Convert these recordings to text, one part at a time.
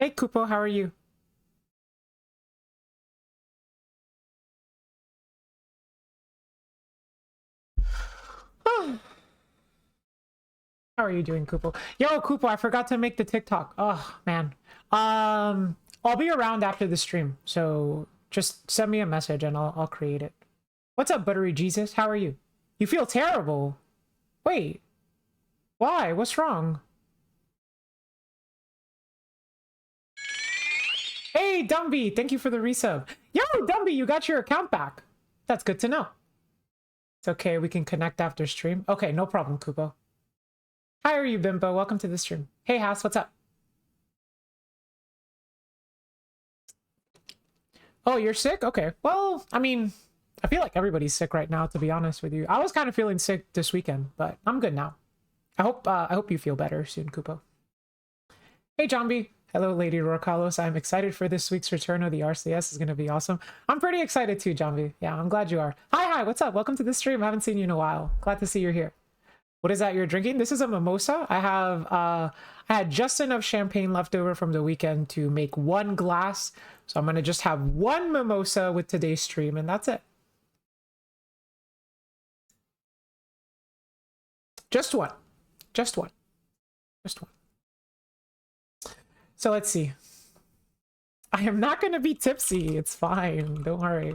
Hey, Kupo, how are you? How are you doing, Kupo? Yo, Kupo, I forgot to make the TikTok. Oh, man. I'll be around after the stream, so just send me a message and I'll create it. What's up, Buttery Jesus? How are you? You feel terrible. Wait, why? What's wrong? Hey, Dumby, thank you for the resub. Yo, Dumby, you got your account back. That's good to know. It's okay, we can connect after stream. Okay, no problem, Kupo. How are you, Bimbo? Welcome to the stream. Hey, House, what's up? Oh, you're sick? Okay. Well, I mean, I feel like everybody's sick right now, to be honest with you. I was kind of feeling sick this weekend, but I'm good now. I hope you feel better soon, Kupo. Hey, Jambi. Hello, Lady Rorcalos. I'm excited for this week's return of the RCS. It's going to be awesome. I'm pretty excited too, Jambi. Yeah, I'm glad you are. Hi, what's up? Welcome to the stream. I haven't seen you in a while. Glad to see you're here. What is that you're drinking? This is a mimosa. I had just enough champagne left over from the weekend to make one glass. So I'm going to just have one mimosa with today's stream, and that's it. Just one. Just one. Just one. So let's see. I am not going to be tipsy. It's fine. Don't worry.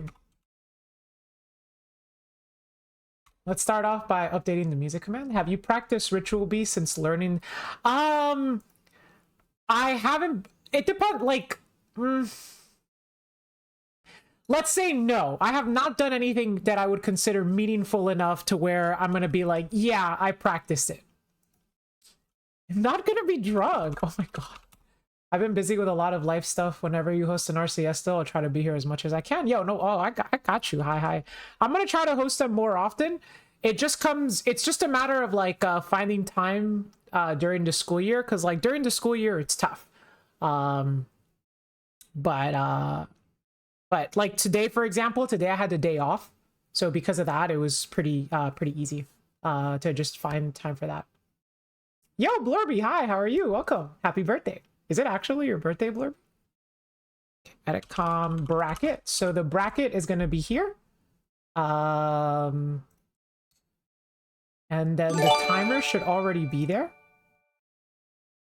Let's start off by updating the music command. Have you practiced Ritual Bee since learning? I haven't. It depends. Like, let's say no. I have not done anything that I would consider meaningful enough to where I'm gonna be like, yeah, I practiced it. I'm not gonna be drunk. Oh my god. I've been busy with a lot of life stuff. Whenever you host an RCS still, I'll try to be here as much as I can. Yo, no, oh, I got you. Hi. I'm gonna try to host them more often. It's just a matter of like finding time during the school year, because like during the school year it's tough. But like today, for example, today I had the day off. So because of that, it was pretty easy to just find time for that. Yo, Blurby, hi, how are you? Welcome. Happy birthday. Is it actually your birthday, Blurb? Edit com bracket. So the bracket is going to be here. And then the timer should already be there.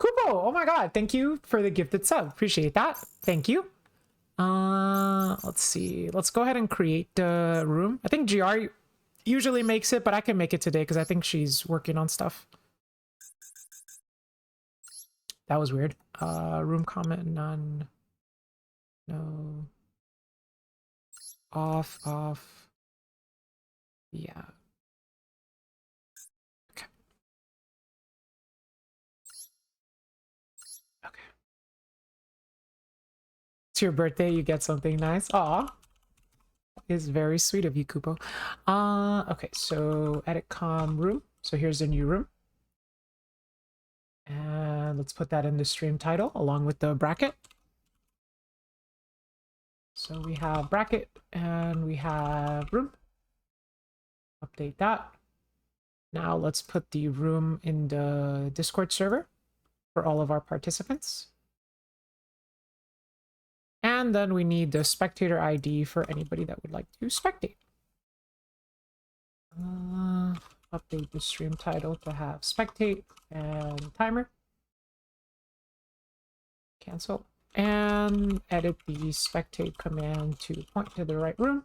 Kupo, oh my god, thank you for the gifted sub. Appreciate that. Thank you. Let's see. Let's go ahead and create the room. I think GR usually makes it, but I can make it today because I think she's working on stuff. That was weird. Room comment, none. No. Off. Yeah. Okay. Okay. It's your birthday, you get something nice. Aw. Is very sweet of you, Kupo. Okay, so edit com room. So here's the new room. And let's put that in the stream title along with the bracket. So we have bracket and we have room. Update that. Now let's put the room in the Discord server for all of our participants. And then we need the spectator ID for anybody that would like to spectate. Update the stream title to have spectate and timer. Cancel. And edit the spectate command to point to the right room.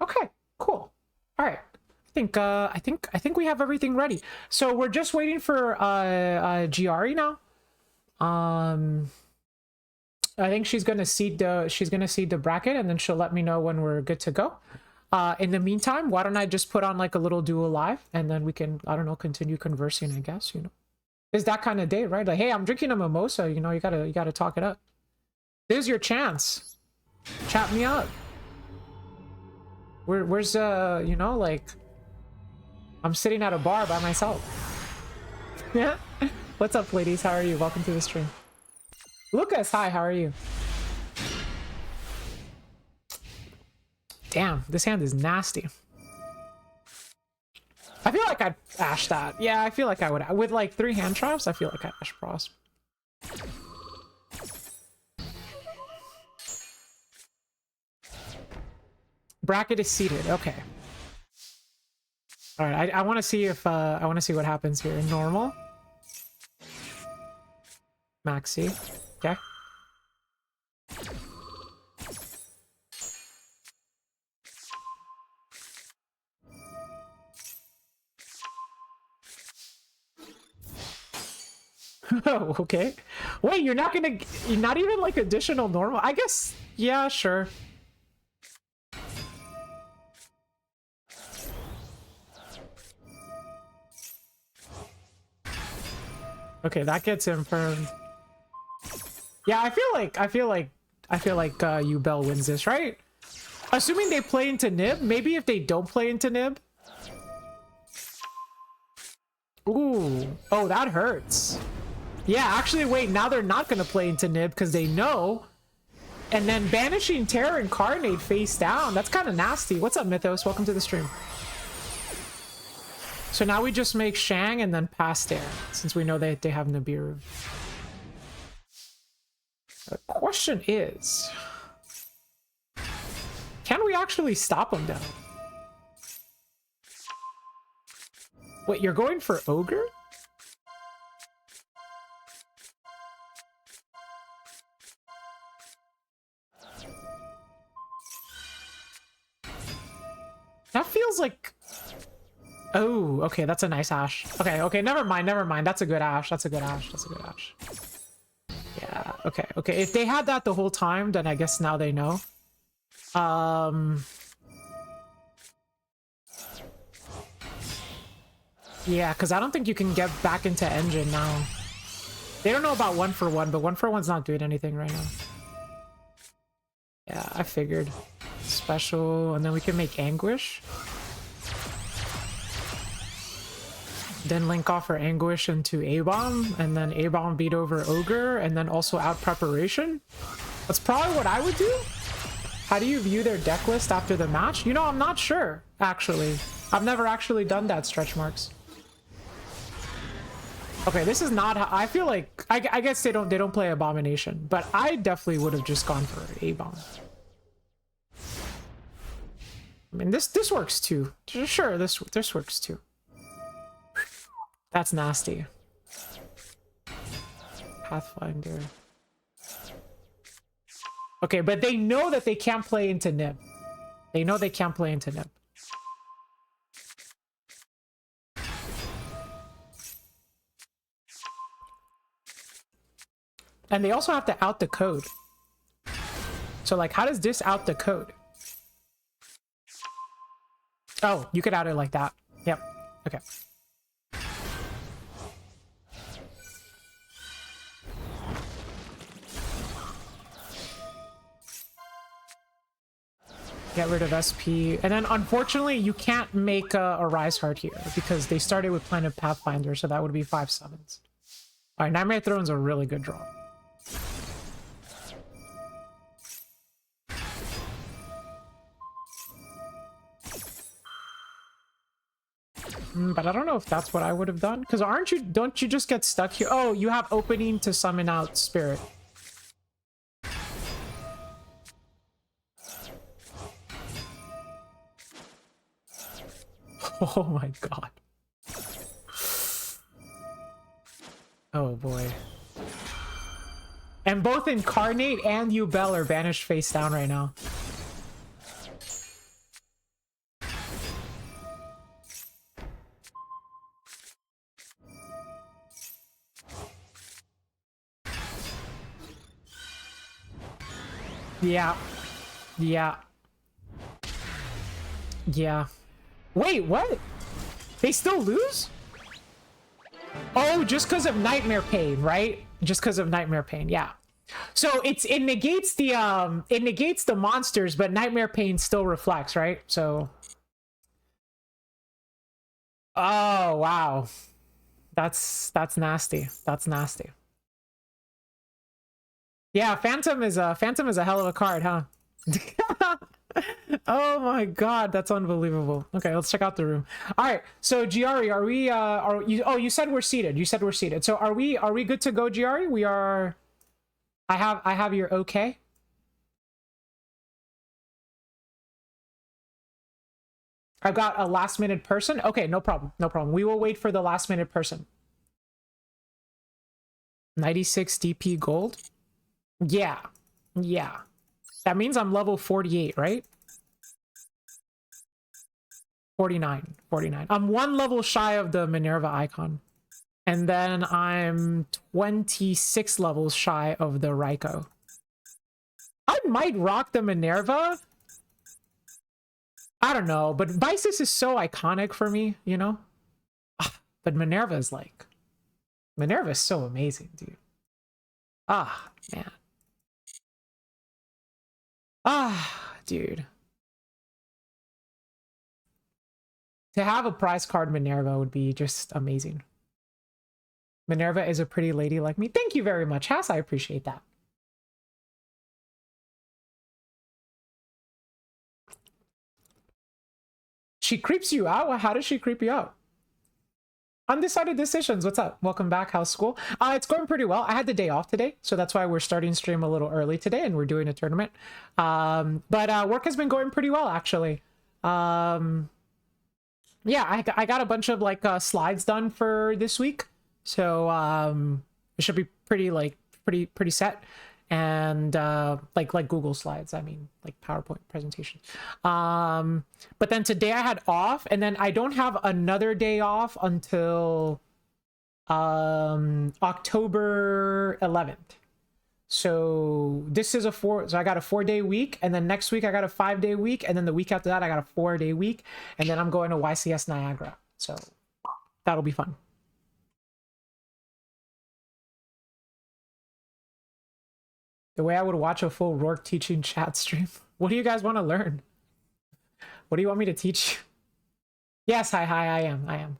Okay, cool. All right. I think we have everything ready. So we're just waiting for GRE now. I think she's gonna seed the bracket, and then she'll let me know when we're good to go. In the meantime, why don't I just put on like a little duo live, and then we can, I don't know, continue conversing, I guess, you know. It's that kind of day, right? Like, hey, I'm drinking a mimosa, you know, you gotta talk it up. There's your chance. Chat me up. Where's you know, like, I'm sitting at a bar by myself. Yeah. What's up, ladies? How are you? Welcome to the stream. Lucas, hi, how are you? Damn, this hand is nasty. I feel like I'd Ash that. Yeah, I feel like I would. With like 3 hand traps, I feel like I'd Ash Frost. Bracket is seated. Okay. All right. I want to see if I want to see what happens here. Normal. Maxi. Okay. Oh, okay. Wait, you're not even like additional normal? I guess, yeah, sure. Okay, that gets infirmed. Yeah, I feel like Ubel wins this, right? Assuming they play into Nib, maybe if they don't play into Nib. Ooh, oh, that hurts. Yeah, actually, wait, now they're not going to play into Nib because they know. And then banishing Terror Incarnate face down. That's kind of nasty. What's up, Mythos? Welcome to the stream. So now we just make Shang and then pass there, since we know that they have Nibiru. The question is, can we actually stop them down? Wait, you're going for Ogre? That feels like... Oh, okay, that's a nice Ash. Okay, okay, never mind. That's a good Ash. That's a good Ash. Yeah, okay, okay. If they had that the whole time, then I guess now they know. Yeah, because I don't think you can get back into engine now. They don't know about 1-for-1, but 1-for-1's not doing anything right now. Yeah, I figured. Special, and then we can make Anguish. Then link off our Anguish into A-Bomb, and then A-Bomb beat over Ogre, and then also out Preparation. That's probably what I would do. How do you view their deck list after the match? You know, I'm not sure, actually. I've never actually done that, stretch marks. Okay, this is not how I feel like. I guess they don't play Abomination, but I definitely would have just gone for A-Bomb. I mean, this works too. Sure, this works too. That's nasty. Pathfinder. Okay, but they know that they can't play into Nib. They know they can't play into Nib. And they also have to out the code. So, like, how does this out the code? Oh, you could out it like that. Yep. Okay. Get rid of SP. And then, unfortunately, you can't make a Rise Heart here because they started with Planet Pathfinder, so that would be 5 summons. Alright, Nightmare Throne's a really good draw. But I don't know if that's what I would have done. Because don't you just get stuck here? Oh, you have opening to summon out Spirit. Oh my god. Oh boy. And both Incarnate and Ubel are banished face down right now. Yeah. Yeah. Yeah. Wait, what? They still lose? Oh, just because of Nightmare Pain, right? Just because of Nightmare Pain, yeah. So it negates the monsters, but Nightmare Pain still reflects, right? So oh wow. That's nasty. That's nasty. Yeah, Phantom is a hell of a card, huh? Oh my god, that's unbelievable. Okay, let's check out the room. All right, so Giari, are we are you, oh, you said we're seated. You said we're seated. So are we good to go, Giari? We are. I have your okay. I've got a last minute person. Okay, no problem. No problem. We will wait for the last minute person. 96 DP gold. Yeah. Yeah. That means I'm level 48, right? 49. 49. I'm one level shy of the Minerva icon. And then I'm 26 levels shy of the Raikou. I might rock the Minerva. I don't know, but Vices is so iconic for me, you know? But Minerva is like... Minerva is so amazing, dude. Ah, man. Ah, dude. To have a prize card Minerva would be just amazing. Minerva is a pretty lady like me. Thank you very much, Haas. I appreciate that. She creeps you out? How does she creep you out? Undecided decisions. What's up? Welcome back. How's school? It's going pretty well. I had the day off today, so that's why we're starting stream a little early today, and we're doing a tournament. But work has been going pretty well, actually. Yeah, I got a bunch of like slides done for this week, so it should be pretty set. And like Google Slides, I mean, like PowerPoint presentation. But then today I had off, and then I don't have another day off until October 11th. So this is so I got a 4-day week, and then next week I got a 5-day week, and then the week after that I got a 4-day week, and then I'm going to YCS Niagara. So that'll be fun. The way I would watch a full Rourke teaching chat stream. What do you guys want to learn? What do you want me to teach you? Yes, hi, I am.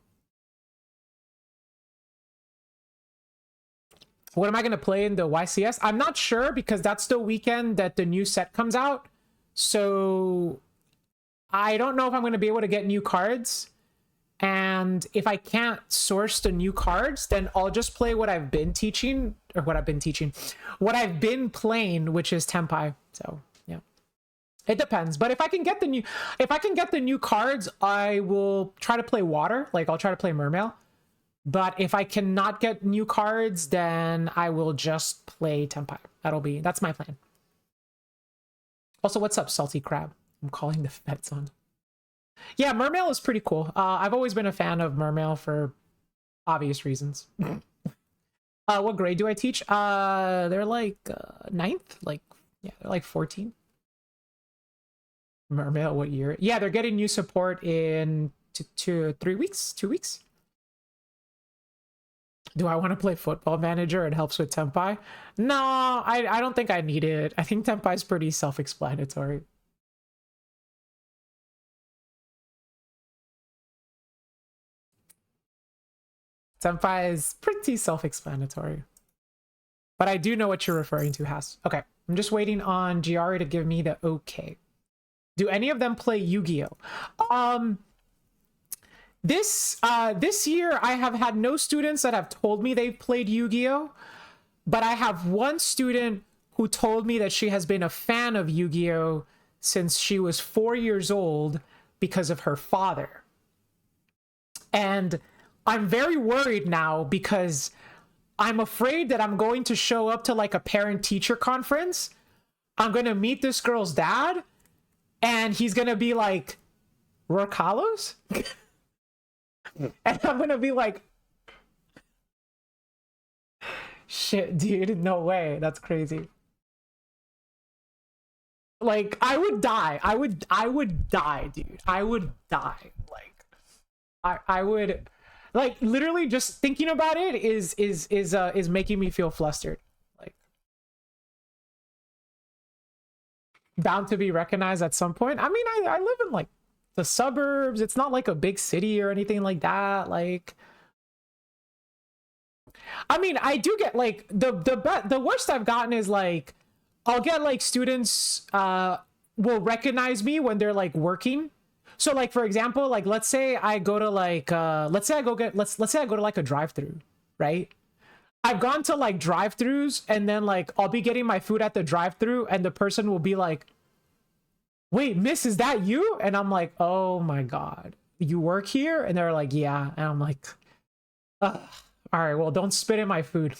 What am I going to play in the YCS? I'm not sure, because that's the weekend that the new set comes out. So I don't know if I'm going to be able to get new cards. And if I can't source the new cards, then I'll just play what I've been teaching, or what I've been playing, which is Tenpai. So yeah, it depends. But if I can get the new cards, I will try to play water. Like I'll try to play Mermail. But if I cannot get new cards, then I will just play Tenpai. That's my plan. Also, what's up, Salty Crab? I'm calling the feds on. Yeah, Mermail is pretty cool. I've always been a fan of Mermail for obvious reasons. What grade do I teach? They're like 9th. Like, yeah, they're like 14. Mermail, what year? Yeah, they're getting new support in 3 weeks. 2 weeks. Do I want to play Football Manager? It helps with Tenpai. No, I don't think I need it. I think Tenpai is pretty self-explanatory. Senpai is pretty self-explanatory. But I do know what you're referring to, Has. Okay, I'm just waiting on Giari to give me the okay. Do any of them play Yu-Gi-Oh? This year, I have had no students that have told me they've played Yu-Gi-Oh! But I have one student who told me that she has been a fan of Yu-Gi-Oh! Since she was 4 years old because of her father. And I'm very worried now, because I'm afraid that I'm going to show up to like a parent-teacher conference. I'm going to meet this girl's dad, and he's going to be like, Rourke Hollows? And I'm going to be like, shit, dude, no way. That's crazy. Like, I would die. I would die, dude. I would die. Like, I would... Like, literally just thinking about it is making me feel flustered. Like, bound to be recognized at some point. I mean, I live in like the suburbs. It's not like a big city or anything like that. Like, I mean, I do get like the worst I've gotten is like, I'll get like students will recognize me when they're like working. So like, for example, like let's say I go to like let's say I go to like a drive-through, right? I've gone to like drive-throughs, and then like I'll be getting my food at the drive-through, and the person will be like, wait, miss, is that you? And I'm like, oh my god, you work here? And they're like, yeah. And I'm like, ugh. All right, well, don't spit in my food.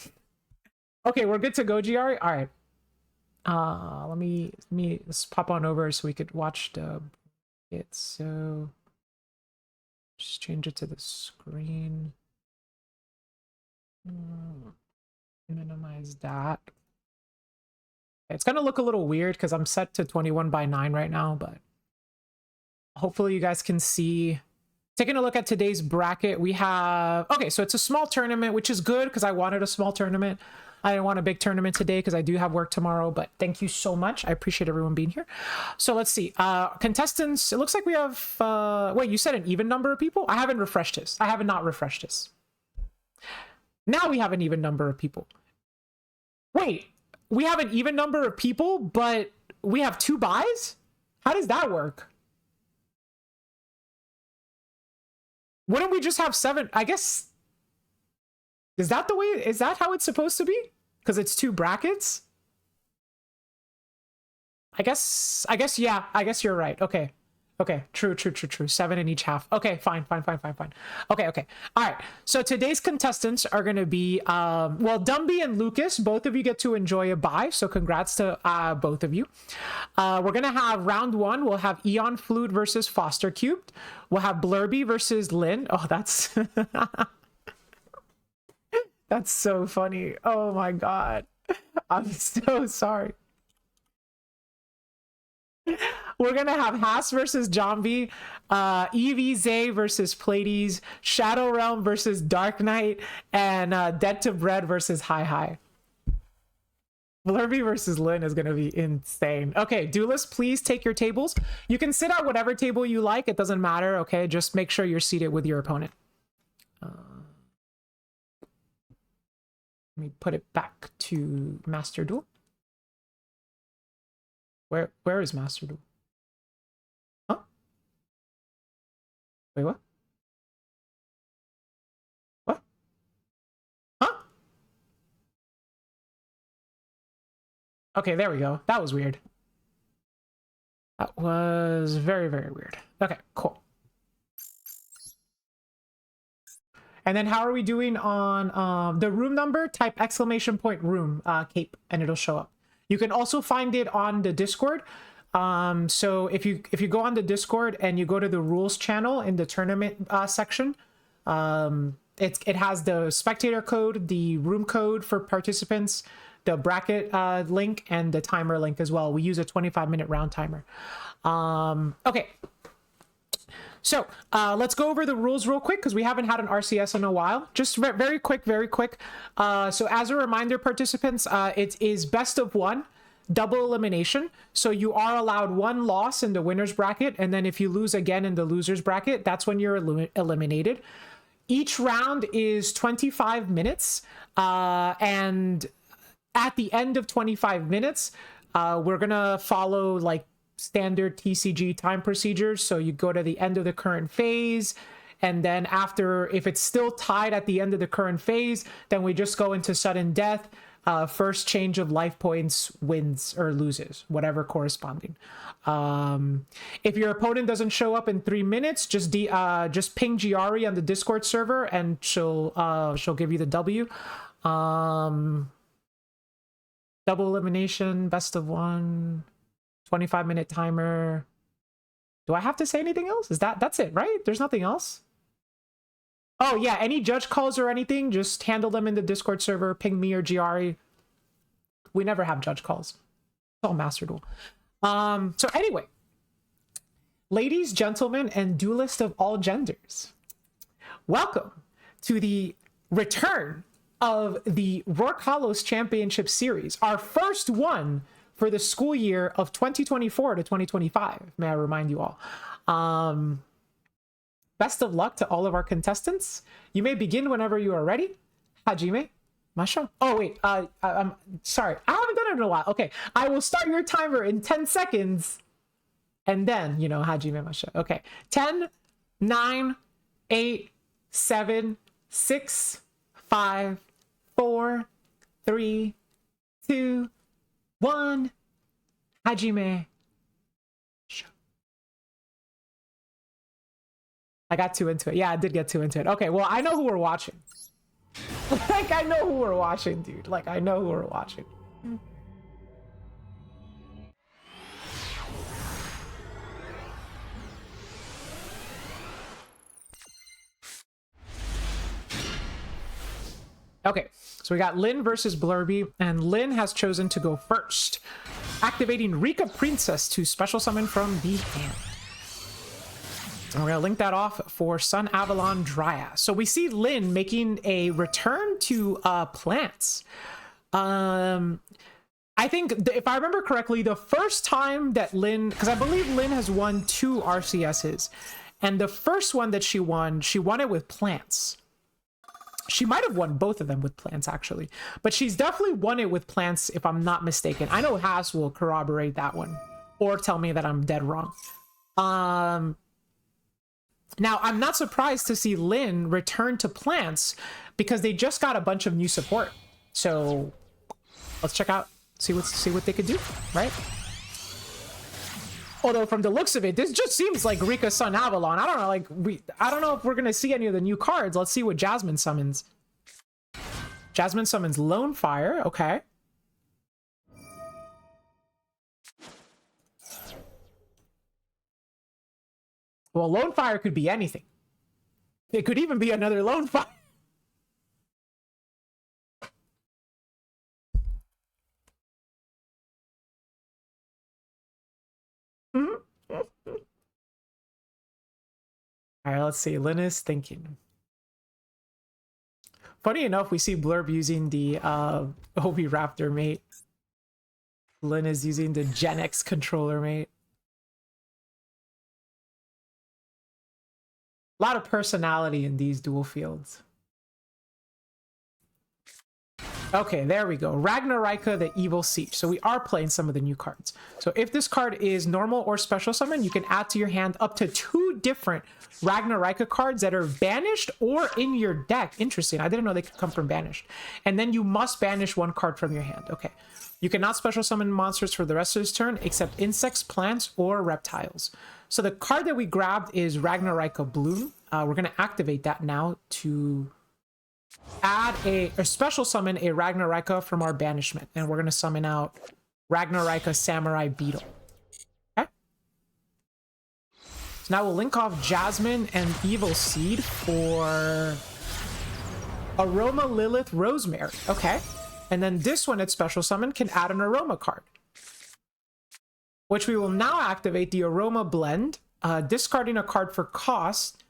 Okay, we're good to go, GR. All right. Let's pop on over so we could watch it. So just change it to the screen. Minimize that. It's gonna look a little weird because I'm set to 21:9 right now, but hopefully you guys can see. Taking a look at today's bracket, we have, okay, so it's a small tournament, which is good because I wanted a small tournament. I didn't want a big tournament today because I do have work tomorrow, but thank you so much. I appreciate everyone being here. So let's see. Contestants, it looks like we have, wait, you said an even number of people? I haven't refreshed this. I have not refreshed this. Now we have an even number of people. Wait, we have an even number of people, but we have 2 buys? How does that work? Wouldn't we just have 7? I guess, is that the way, is that how it's supposed to be? Because it's 2 brackets? I guess, yeah, I guess you're right. Okay. Okay, true. 7 in each half. Okay, fine. Okay. All right, so today's contestants are going to be, well, Dumby and Lucas, both of you get to enjoy a bye, so congrats to both of you. We're going to have round 1. We'll have Eon Flute versus Foster Cubed. We'll have Blurby versus Lynn. Oh, that's... that's so funny. Oh my god. I'm so sorry. We're gonna have Haas versus Jambi, EVZ versus Pleiades, Shadow Realm versus Dark Knight, and Dead to Bread versus Hi. Blurby versus Lynn is gonna be insane. Okay, duelists, please take your tables. You can sit at whatever table you like. It doesn't matter. Okay, just make sure you're seated with your opponent. Let me put it back to Master Duel. Where is Master Duel? Huh? Wait, what? What? Huh? Okay, there we go. That was weird. That was very, very weird. Okay, cool. And then how are we doing on the room number? Type !room, cape, and it'll show up. You can also find it on the Discord. So if you go on the Discord and you go to the rules channel in the tournament section, it has the spectator code, the room code for participants, the bracket link, and the timer link as well. We use a 25-minute round timer. Okay. So let's go over the rules real quick because we haven't had an RCS in a while. Just very quick. So as a reminder, participants, it is best of 1, double elimination. So you are allowed 1 loss in the winner's bracket. And then if you lose again in the loser's bracket, that's when you're eliminated. Each round is 25 minutes. And at the end of 25 minutes, we're going to follow like standard TCG time procedures. So you go to the end of the current phase, and then after, if it's still tied at the end of the current phase, then we just go into sudden death. First change of life points wins or loses, whatever corresponding. If your opponent doesn't show up in 3 minutes, just ping Giari on the Discord server, and she'll give you the W. Double elimination, best of 1. 25-minute timer. Do I have to say anything else? That's it, right? There's nothing else. Oh yeah, any judge calls or anything, just handle them in the Discord server, ping me or Giari. We never have judge calls. It's all Master Duel. So anyway, ladies, gentlemen, and duelists of all genders, welcome to the return of the Rourke Hollows Championship Series, our first one for the school year of 2024 to 2025, may I remind you all. Best of luck to all of our contestants. You may begin whenever you are ready. Hajime, Masha. Oh, wait, I'm sorry. I haven't done it in a while. Okay, I will start your timer in 10 seconds And then, you know, Hajime Masha. Okay. 10, 9, 8, 7, 6, 5, 4, 3, 2, 1. Hajime. I got too into it. Yeah, I did get too into it. Okay, well, I know who we're watching. Like, I know who we're watching, dude. Like, I know who we're watching. Okay, so we got Lynn versus Blurby, and Lynn has chosen to go first, activating Rika Princess to special summon from the hand. And we're gonna link that off for Sun Avalon Dryas. So we see Lynn making a return to plants. I think, if I remember correctly, the first time that Lynn, because I believe Lynn has won 2 RCSs, and the first one that she won it with plants. She might have won both of them with plants, actually. But she's definitely won it with plants, if I'm not mistaken. I know Haas will corroborate that one, or tell me that I'm dead wrong. Now, I'm not surprised to see Lynn return to plants, because they just got a bunch of new support. So let's check out, see what they could do, right? Although from the looks of it, this just seems like Rika Sun Avalon. I don't know, I don't know if we're gonna see any of the new cards. Let's see what Jasmine summons. Jasmine summons Lone Fire. Okay. Well, Lone Fire could be anything. It could even be another Lone Fire. All right, let's see. Lynn is thinking. Funny enough, we see Blurb using the Obi Raptor mate. Lynn is using the Gen X controller mate. A lot of personality in these dual fields. Okay, there we go. Ragnarika, the Evil Siege. So we are playing some of the new cards. So if this card is normal or special summon, you can add to your hand up to 2 different Ragnarika cards that are banished or in your deck. Interesting. I didn't know they could come from banished. And then you must banish 1 card from your hand. Okay. You cannot special summon monsters for the rest of this turn except insects, plants, or reptiles. So the card that we grabbed is Ragnarika Bloom. We're going to activate that now to add a special summon a Ragnarika from our banishment, and we're going to summon out Ragnarika Samurai Beetle. Okay. So now we'll link off Jasmine and Evil Seed for Aroma Lilith Rosemary. Okay. And then this one at special summon can add an Aroma card, which we will now activate the Aroma Blend, discarding a card for cost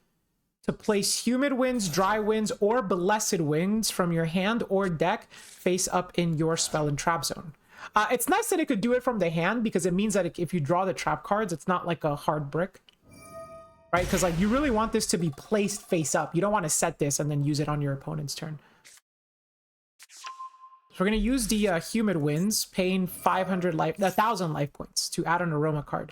to place Humid Winds, Dry Winds, or Blessed Winds from your hand or deck face up in your spell and trap zone. It's nice that it could do it from the hand, because it means that if you draw the trap cards, it's not like a hard brick, right? Because like you really want this to be placed face up. You don't want to set this and then use it on your opponent's turn. So we're going to use the Humid Winds, paying 1,000 life points to add an Aroma card.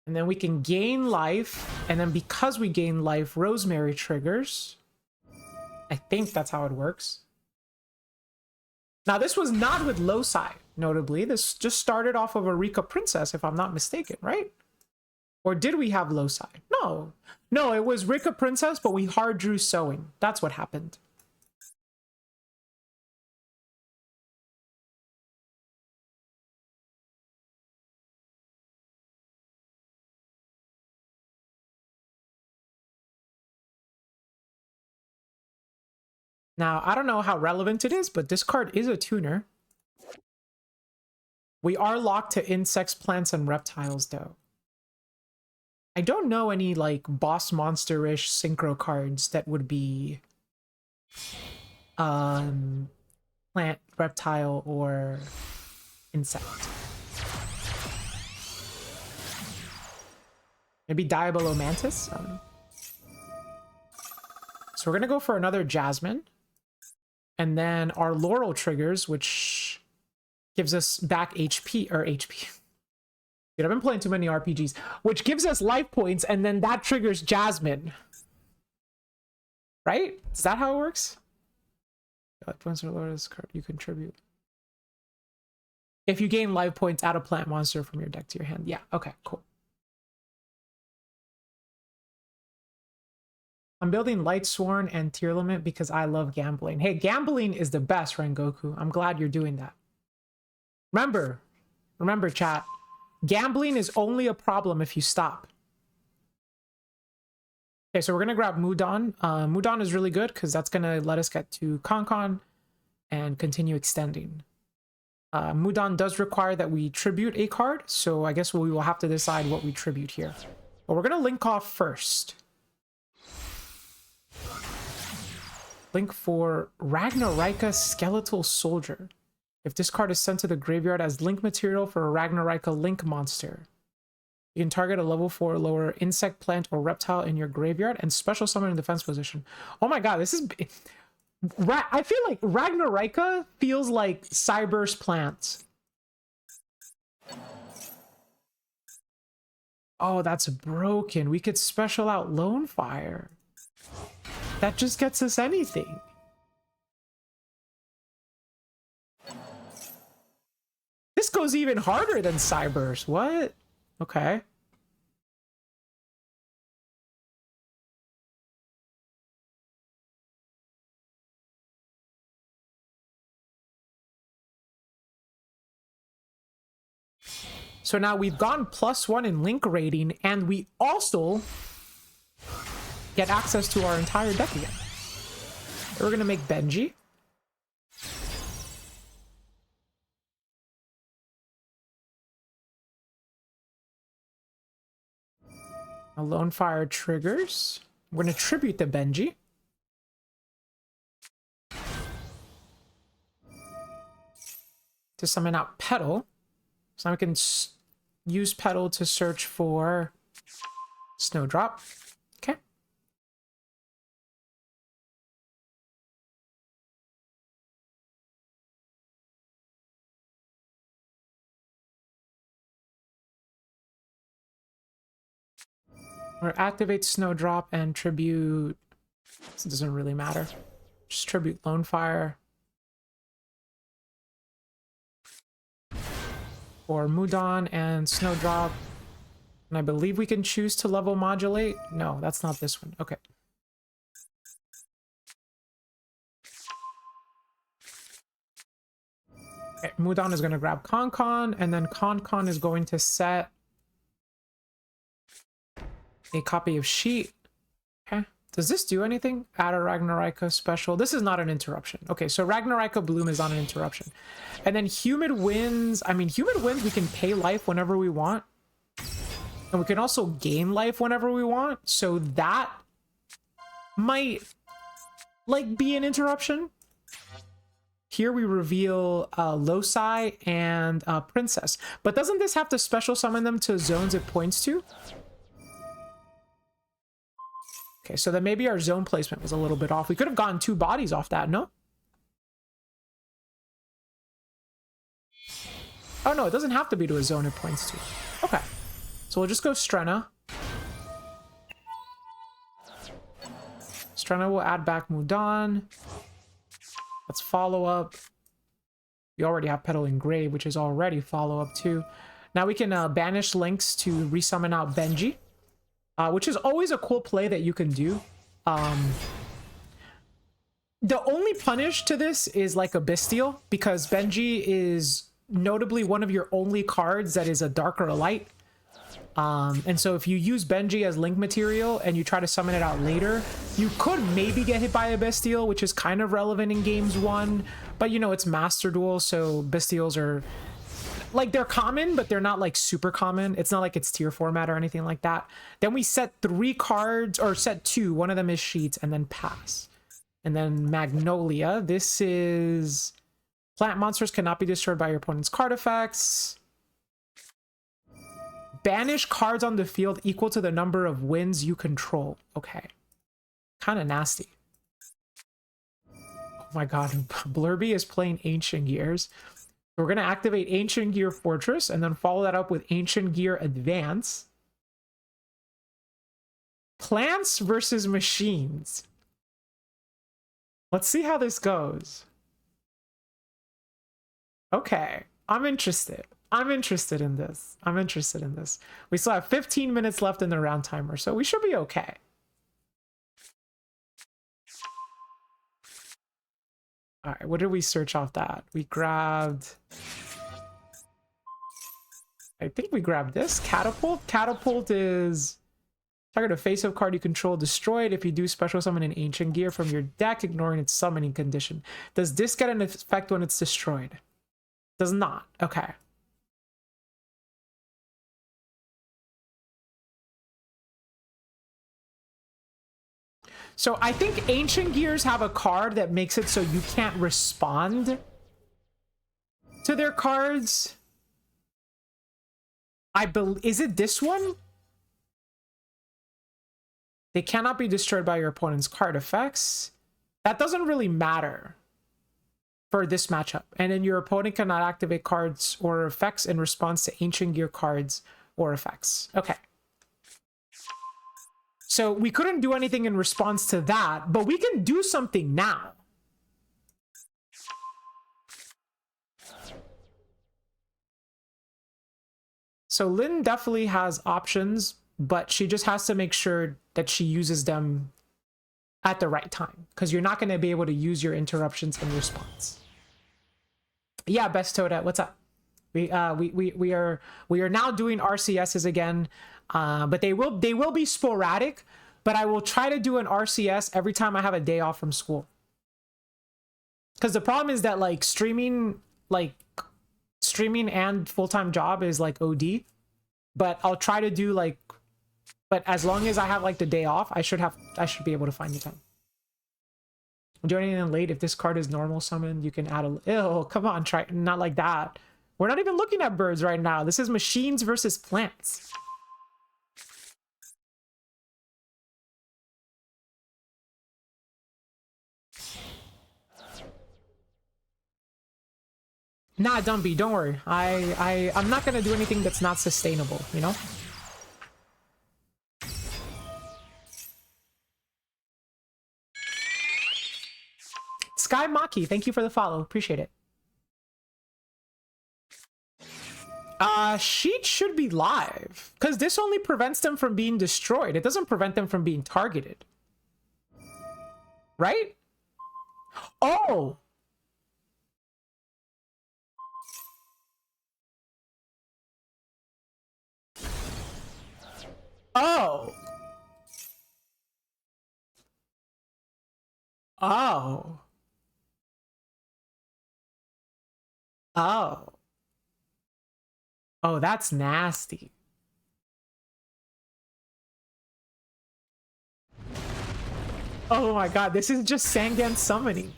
And then we can gain life, and then because we gain life, Rosemary triggers. I think that's how it works. Now, this was not with Loci, notably. This just started off of a Rika Princess, if I'm not mistaken, right? Or did we have Loci? No. No, it was Rika Princess, but we hard drew Sewing. That's what happened. Now, I don't know how relevant it is, but this card is a tuner. We are locked to insects, plants, and reptiles, though. I don't know any, like, boss monster-ish synchro cards that would be plant, reptile, or insect. Maybe Diabolomantis? I don't know. So we're going to go for another Jasmine. And then our Laurel triggers, which Gives us back HP, or HP. Dude, I've been playing too many RPGs. Which gives us life points, and then that triggers Jasmine. Right? Is that how it works? Life points are lower this card you contribute. If you gain life points, add a plant monster from your deck to your hand. Yeah, okay, cool. I'm building Lightsworn and Tier Limit because I love gambling. Hey, gambling is the best, Rengoku. I'm glad you're doing that. Remember, chat. Gambling is only a problem if you stop. Okay, so we're going to grab Mudon. Mudon is really good because that's going to let us get to Konkon and continue extending. Mudon does require that we tribute a card, so I guess we will have to decide what we tribute here. But we're going to link off first. Link for Ragnarika Skeletal Soldier. If this card is sent to the graveyard as link material for a Ragnarika Link monster, you can target a level 4 or lower insect, plant, or reptile in your graveyard and special summon in defense position. Oh my god, this is... I feel like Ragnarika feels like Cyber's plants. Oh, that's broken. We could special out Lone Fire. That just gets us anything. This goes even harder than Cyber's. What? Okay. So now we've gone +1 in link rating, and we also get access to our entire deck again. We're gonna make Benji. A Lone Fire triggers. We're gonna tribute the Benji. To summon out Petal. So now we can use Petal to search for Snowdrop. Okay. Or activate Snowdrop and tribute. This doesn't really matter. Just tribute Lone Fire. Or Mudon and Snowdrop. And I believe we can choose to level modulate. No, that's not this one. Okay. Okay, Mudon is going to grab Konkon, and then Konkon is going to set a copy of Sheet. Okay. Does this do anything? Add a Ragnarika special. This is not an interruption. Okay, so Ragnarika Bloom is not an interruption. And then Humid Winds. I mean, Humid Winds, we can pay life whenever we want. And we can also gain life whenever we want. So that might, like, be an interruption. Here we reveal Loci and Princess. But doesn't this have to special summon them to zones it points to? Okay, so then maybe our zone placement was a little bit off. We could have gotten 2 bodies off that, no? Oh no, it doesn't have to be to a zone it points to. Okay, so we'll just go Strenna. Strenna will add back Mudon. Let's follow up. We already have Petal Engrave, which is already follow up too. Now we can banish links to resummon out Benji. Which is always a cool play that you can do. The only punish to this is like a Bestial, because Benji is notably one of your only cards that is a dark or a light. And so if you use Benji as link material and you try to summon it out later, you could maybe get hit by a Bestial, which is kind of relevant in games 1. But you know, it's Master Duel, so Bestials are... like, they're common, but they're not like super common. It's not like it's tier format or anything like that. Then we set 3 cards, or set 2. One of them is Sheets, and then pass. And then Magnolia. This is plant monsters cannot be destroyed by your opponent's card effects. Banish cards on the field equal to the number of wins you control. Okay. Kind of nasty. Oh my god, Blurby is playing Ancient Years. We're going to activate Ancient Gear Fortress and then follow that up with Ancient Gear Advance. Plants versus machines. Let's see how this goes. Okay, I'm interested. I'm interested in this. I'm interested in this. We still have 15 minutes left in the round timer, so we should be okay. All right, what did we search off that? We grabbed... I think we grabbed this. Catapult. Catapult is... target a face-up card you control destroyed if you do special summon an Ancient Gear from your deck, ignoring its summoning condition. Does this get an effect when it's destroyed? Does not. Okay. So I think Ancient Gears have a card that makes it so you can't respond to their cards. Is it this one? They cannot be destroyed by your opponent's card effects. That doesn't really matter for this matchup. And then your opponent cannot activate cards or effects in response to Ancient Gear cards or effects. Okay. So we couldn't do anything in response to that, but we can do something now. So Lynn definitely has options, but she just has to make sure that she uses them at the right time, because you're not going to be able to use your interruptions in response. Yeah, Best Toadette, what's up? We are now doing RCSs again, but they will be sporadic. But I will try to do an RCS every time I have a day off from school. Because the problem is that like streaming and full-time job is like OD. But I'll try to do like, but as long as I have like the day off, I should be able to find the time. I'm joining in late. If this card is normal summoned, you can add a... Ew, come on, try not like that. We're not even looking at birds right now. This is machines versus plants. Nah, Dumpy, don't worry. I'm not gonna do anything that's not sustainable, you know? Sky Maki, thank you for the follow. Appreciate it. Sheet should be live, because this only prevents them from being destroyed. It doesn't prevent them from being targeted. Right? Oh! Oh! Oh! Oh. Oh, that's nasty. Oh my god, this is just Sangan summoning.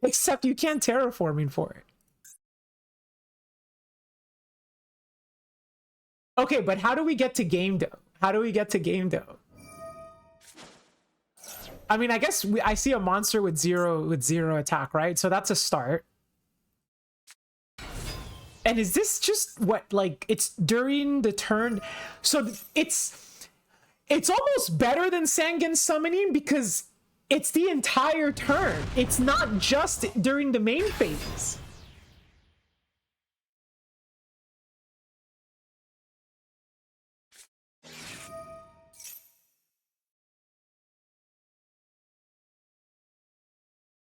Except you can't terraforming for it. Okay, but how do we get to game dough? How do we get to game dough? I mean, I guess I see a monster with zero attack, right? So that's a start. And is this just what, like, it's during the turn? So it's almost better than Sangan summoning because it's the entire turn. It's not just during the main phase.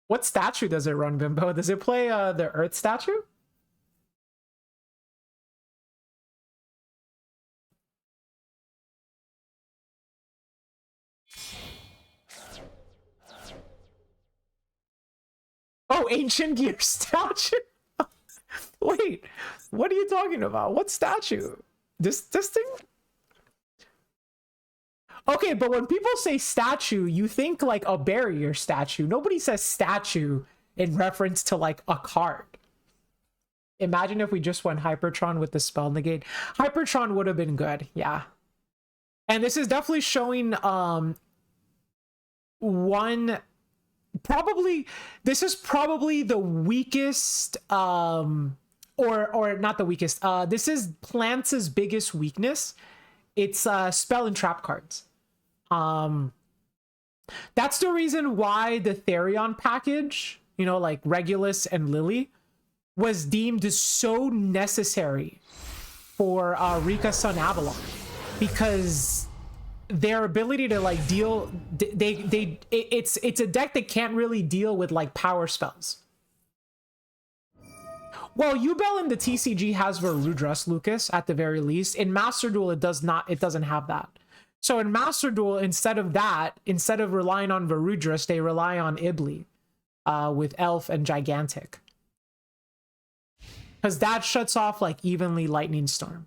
What statue does it run, Bimbo? Does it play the Earth statue? Oh, Ancient Gear statue? Wait, what are you talking about? What statue? This thing? Okay, but when people say statue, you think like a barrier statue. Nobody says statue in reference to like a card. Imagine if we just went Hypertron with the spell negate. Hypertron would have been good, yeah. And this is definitely showing one probably the weakest, or not the weakest. This is Plance's biggest weakness. It's spell and trap cards. That's the reason why the Therion package, you know, like Regulus and Lily, was deemed so necessary for Rika Sun Avalon, because their ability to like deal, it's a deck that can't really deal with like power spells. Well, Yubel in the TCG has Varudras, Lucas, at the very least. In Master Duel, it doesn't have that. So in Master Duel, instead of relying on Varudras, they rely on Ibli with Elf and Gigantic. Because that shuts off like Evenly, Lightning Storm.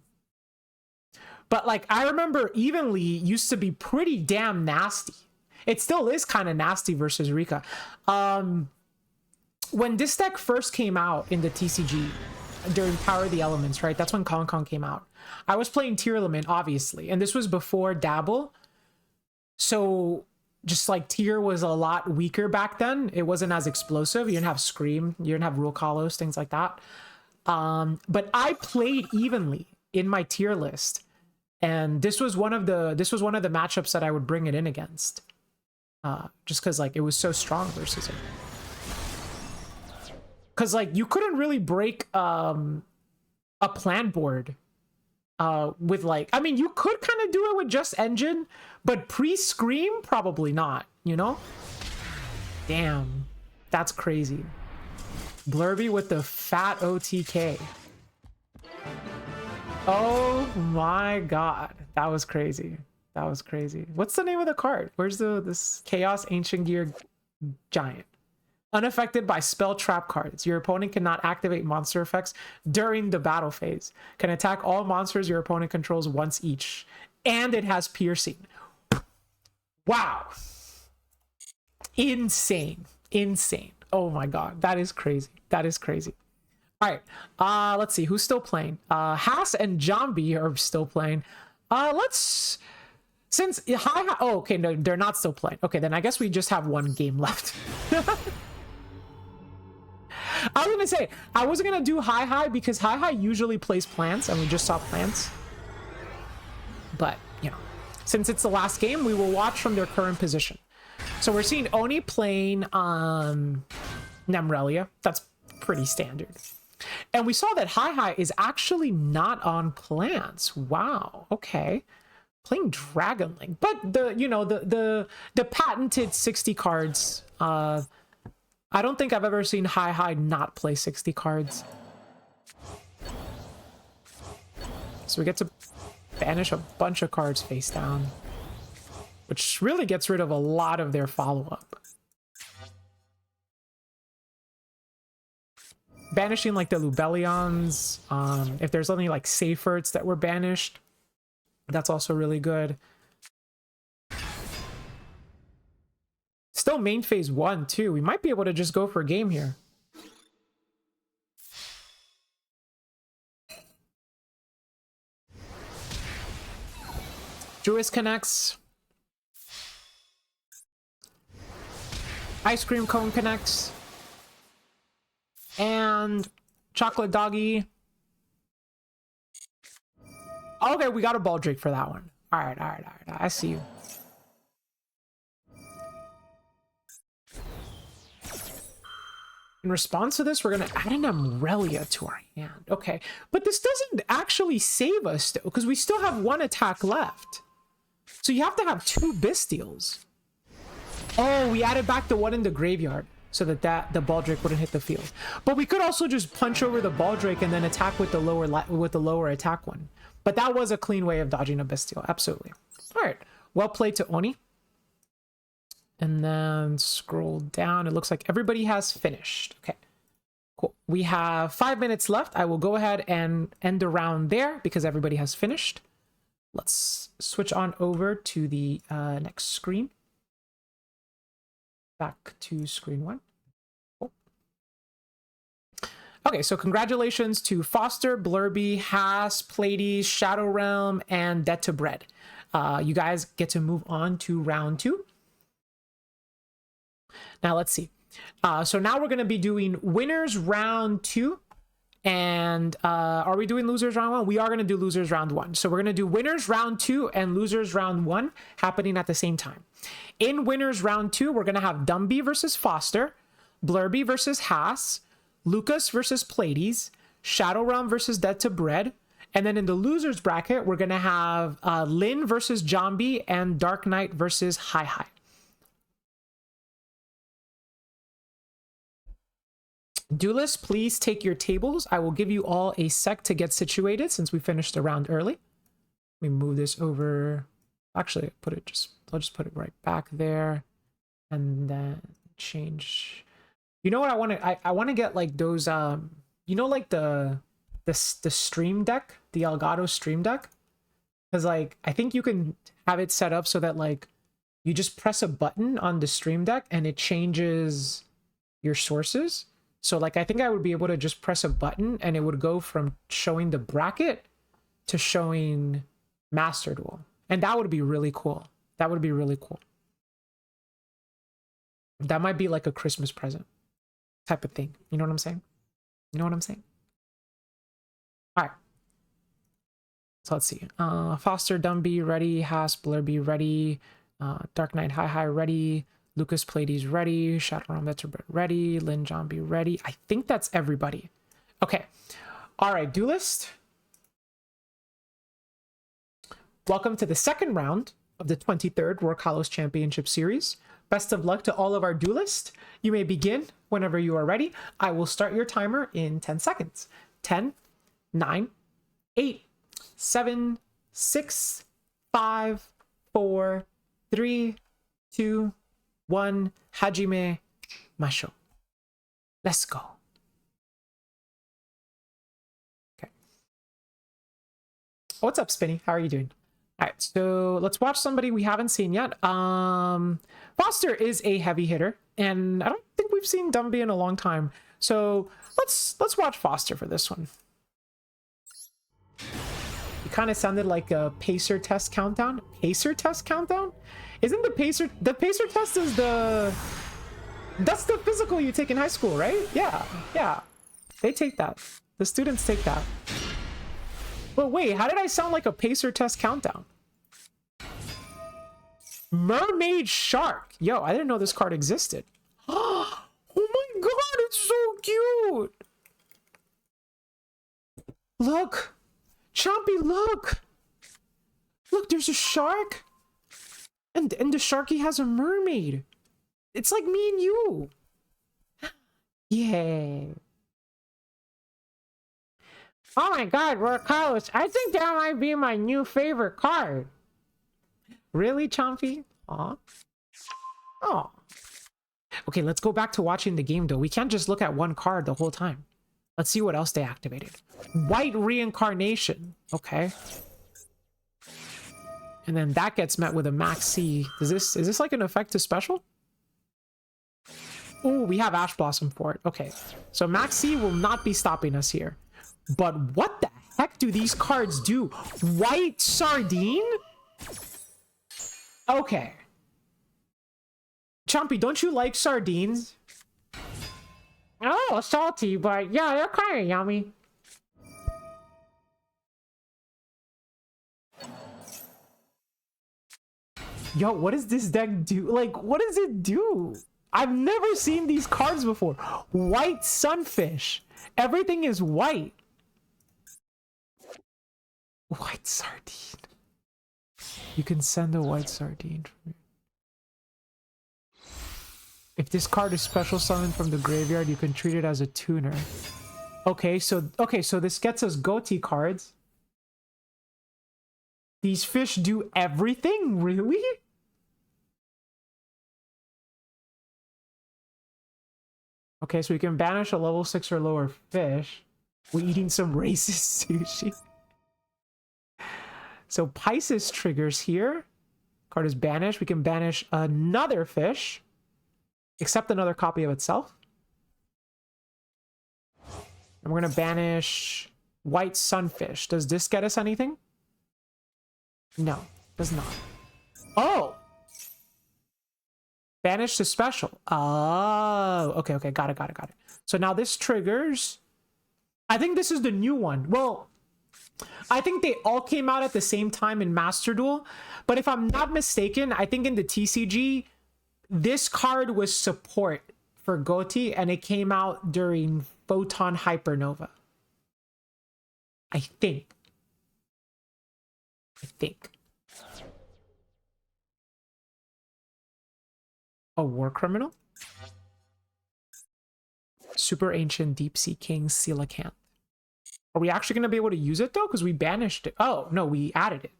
But like, I remember Evenly used to be pretty damn nasty. It still is kind of nasty versus Rika. When this deck first came out in the TCG, during Power of the Elements, right? That's when Kong came out. I was playing Tier Element, obviously. And this was before Dabble. So just like Tier was a lot weaker back then. It wasn't as explosive. You didn't have Scream. You didn't have Rule Kalos, things like that. But I played Evenly in my tier list. And this was one of the matchups that I would bring it in against. Just because like it was so strong versus it. Because like you couldn't really break a plan board with like, I mean, you could kind of do it with just Engine, but pre-Scream, probably not, you know? Damn, that's crazy. Blurby with the fat OTK. Oh my god, that was crazy. That was crazy. What's the name of the card? Where's this Chaos Ancient Gear Giant? Unaffected by spell trap cards. Your opponent cannot activate monster effects during the battle phase. Can attack all monsters your opponent controls once each. And it has piercing. Wow. Insane. Insane. Oh my god. That is crazy. That is crazy. All right. Let's see. Who's still playing? Haas and Jambi are still playing. Since oh, okay, no, they're not still playing. Okay, then I guess we just have one game left. I was gonna say, I wasn't gonna do Hi because Hi usually plays plants, and we just saw plants. But, you know, since it's the last game, we will watch from their current position. So we're seeing Oni playing Nemrelia. That's pretty standard. And we saw that Hi is actually not on plants. Wow, okay. Playing Dragon Link. But the patented 60 cards, I don't think I've ever seen Hi not play 60 cards. So we get to banish a bunch of cards face down, which really gets rid of a lot of their follow-up. Banishing like the Lubellions, if there's only like Seyferts that were banished, that's also really good. Still main phase 1 too. We might be able to just go for a game here. Druis connects. Ice Cream Cone connects. And Chocolate Doggy. Okay, we got a Baldrick for that one. All right. I see you. In response to this, we're going to add an Nemrelia to our hand. Okay, but this doesn't actually save us, though, because we still have one attack left. So you have to have 2 Bystials. Oh, we added back the one in the graveyard so that the Baldrick wouldn't hit the field. But we could also just punch over the Baldrick and then attack with the lower attack one. But that was a clean way of dodging a Bystial. Absolutely. All right. Well played to Oni. And then scroll down. It looks like everybody has finished. Okay, cool. We have 5 minutes left. I will go ahead and end the round there because everybody has finished. Let's switch on over to the next screen. Back to screen 1. Cool. Okay, so congratulations to Foster, Blurby, Haas, Pleiades, Shadow Realm, and Dead to Bread. You guys get to move on to round 2. Now let's see. So now we're going to be doing winners round 2. And are we doing losers round 1? We are going to do losers round 1. So we're going to do winners round 2 and losers round 1 happening at the same time. In winners round 2, we're going to have Dumby versus Foster, Blurby versus Haas, Lucas versus Pleiades, Shadow Realm versus Dead to Bread. And then in the losers bracket, we're going to have Lynn versus Jambi and Dark Knight versus Hi Hi. Duelists, please take your tables. I will give you all a sec to get situated since we finished the round early. Let me move this over. Actually, I'll just put it right back there, and then change. You know what I want to? I want to get like those. You know, like the Stream Deck, the Elgato Stream Deck, because like I think you can have it set up so that like you just press a button on the Stream Deck and it changes your sources. So like I think I would be able to just press a button and it would go from showing the bracket to showing Master Duel. And that would be really cool. That would be really cool. That might be like a Christmas present type of thing. You know what I'm saying? You know what I'm saying? All right. So let's see. Foster, Dumby, ready. Haas, Blurby, ready. Dark Knight, Hi Hi, ready. Lucas, Pleiades, ready. Shadowrun, that's ready. Lin, Jambi, ready. I think that's everybody. Okay. All right, Duelist. Welcome to the second round of the 23rd Rourke Hollows Championship Series. Best of luck to all of our duelists. You may begin whenever you are ready. I will start your timer in 10 seconds. 10, 9, 8, 7, 6, 5, 4, 3, 2, 1. Hajime Masho. Let's go. Okay. What's up, Spinny? How are you doing? All right, so let's watch somebody we haven't seen yet. Foster is a heavy hitter, and I don't think we've seen Dumby in a long time. So let's watch Foster for this one. It kind of sounded like a pacer test countdown. Pacer test countdown? Isn't the pacer test is that's the physical you take in high school, right? Yeah. They take that. The students take that. But wait, how did I sound like a pacer test countdown? Mermaid Shark. Yo, I didn't know this card existed. Oh my god, it's so cute. Look. Chompy, look. Look, there's a shark. And the sharky has a mermaid. It's like me and you. Yeah. Oh my god, Rourke Hollows. I think that might be my new favorite card. Really, Chompy? Aw. Oh. Okay, let's go back to watching the game, though. We can't just look at one card the whole time. Let's see what else they activated. White Reincarnation. Okay. And then that gets met with a Max C. Is this like an effective special? Oh, we have Ash Blossom for it. Okay. So Max C will not be stopping us here. But what the heck do these cards do? White Sardine? Okay. Chompy, don't you like sardines? Oh, salty, but yeah, they're kind of yummy. Yo, what does this deck do? Like, what does it do? I've never seen these cards before. White Sunfish. Everything is white. White Sardine. You can send a White Sardine from me. If this card is special summoned from the graveyard, you can treat it as a tuner. Okay, so this gets us Goatee cards. These fish do everything? Really? Okay, so we can banish a level 6 or lower fish. We're eating some racist sushi. So Pisces triggers here. Card is banished. We can banish another fish. Except another copy of itself. And we're going to banish White Sunfish. Does this get us anything? No, does not. Oh! Banish the special. Oh, okay, okay, got it. So now this triggers. I think this is the new one. Well, I think they all came out at the same time in Master Duel, but if I'm not mistaken, I think in the TCG, this card was support for Goti, and it came out during Photon Hypernova. I think. A war criminal? Super Ancient Deep Sea King Coelacanth. Are we actually going to be able to use it though? Because we banished it. Oh, no, we added it.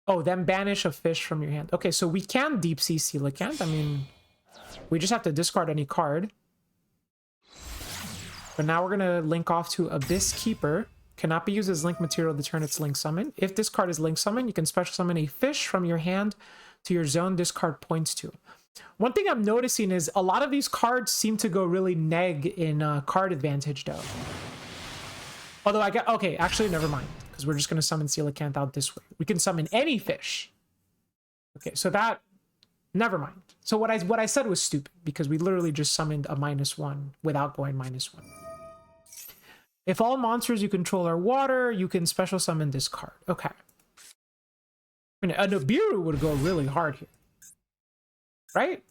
Oh, then banish a fish from your hand. Okay, so we can Deep Sea Coelacanth. I mean, we just have to discard any card. But now we're going to link off to Abyss Keeper. Cannot be used as link material to turn its link summon. If this card is link summon, you can special summon a fish from your hand to your zone this card points to. One thing I'm noticing is a lot of these cards seem to go really neg in card advantage though. Although I get, okay, actually never mind, because we're just going to summon Coelacanth out this way. We can summon any fish. Okay, so that, never mind. So what I said was stupid, because we literally just summoned a -1 without going -1. If all monsters you control are water, you can special summon this card. Okay. I mean, a Nibiru would go really hard here. Right?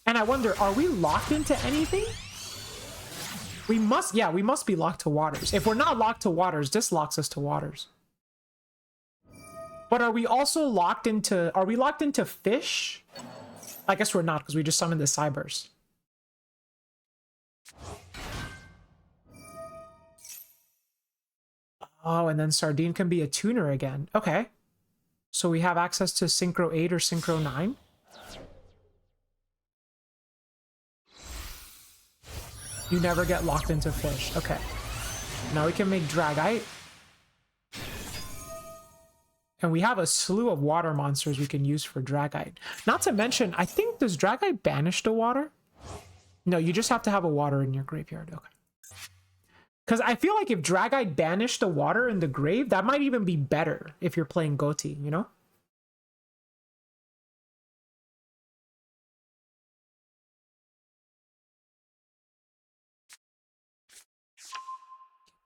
And I wonder, are we locked into anything? We must, yeah, we must be locked to waters. If we're not locked to waters, this locks us to waters. But are we also locked into, are we locked into fish? I guess we're not, because we just summoned the Cybers. Oh, and then Sardine can be a tuner again. Okay. So we have access to Synchro 8 or Synchro 9. You never get locked into fish. Okay. Now we can make Dragite. And we have a slew of water monsters we can use for Dragite. Not to mention, I think, does Dragite banish the water? No, you just have to have a water in your graveyard. Okay. Because I feel like if Dragite banished the water in the grave, that might even be better if you're playing Goti, you know?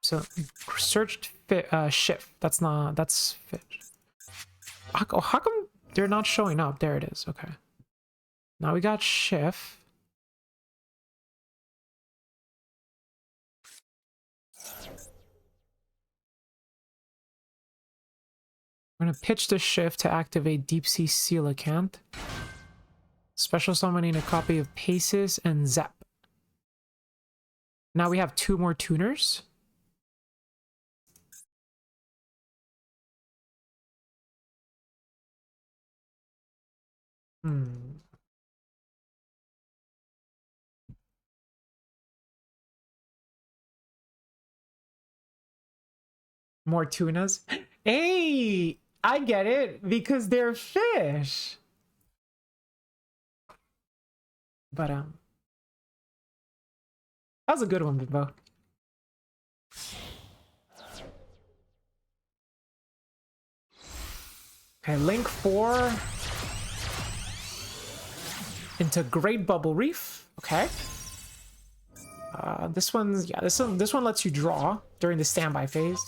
So, searched shift. That's not, that's fish. How come they're not showing up? There it is. Okay. Now we got shift. We're going to pitch the shift to activate Deep Sea Coelacanth. Special summoning a copy of Paces and Zep. Now we have 2 more tuners. More tunas. Hey, I get it, because they're fish. But that was a good one, Bimbo. Okay, link 4 into Great Bubble Reef. Okay. This one's, yeah, this one lets you draw during the standby phase.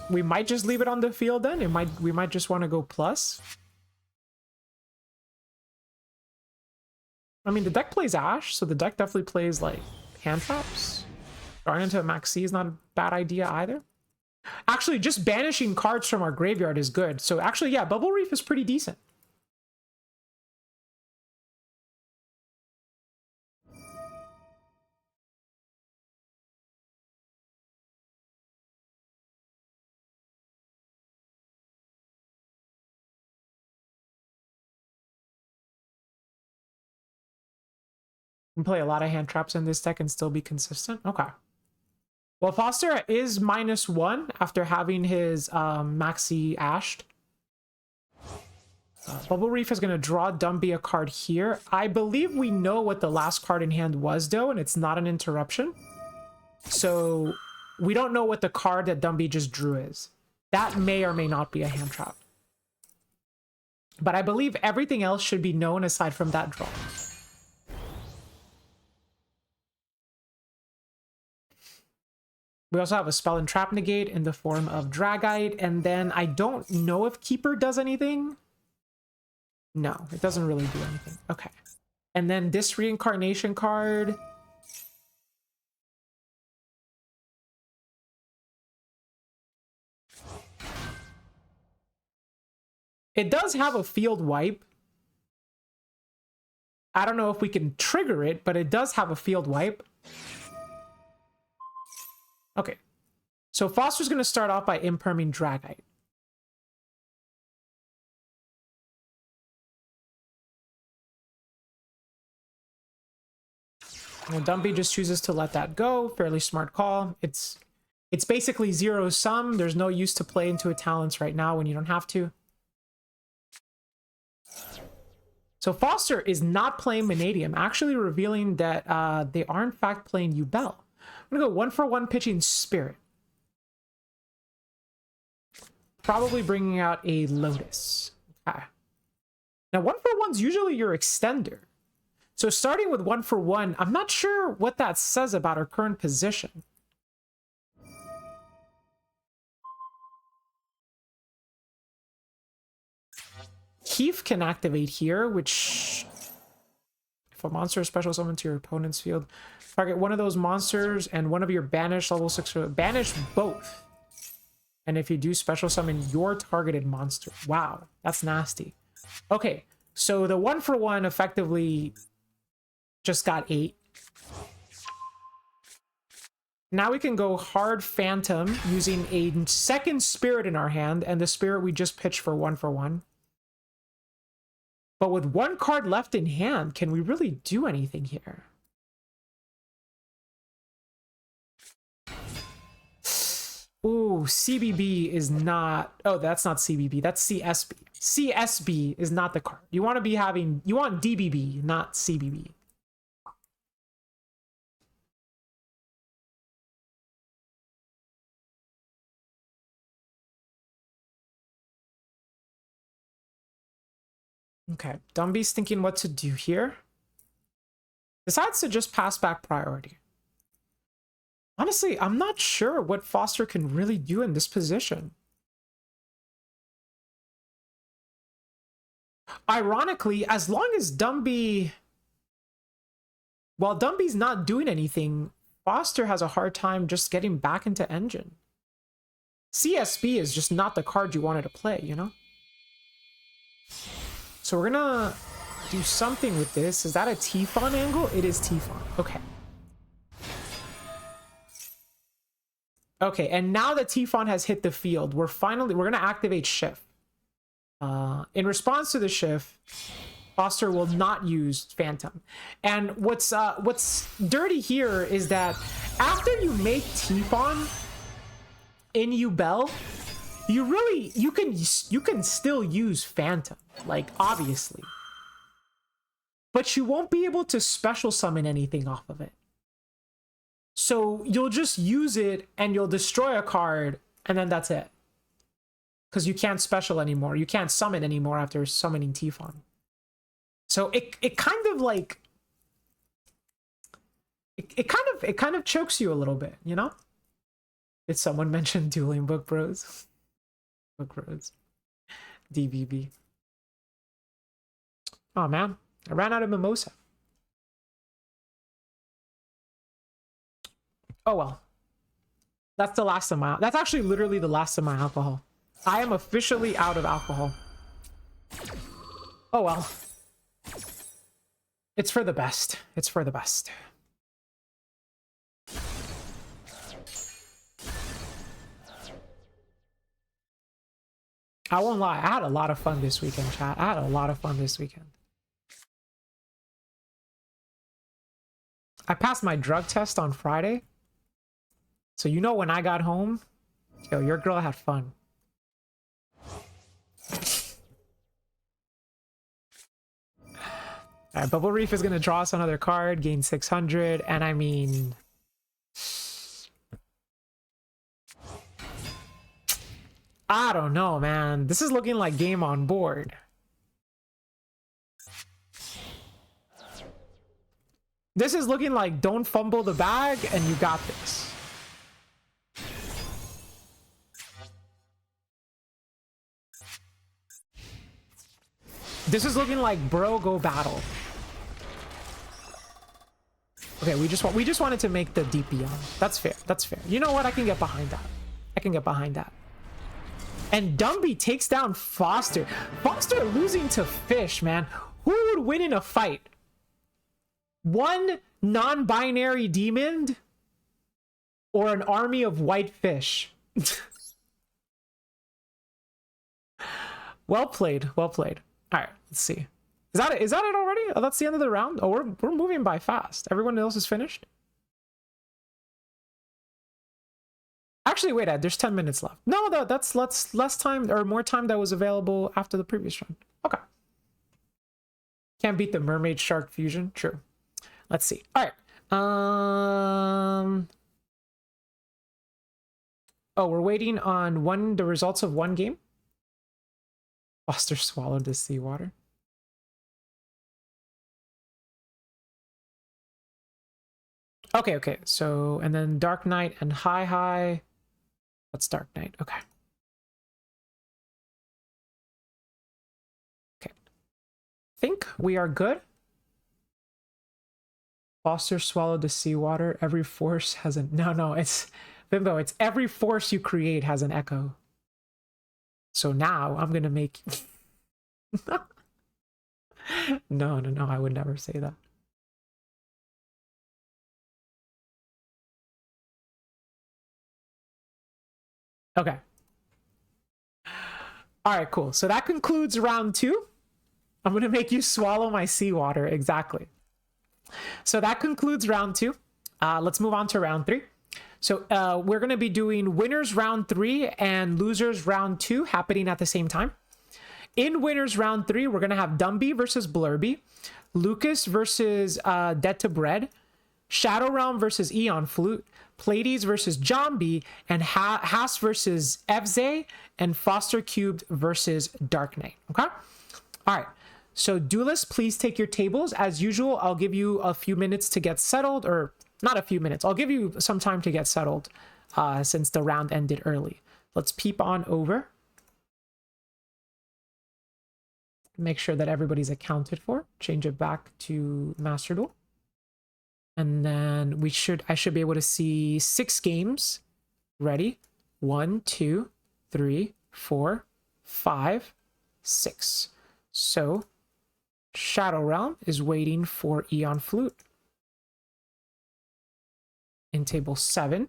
We might just leave it on the field then. We might just want to go plus. I mean, the deck plays Ash, so the deck definitely plays like hand traps. Drawing into a Maxi is not a bad idea either. Actually, just banishing cards from our graveyard is good. So actually, yeah, Bubble Reef is pretty decent. can play a lot of hand traps in this deck and still be consistent. Okay. Well, Foster is -1 after having his Maxi Ashed. Bubble Reef is going to draw Dumby a card here. I believe we know what the last card in hand was, though, and it's not an interruption. So we don't know what the card that Dumby just drew is. That may or may not be a hand trap. But I believe everything else should be known aside from that draw. We also have a spell and trap negate in the form of Dragite, and then I don't know if Keeper does anything. No, it doesn't really do anything. Okay. And then this reincarnation card. It does have a field wipe. I don't know if we can trigger it, but it does have a field wipe. Okay. So Foster's going to start off by imperming Dragite. And Dumby just chooses to let that go. Fairly smart call. It's basically zero sum. There's no use to play into a talents right now when you don't have to. So Foster is not playing Vanadium, actually revealing that they are in fact playing Yubel. I'm gonna go 1-for-1 pitching Spirit. Probably bringing out a Lotus. Okay. Now 1-for-1's usually your extender. So starting with 1-for-1, I'm not sure what that says about our current position. Keef can activate here, which... If a monster is special summoned to your opponent's field, target one of those monsters and one of your banished level 6... Banish both. And if you do special summon your targeted monster. Wow, that's nasty. Okay, so the 1-for-1 effectively just got 8. Now we can go hard Phantom using a second Spirit in our hand, and the Spirit we just pitched for 1-for-1. But with one card left in hand, can we really do anything here? Ooh, CBB is not... Oh, that's not CBB. That's CSB. CSB is not the card. You want to be having... You want DBB, not CBB. Okay, Dumby's thinking what to do here. Decides to just pass back priority. Honestly, I'm not sure what Foster can really do in this position. Ironically, as long as Dumby... While Dumby's not doing anything, Foster has a hard time just getting back into Engine. CSB is just not the card you wanted to play, you know? So we're gonna do something with this. Is that a T-Fon angle? It is T-Fon. Okay. Okay, and now that T-Fon has hit the field, we're gonna activate Shift. In response to the Shift, Foster will not use Phantom. And what's dirty here is that after you make T-Fon in Yubel, you can still use Phantom, like, obviously. But you won't be able to special summon anything off of it. So you'll just use it and you'll destroy a card, and then that's it. Because you can't special anymore. You can't summon anymore after summoning T-Fon. So it kind of like... It kind of chokes you a little bit, you know? Did someone mention Dueling Book Bros? Book Bros. DBB. Oh man, I ran out of mimosa. Oh well. That's the last of my... That's actually literally the last of my alcohol. I am officially out of alcohol. Oh well. It's for the best. It's for the best. I won't lie, I had a lot of fun this weekend, chat. I had a lot of fun this weekend. I passed my drug test on Friday. So you know when I got home, yo, your girl had fun. All right, Bubble Reef is going to draw us another card, gain 600, and I mean... I don't know, man. This is looking like game on board. This is looking like don't fumble the bag and you got this. This is looking like bro go battle. Okay, we just wanted to make the DP on. That's fair. That's fair. You know what? I can get behind that. I can get behind that. And Dumby takes down Foster. Foster losing to Fish, man. Who would win in a fight? One non-binary demon or an army of white fish? Well played. Well played. All right, let's see. Is that it already? Oh, that's the end of the round. Oh, we're moving by fast. Everyone else is finished. Actually, wait, Ed, there's 10 minutes left. No, that's less time or more time that was available after the previous round. Okay. Can't beat the mermaid shark fusion. True. Let's see. All right. Oh, we're waiting on the results of one game. Foster swallowed the seawater. Okay. So, and then Dark Knight and High. That's Dark Knight. Okay. Think we are good. Foster swallowed the seawater. Every force has a... No, it's... Bimbo, it's every force you create has an echo. So now I'm gonna make... No, I would never say that. Okay. All right, cool. So that concludes round 2. I'm gonna make you swallow my seawater. Exactly. So that concludes round 2. Let's move on to round 3. So we're going to be doing winners round 3 and losers round 2 happening at the same time. In winners round 3, we're going to have Dumby versus Blurby, Lucas versus Dead to Bread, Shadow Realm versus Eon Flute, Pleiades versus Jambi, and Haas versus Evze, and Foster Cubed versus Dark Knight. Okay? All right. So duelists, please take your tables. As usual, I'll give you a few minutes to get settled, or not a few minutes. I'll give you some time to get settled since the round ended early. Let's peep on over. Make sure that everybody's accounted for. Change it back to Master Duel. And then I should be able to see 6 games. Ready? 1, 2, 3, 4, 5, 6. So Shadow Realm is waiting for Eon Flute in table 7.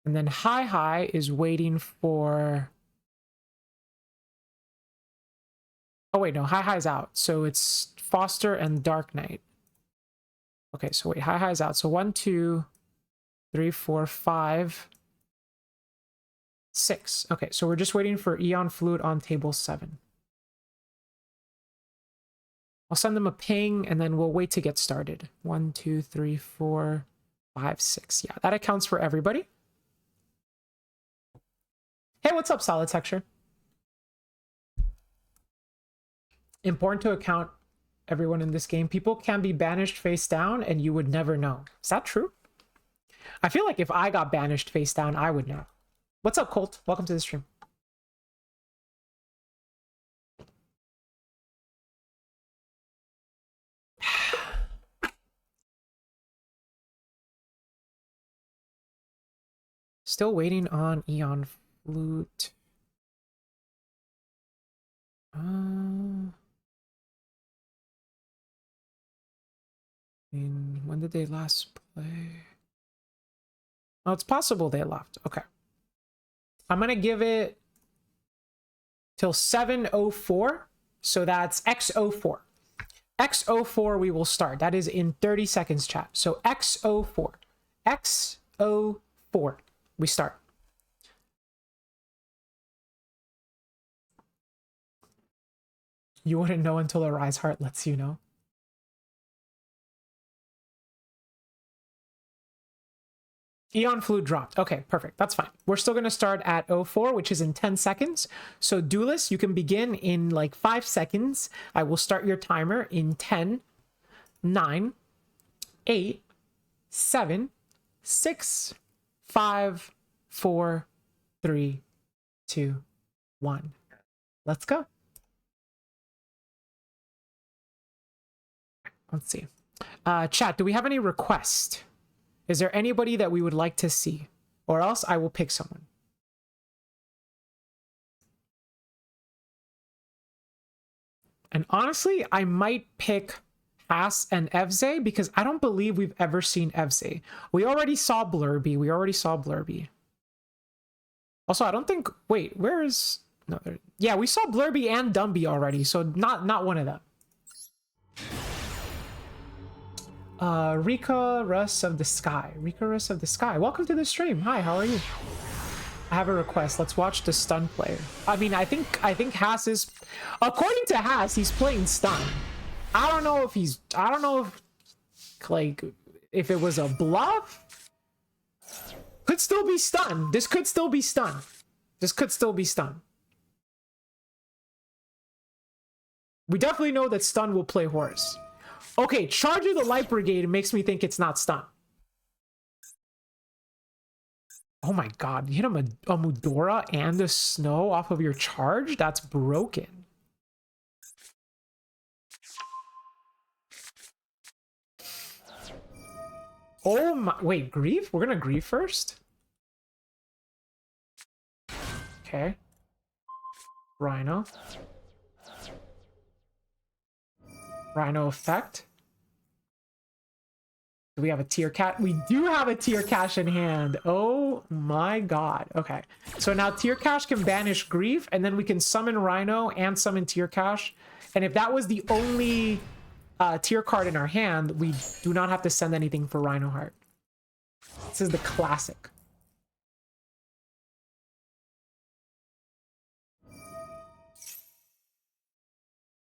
And then High is waiting for... Oh wait, no, High's out. So it's Foster and Dark Knight. Okay, so wait, High's out. So 1, 2, 3, 4, 5, 6. Okay, so we're just waiting for Eon Flute on table 7. I'll send them a ping and then we'll wait to get started. 1, 2, 3, 4, 5, 6. Yeah, that accounts for everybody. Hey, what's up, Solid Texture? Important to account everyone in this game. People can be banished face down and you would never know. Is that true? I feel like if I got banished face down, I would know. What's up, Colt? Welcome to the stream. Still waiting on Eon Flute. When did they last play? Oh, it's possible they left. Okay. I'm going to give it till 7:04. So that's X04. X04 we will start. That is in 30 seconds, chat. So X04. X04. We start. You wouldn't know until a Rise Heart lets you know. Eon Flu dropped. Okay, perfect. That's fine. We're still going to start at 04, which is in 10 seconds. So Duelist, you can begin in like 5 seconds. I will start your timer in 10, 9, 8, 7, 6, 5, 4, 3, 2, 1. Let's go. Let's see. Chat, do we have any requests? Is there anybody that we would like to see? Or else I will pick someone. And honestly, I might pick Haas and Evze because I don't believe we've ever seen Evze. We already saw Blurby. Also, I don't think... Wait, where is... No, yeah, we saw Blurby and Dumby already, so not one of them. Rika Russ of the Sky. Welcome to the stream. Hi, how are you? I have a request. Let's watch the stun player. I mean, I think Haas is... According to Haas, he's playing stun. I don't know if like, if it was a bluff. Could still be stun. This could still be stun. We definitely know that stun will play Horus. Okay, Charge of the Light Brigade makes me think it's not stun. Oh my god, you hit a Mudora and the snow off of your charge? That's broken. Oh my, wait, Grief? We're gonna Grief first? Okay. Rhino effect. Do we have a tier cat? We do have a tier cache in hand. Oh my god. Okay. So now tier cache can banish Grief, and then we can summon Rhino and summon tier cache. And if that was the only tier card in our hand, we do not have to send anything for Rhino Heart. This is the classic.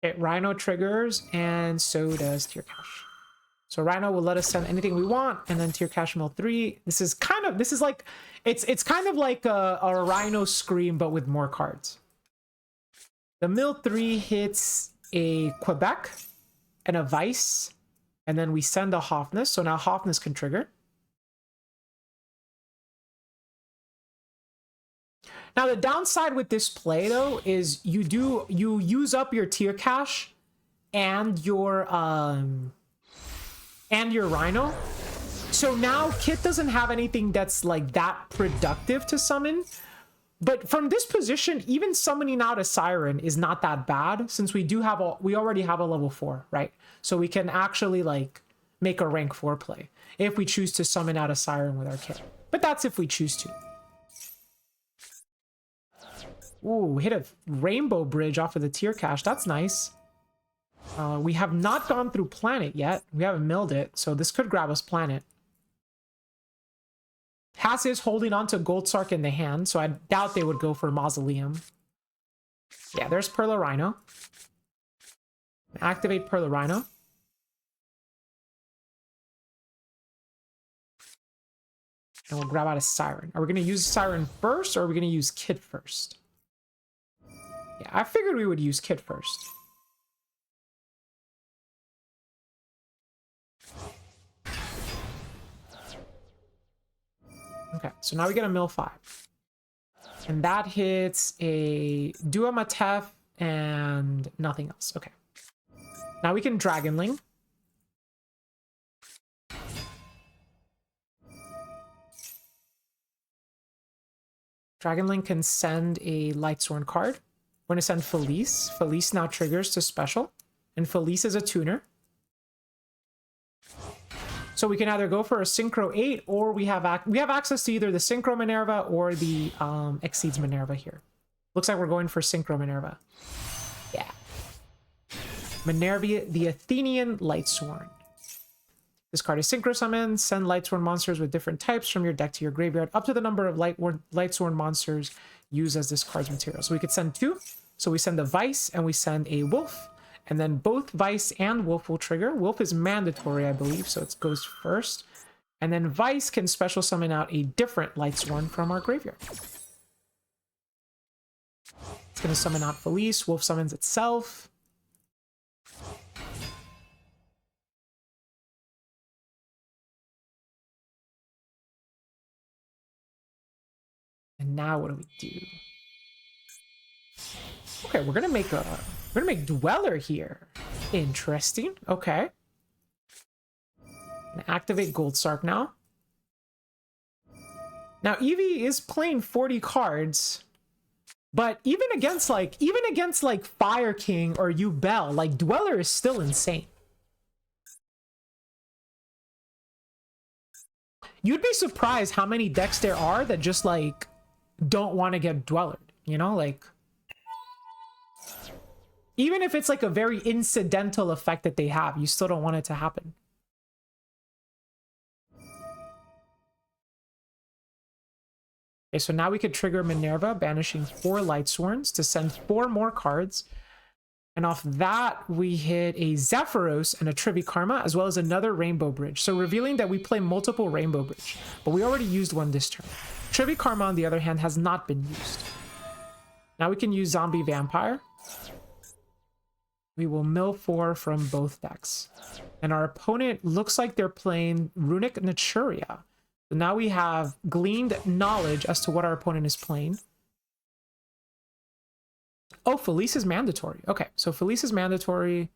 Okay, Rhino triggers, and so does tier cache. So Rhino will let us send anything we want, and then tier cache mill 3. This is like it's kind of like a Rhino Scream, but with more cards. The mill 3 hits a Quebec and a Vice, and then we send a Hofness. So now Hofness can trigger. Now the downside with this play though is you use up your tier cache and your Rhino. So now Kit doesn't have anything that's like that productive to summon. But from this position, even summoning out a Siren is not that bad, since we already have a level 4, right? So we can actually like make a rank 4 play if we choose to summon out a Siren with our Kit. But that's if we choose to. Ooh, hit a Rainbow Bridge off of the tier cache. That's nice. We have not gone through Planet yet. We haven't milled it, so this could grab us Planet. Haas is holding on to Gold Sark in the hand, so I doubt they would go for Mausoleum. Yeah, there's Perla Rhino. Activate Perla Rhino. And we'll grab out a Siren. Are we going to use Siren first, or are we going to use Kid first? Yeah, I figured we would use Kid first. Okay, so now we get a mill 5. And that hits a Dua Matef and nothing else. Okay. Now we can Dragonling. Dragonling can send a Lightsworn card. We're going to send Felice. Felice now triggers to special. And Felice is a tuner. So So we can either go for a Synchro 8, or we have access to either the Synchro Minerva or the Exceeds Minerva here. Looks like we're going for Synchro Minerva. Yeah. Minerva, the Athenian Lightsworn. This card is Synchro Summon. Send Lightsworn monsters with different types from your deck to your graveyard, up to the number of Lightsworn monsters used as this card's material. So we could send 2. So we send a Vice and we send a Wolf. And then both Vice and Wolf will trigger. Wolf is mandatory, I believe, so it goes first. And then Vice can special summon out a different Lightsworn from our graveyard. It's going to summon out Felice. Wolf summons itself. And now what do we do? Okay, we're gonna make Dweller here. Interesting. Okay. And activate Gold Sark now. Now Eevee is playing 40 cards, but even against like Fire King or Yubel, like Dweller is still insane. You'd be surprised how many decks there are that just like don't want to get Dweller, you know, like even if it's like a very incidental effect that they have, you still don't want it to happen. Okay, so now we could trigger Minerva, banishing 4 Lightsworns to send 4 more cards. And off that, we hit a Zephyros and a Trivikarma, as well as another Rainbow Bridge. So revealing that we play multiple Rainbow Bridge, but we already used one this turn. Trivikarma, on the other hand, has not been used. Now we can use Zombie Vampire. We will mill 4 from both decks. And our opponent looks like they're playing Runic Naturia. So now we have gleaned knowledge as to what our opponent is playing. Oh, Felice is mandatory. Okay, so Felice is mandatory.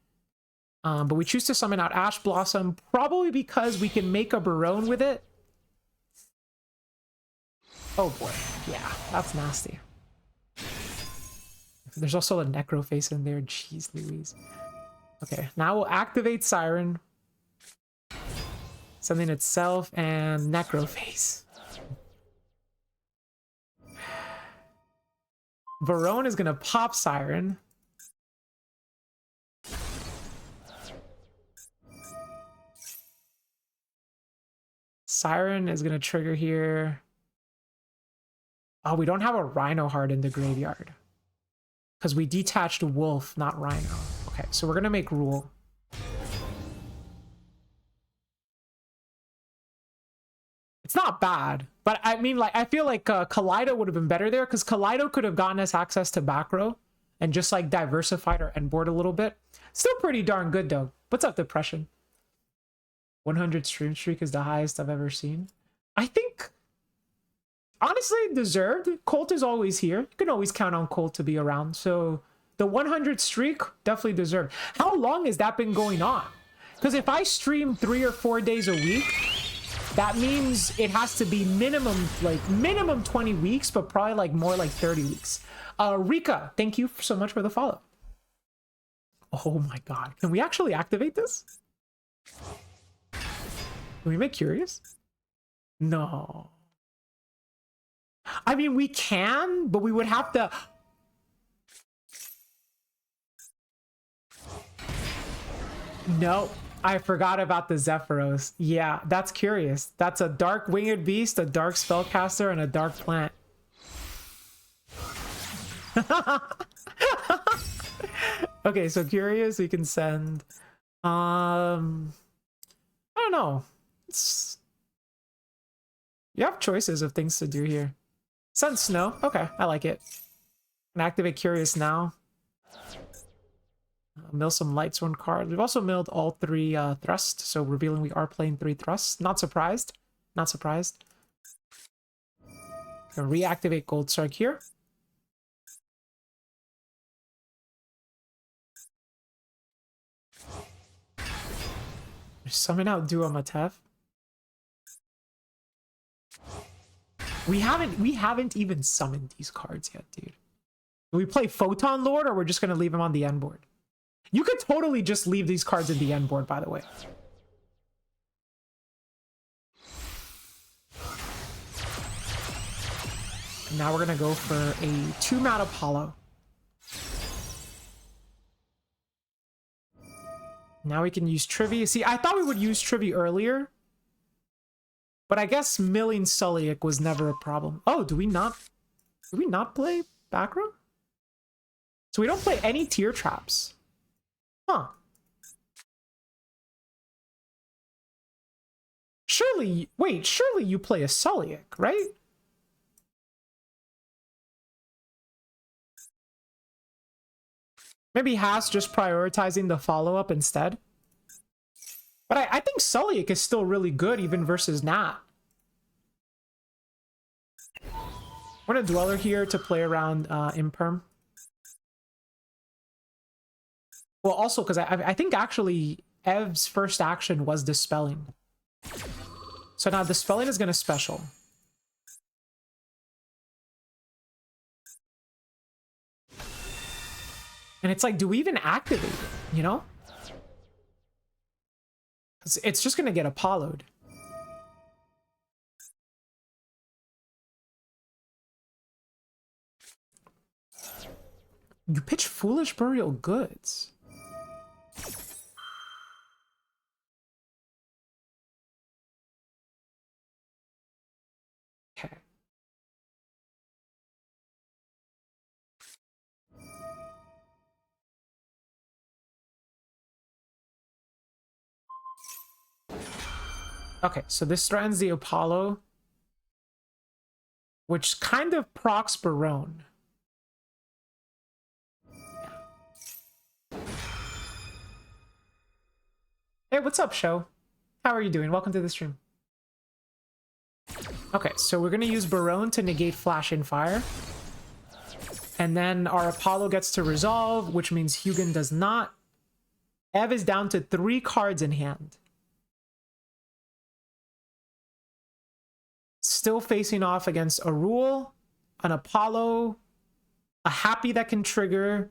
But we choose to summon out Ash Blossom, probably because we can make a Barone with it. Oh boy, yeah, that's nasty. There's also a Necroface in there. Jeez Louise. Okay, now we'll activate Siren. Something itself and Necroface. Varone is gonna pop Siren. Siren is gonna trigger here. Oh, we don't have a Rhino Heart in the graveyard. Because we detached Wolf, not Rhino. Okay, so we're gonna make Rule. It's not bad, but I mean, like, I feel like Kaleido would have been better there, because Kaleido could have gotten us access to back row and just like diversified our end board a little bit. Still pretty darn good though. What's up, Depression? 100 stream streak is the highest I've ever seen. I think, honestly, deserved. Colt is always here. You can always count on Colt to be around. So the 100 streak, definitely deserved. How long has that been going on? Because if I stream 3 or 4 days a week, that means it has to be minimum 20 weeks, but probably like more like 30 weeks. Rika, thank you so much for the follow. Oh my God. Can we actually activate this? Can we make Curious? No. I mean, we can, but we would have to... No, I forgot about the Zephyros. Yeah, that's Curious. That's a Dark Winged Beast, a Dark Spellcaster, and a Dark Plant. Okay, so Curious, we can send... I don't know. You have choices of things to do here. Send Snow. Okay, I like it. And activate Curious now. Mill some Lightsworn cards. We've also milled all 3 Thrust, so revealing we are playing 3 Thrusts. Not surprised. Not surprised. Gonna reactivate Gold Sark here. Summon out Duo Matef. We haven't even summoned these cards yet, dude. Do we play Photon Lord, or we're just gonna leave him on the end board? You could totally just leave these cards in the end board, by the way. And now we're gonna go for a 2-mana Apollo. Now we can use Trivy. See, I thought we would use Trivy earlier, but I guess milling Sulliek was never a problem. Oh, do we not play back row? So we don't play any tier traps. Huh. Surely, wait, surely you play a Sulliek, right? Maybe Haas just prioritizing the follow-up instead. But I think Sulliek is still really good even versus Nat. We're gonna Dweller here to play around Imperm. Well, also, because I think actually Ev's first action was Dispelling. So now Dispelling is gonna special. And it's like, do we even activate it, you know? It's just gonna get Apollo'd. You pitch Foolish Burial Goods. Okay. Okay, so this threatens the Apollo, which kind of procs Barone. Hey, what's up, show? How are you doing? Welcome to the stream. Okay, so we're gonna use Barone to negate Flash and Fire. And then our Apollo gets to resolve, which means Hugin does not. Ev is down to 3 cards in hand. Still facing off against a Rule, an Apollo, a Happy that can trigger,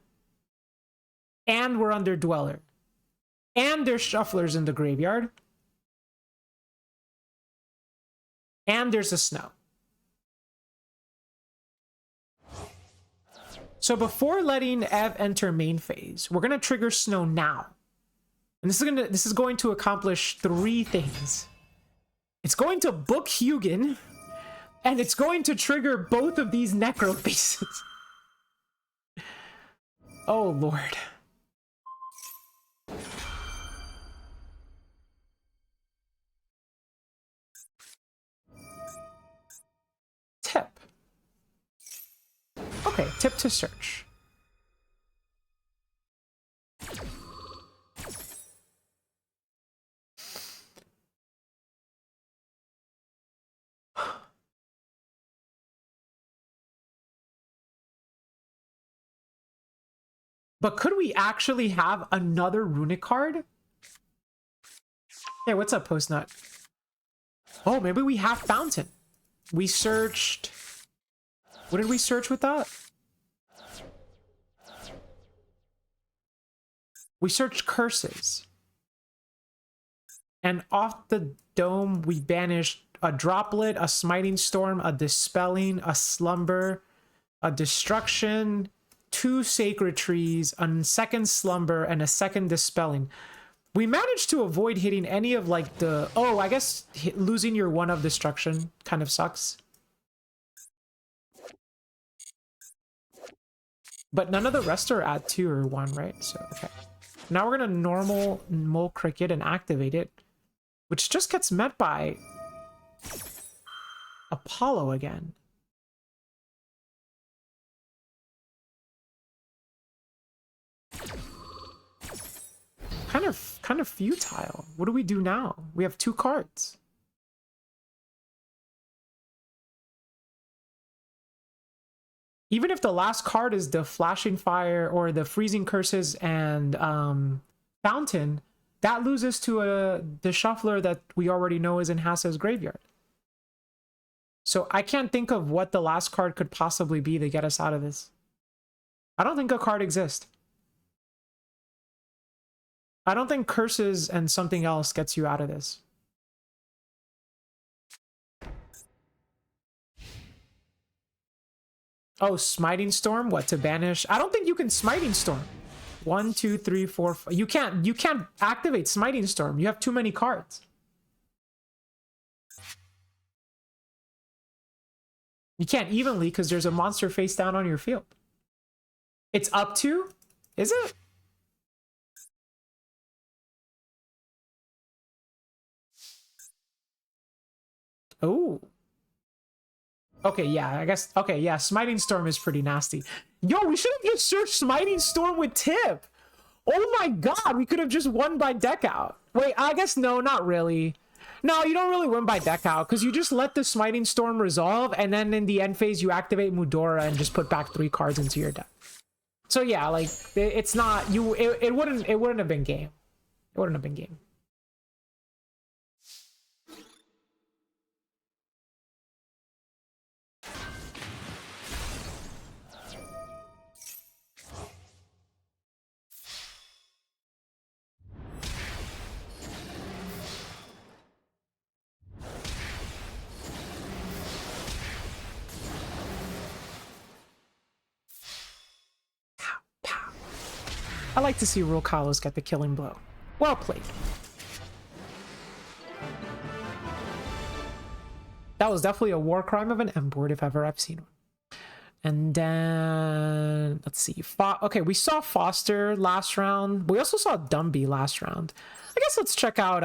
and we're under Dweller. And there's Shufflers in the graveyard. And there's a Snow. So before letting Ev enter main phase, we're gonna trigger Snow now. And this is going to accomplish 3 things. It's going to book Hugin, and it's going to trigger both of these Necro faces. Oh Lord. Tip. Okay, tip to search. But could we actually have another runic card? Hey, what's up, Postnut? Oh, maybe we have Fountain. We searched... What did we search with that? We searched Curses. And off the dome, we banished a Droplet, a Smiting Storm, a Dispelling, a Slumber, a Destruction, 2 Sacred Trees, a second Slumber, and a second Dispelling. We managed to avoid hitting any of like the... Oh, I guess losing your 1 of Destruction kind of sucks. But none of the rest are at 2 or 1, right? So, okay. Now we're gonna normal Mole Cricket and activate it, which just gets met by Apollo again. Kind of futile. What do we do now? We have 2 cards. Even if the last card is the Flashing Fire or the Freezing Curses and Fountain, that loses to the Shuffler that we already know is in Hasa's graveyard. So I can't think of what the last card could possibly be to get us out of this. I don't think a card exists. I don't think Curses and something else gets you out of this. Oh, Smiting Storm? What, to banish? I don't think you can Smiting Storm. 1, 2, 3, 4, 5. You can't activate Smiting Storm. You have too many cards. You can't evenly because there's a monster face down on your field. It's up to? Is it? Oh. Okay, yeah, I guess. Okay, yeah, Smiting Storm is pretty nasty. Yo, we should have just searched Smiting Storm with Tip. Oh my god, we could have just won by deck out. Wait, I guess no, not really. No, you don't really win by deck out because you just let the Smiting Storm resolve, and then in the end phase you activate Mudora and just put back 3 cards into your deck. So yeah, like it's not you. It wouldn't have been game. It wouldn't have been game. I like to see Rule Kalos get the killing blow. Well played. That was definitely a war crime of an M board if ever I've seen one. And then let's see. Okay, we saw Foster last round. We also saw Dumby last round. I guess let's check out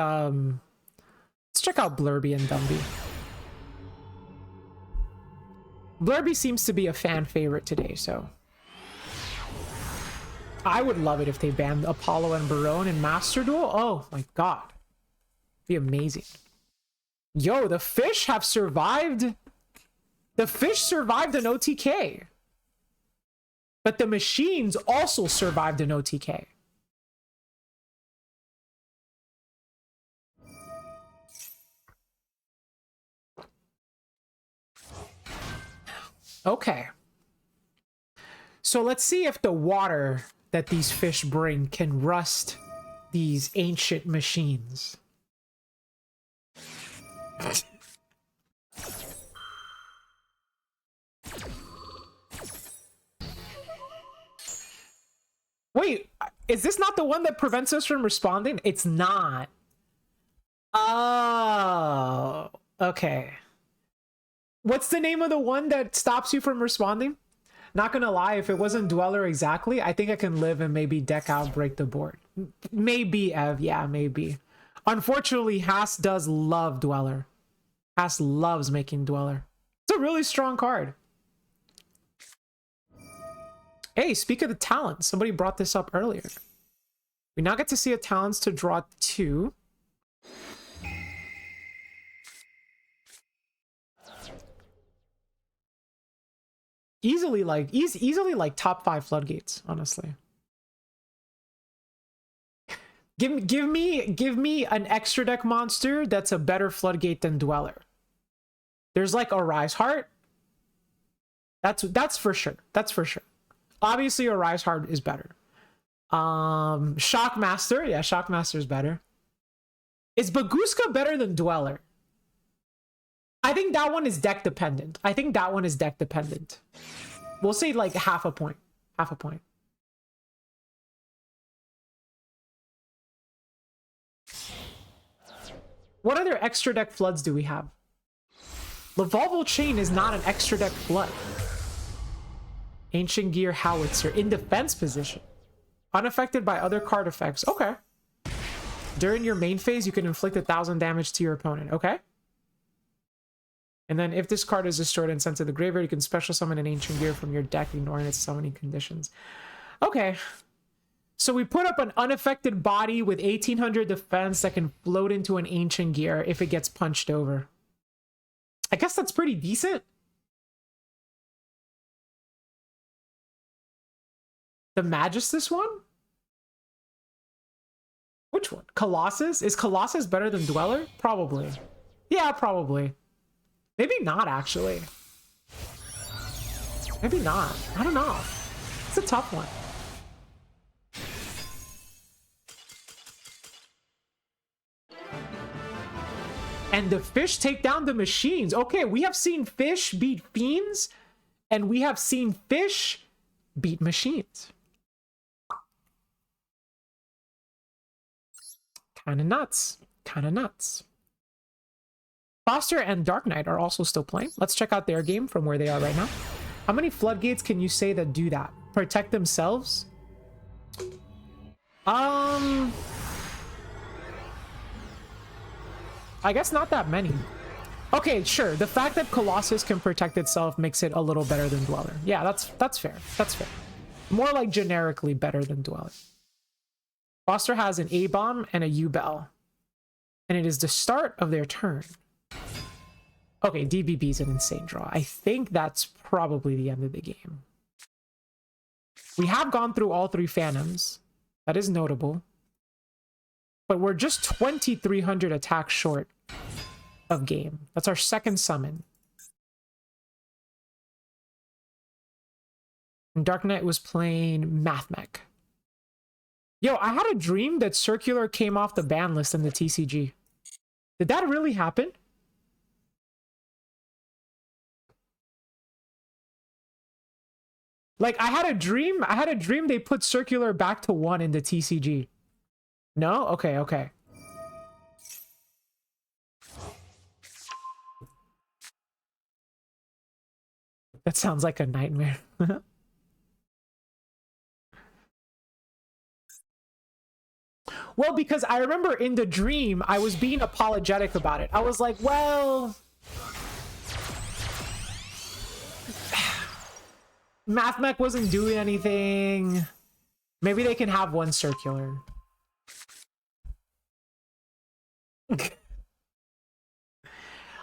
Blurby and Dumby. Blurby seems to be a fan favorite today, so I would love it if they banned Apollo and Barone in Master Duel. Oh my god. Be amazing. Yo, the fish have survived. The fish survived an OTK. But the machines also survived an OTK. Okay. So let's see if the water that these fish bring can rust these ancient machines. Wait, is this not the one that prevents us from responding? It's not. Oh, okay. What's the name of the one that stops you from responding? Not gonna lie, if it wasn't Dweller exactly, I think I can live and maybe deck out, break the board. Maybe, Ev. Yeah, maybe. Unfortunately, Haas does love Dweller. Haas loves making Dweller. It's a really strong card. Hey, speak of the talents. Somebody brought this up earlier. We now get to see a talents to draw 2. Easily like top 5 floodgates, honestly. Give me an extra deck monster that's a better floodgate than Dweller. There's like a Rise Heart. That's for sure. That's for sure. Obviously a Rise Heart is better. Shockmaster, yeah, Shockmaster is better. Is Baguska better than Dweller? I think that one is deck dependent. We'll say like half a point. Half a point. What other extra deck floods do we have? Lavolval Chain is not an extra deck flood. Ancient Gear Howitzer in defense position. Unaffected by other card effects. Okay. During your main phase, you can inflict 1,000 damage to your opponent. Okay. And then if this card is destroyed and sent to the graveyard, you can special summon an Ancient Gear from your deck, ignoring its summoning conditions. Okay. So we put up an unaffected body with 1800 defense that can float into an Ancient Gear if it gets punched over. I guess that's pretty decent. The Magistus one? Which one? Colossus? Is Colossus better than Dweller? Probably. Yeah, probably. Maybe not, actually. Maybe not. I don't know. It's a tough one. And the fish take down the machines. Okay, we have seen fish beat fiends And we have seen fish beat machines. Kind of nuts. Kind of nuts. Foster and Dark Knight are also still playing. Let's check out their game from where they are right now. How many floodgates can you say that do that? Protect themselves? I guess not that many. Okay, sure. The fact that Colossus can protect itself makes it a little better than Dweller. Yeah, that's fair. That's fair. More like generically better than Dweller. Foster has an A-bomb and a U-bell. And it is the start of their turn. Okay, DBB is an insane draw. I think that's probably the end of the game. We have gone through all 3 Phantoms. That is notable. But we're just 2,300 attacks short of game. That's our second summon. And Dark Knight was playing Mathmech. Yo, I had a dream that Circular came off the ban list in the TCG. Did that really happen? Like, I had a dream they put Circular back to 1 in the TCG. No? Okay, okay. That sounds like a nightmare. Well, because I remember in the dream, I was being apologetic about it. I was like, well... Mathmech wasn't doing anything. Maybe they can have 1 Circular.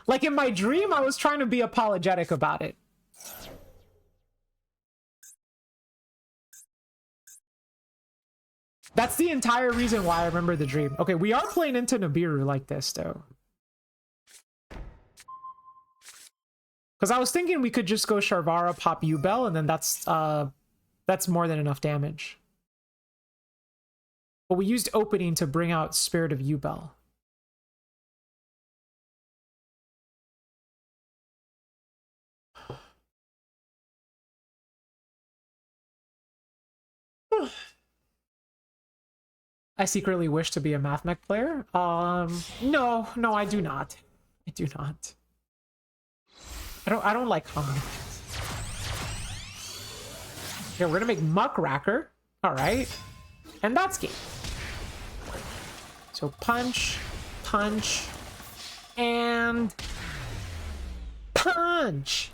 Like in my dream, I was trying to be apologetic about it. That's the entire reason why I remember the dream. Okay, we are playing into Nibiru like this, though. Because I was thinking we could just go Sharvara, pop U-bell, and then that's more than enough damage. But we used opening to bring out Spirit of U-bell. I secretly wish to be a Mathmech player. No, I do not. I do not. I don't like combos. Here, we're gonna make Muckracker. All right, and that's game. So punch, punch, and punch.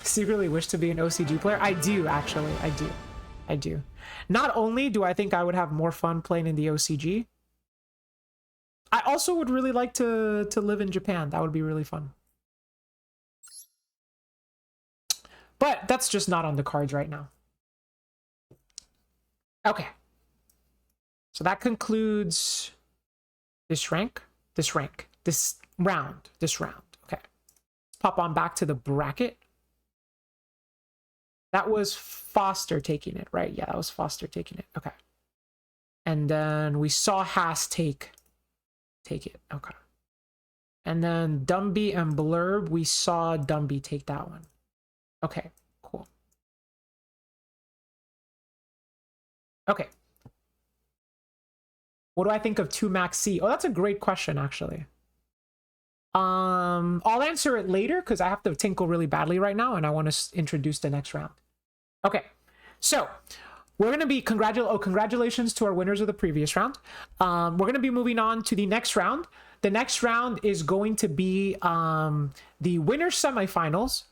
Secretly wish to be an OCG player. I do, actually. I do. Not only do I think I would have more fun playing in the OCG, I also would really like to live in Japan. That would be really fun. But that's just not on the cards right now. Okay. So that concludes this round. Okay. Let's pop on back to the bracket. That was Foster taking it, right? Yeah, that was Foster taking it. Okay. And then we saw Haas take it. Okay. And then Dumby and Blurb, we saw Dumby take that one. Okay, cool. Okay. What do I think of 2 Max C? Oh, that's a great question, actually. I'll answer it later because I have to tinkle really badly right now and I want to introduce the next round. Okay, so we're going to be congratulations to our winners of the previous round. We're going to be moving on to the next round. The next round is going to be the winners semifinals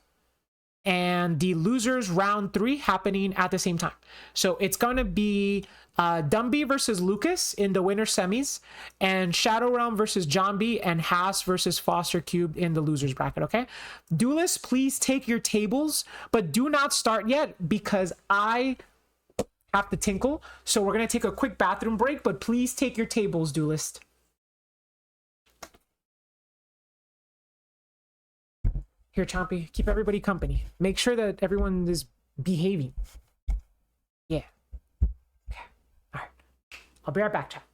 and the losers round 3 happening at the same time. So it's going to be Dumby versus Lucas in the winner semis, and Shadow Realm versus John B, and Haas versus Foster Cube in the losers bracket, okay? Duelists, please take your tables, but do not start yet because I have to tinkle. So we're going to take a quick bathroom break, but please take your tables, Duelist. Here, Chompy, keep everybody company. Make sure that everyone is behaving. Yeah. Okay. All right. I'll be right back, chat.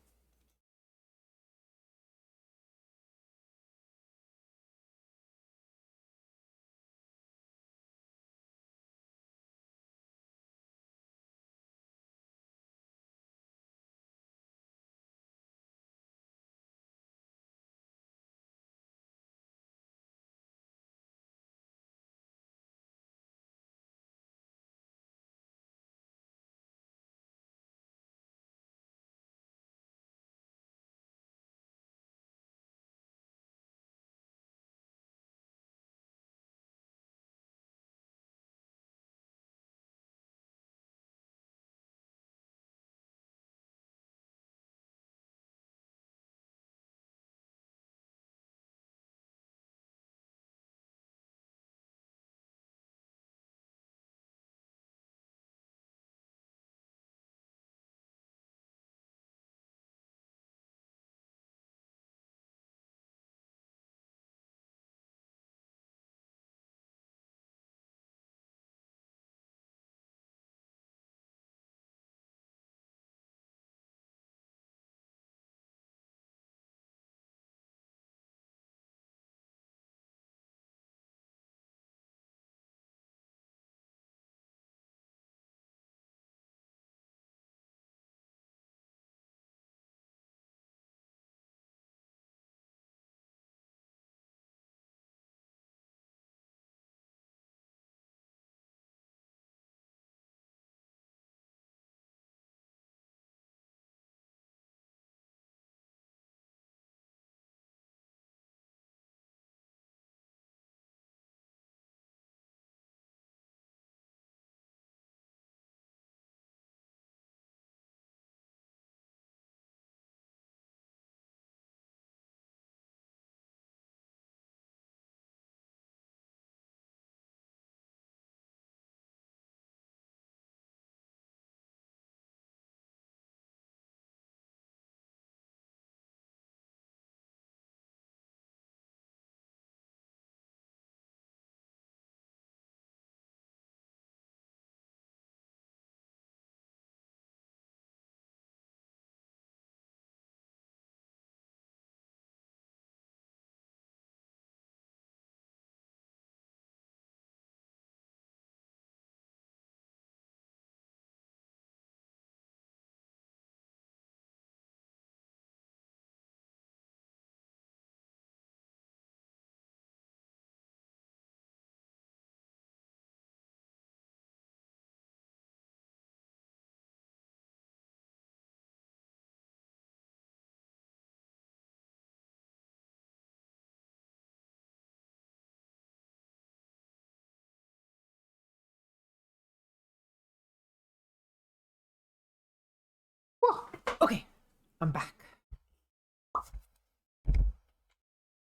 I'm back.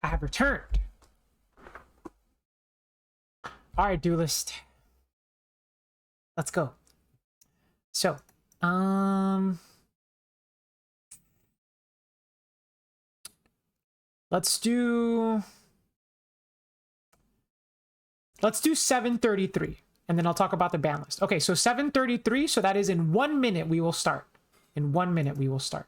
I have returned. All right, duelist. Let's go. So, let's do 733, and then I'll talk about the ban list. Okay, so 733, so that is in 1 minute we will start. In 1 minute we will start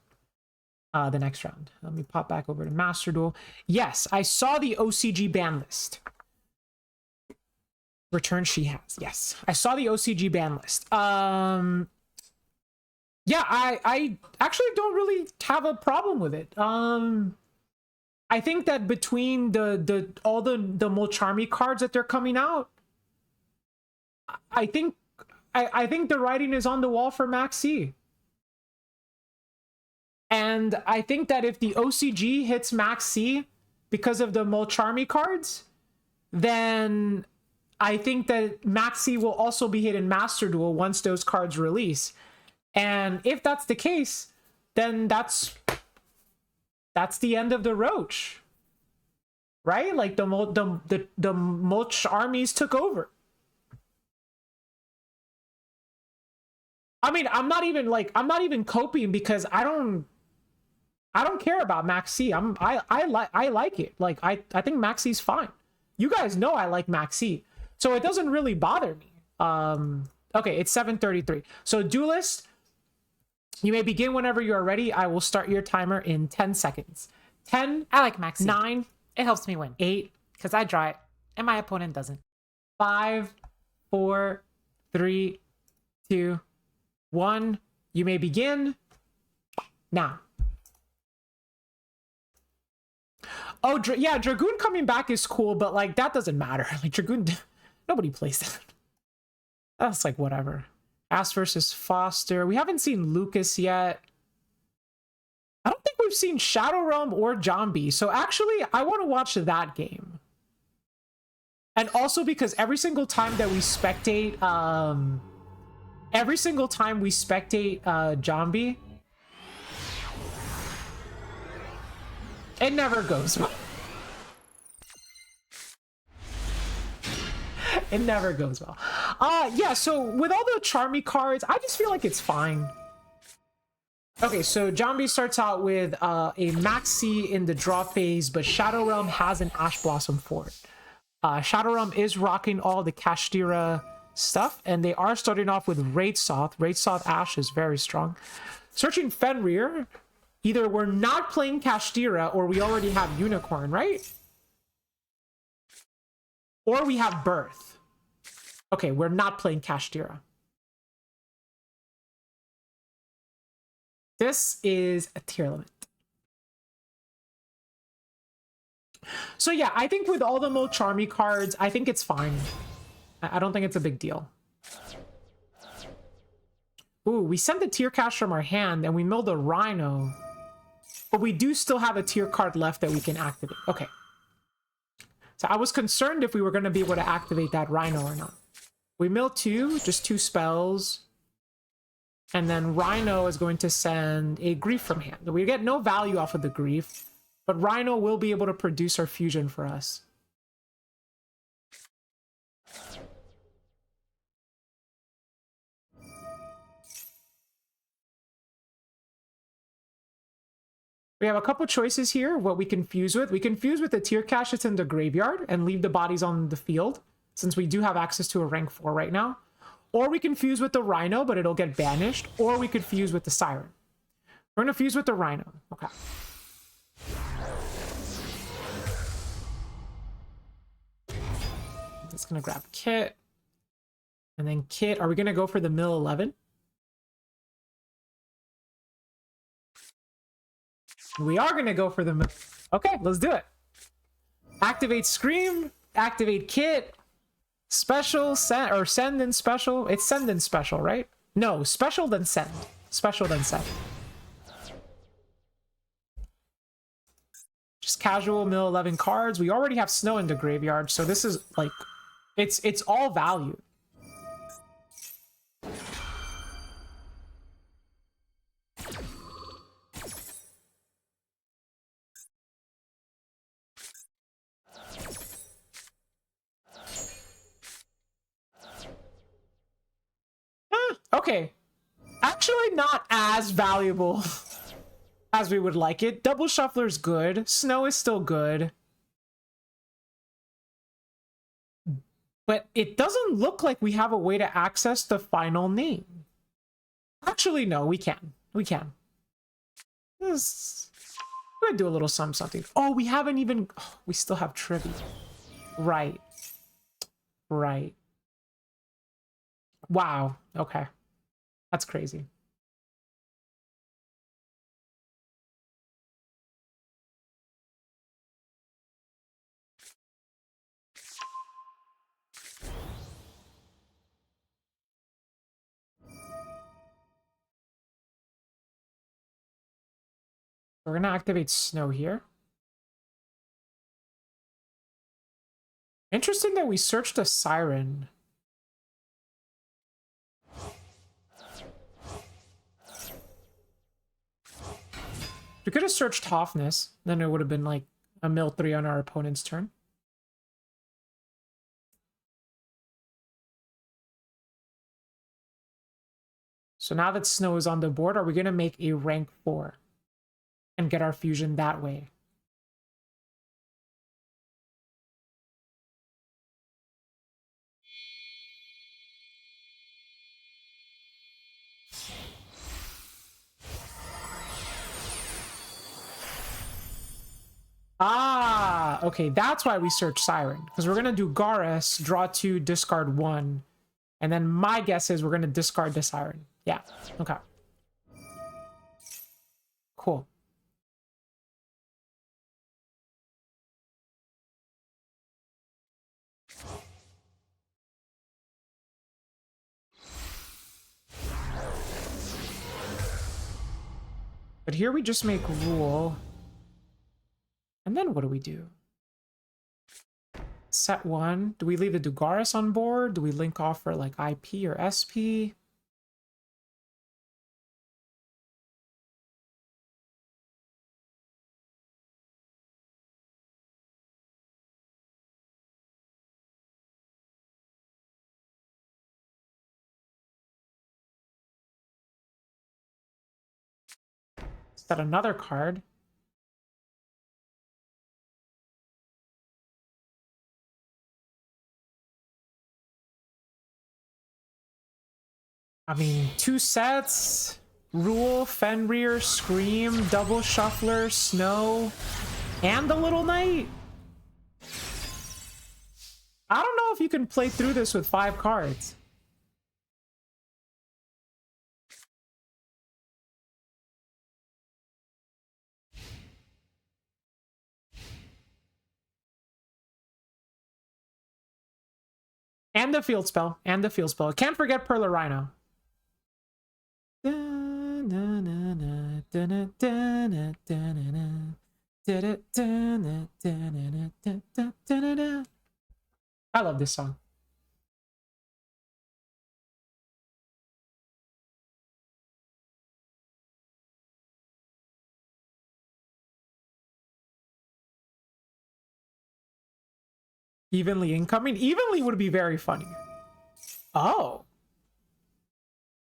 the next round. Let me pop back over to Master Duel. Yes, I saw the OCG ban list. Return she has. Yes, I saw the OCG ban list. Yeah, I actually don't really have a problem with it. I think that between all the Molcharmi cards that they're coming out, I think the writing is on the wall for Max C. And I think that if the OCG hits Max C because of the Molcharmi cards, then I think that Max C will also be hit in Master Duel once those cards release. And if that's the case, then that's the end of the Roach, right? Like the Molch armies took over. I mean, I'm not even coping because I don't care about Max C. I like it. Like I think Max C's fine. You guys know I like Max C, so it doesn't really bother me. Okay, it's 7:33. So duelist, you may begin whenever you are ready. I will start your timer in 10 seconds. 10. I like Maxi. 9. It helps me win. 8. Because I draw it, and my opponent doesn't. 5, 4, 3, 2, 1. You may begin now. Oh, yeah, Dragoon coming back is cool, but like that doesn't matter. Like Dragoon, nobody plays that. That's like whatever. Ass versus Foster. We haven't seen Lucas yet. I don't think we've seen Shadow Realm or Zombie. So actually, I want to watch that game. And also because every single time we spectate Zombie, it never goes well. It never goes well. Yeah, so with all the Charmy cards, I just feel like it's fine. Okay, so Zombie starts out with a Maxi in the draw phase, but Shadow Realm has an Ash Blossom for it. Shadow Realm is rocking all the Kashtira stuff, and they are starting off with Raid Soth. Raid Soth Ash is very strong. Searching Fenrir, either we're not playing Kashtira or we already have Unicorn, right? Or we have Birth. Okay, we're not playing Kashtira. This is a tier limit. So yeah, I think with all the Molcharmi cards, I think it's fine. I don't think it's a big deal. Ooh, we sent the tier cash from our hand and we milled a Rhino. But we do still have a tier card left that we can activate. Okay. So I was concerned if we were going to be able to activate that Rhino or not. We mill 2, just 2 spells. And then Rhino is going to send a Grief from hand. We get no value off of the Grief, but Rhino will be able to produce our fusion for us. We have a couple choices here, what we can fuse with. We can fuse with the tier cache that's in the graveyard and leave the bodies on the field, since we do have access to a rank 4 right now. Or we can fuse with the Rhino, but it'll get banished. Or we could fuse with the Siren. We're going to fuse with the Rhino. Okay. Just going to grab Kit. And then Kit, are we going to go for the mill 11? We are going to go for the mill. Okay, let's do it. Activate Scream. Activate Kit. Special, send, or send and special. It's send and special, right? No, special then send. Special then send. Just casual mill 11 cards. We already have Snow in the graveyard, so this is like, it's all value. Okay. Actually not as valuable as we would like it. Double Shuffler's good. Snow is still good. But it doesn't look like we have a way to access the final name. Actually, no, we can. We can. We're gonna do a little something. Oh, we haven't even... Oh, we still have trivia. Right. Right. Wow. Okay. That's crazy. We're gonna activate Snow here. Interesting that we searched a Siren. We could have searched Toughness, then it would have been like a mill 3 on our opponent's turn. So now that Snow is on the board, are we going to make a rank 4 and get our fusion that way? Ah, okay, that's why we search Siren. Because we're going to do Garrus, draw 2, discard 1. And then my guess is we're going to discard the Siren. Yeah, okay. Cool. But here we just make rule. And then what do we do? Set 1. Do we leave the Dugaris on board? Do we link off for like IP or SP? Set another card. I mean, 2 sets, Rule, Fenrir, Scream, Double Shuffler, Snow, and the Little Knight. I don't know if you can play through this with 5 cards. And the field spell, and the field spell. Can't forget Perla Rhino. I love this song. Evenly incoming? Evenly would be very funny. Oh.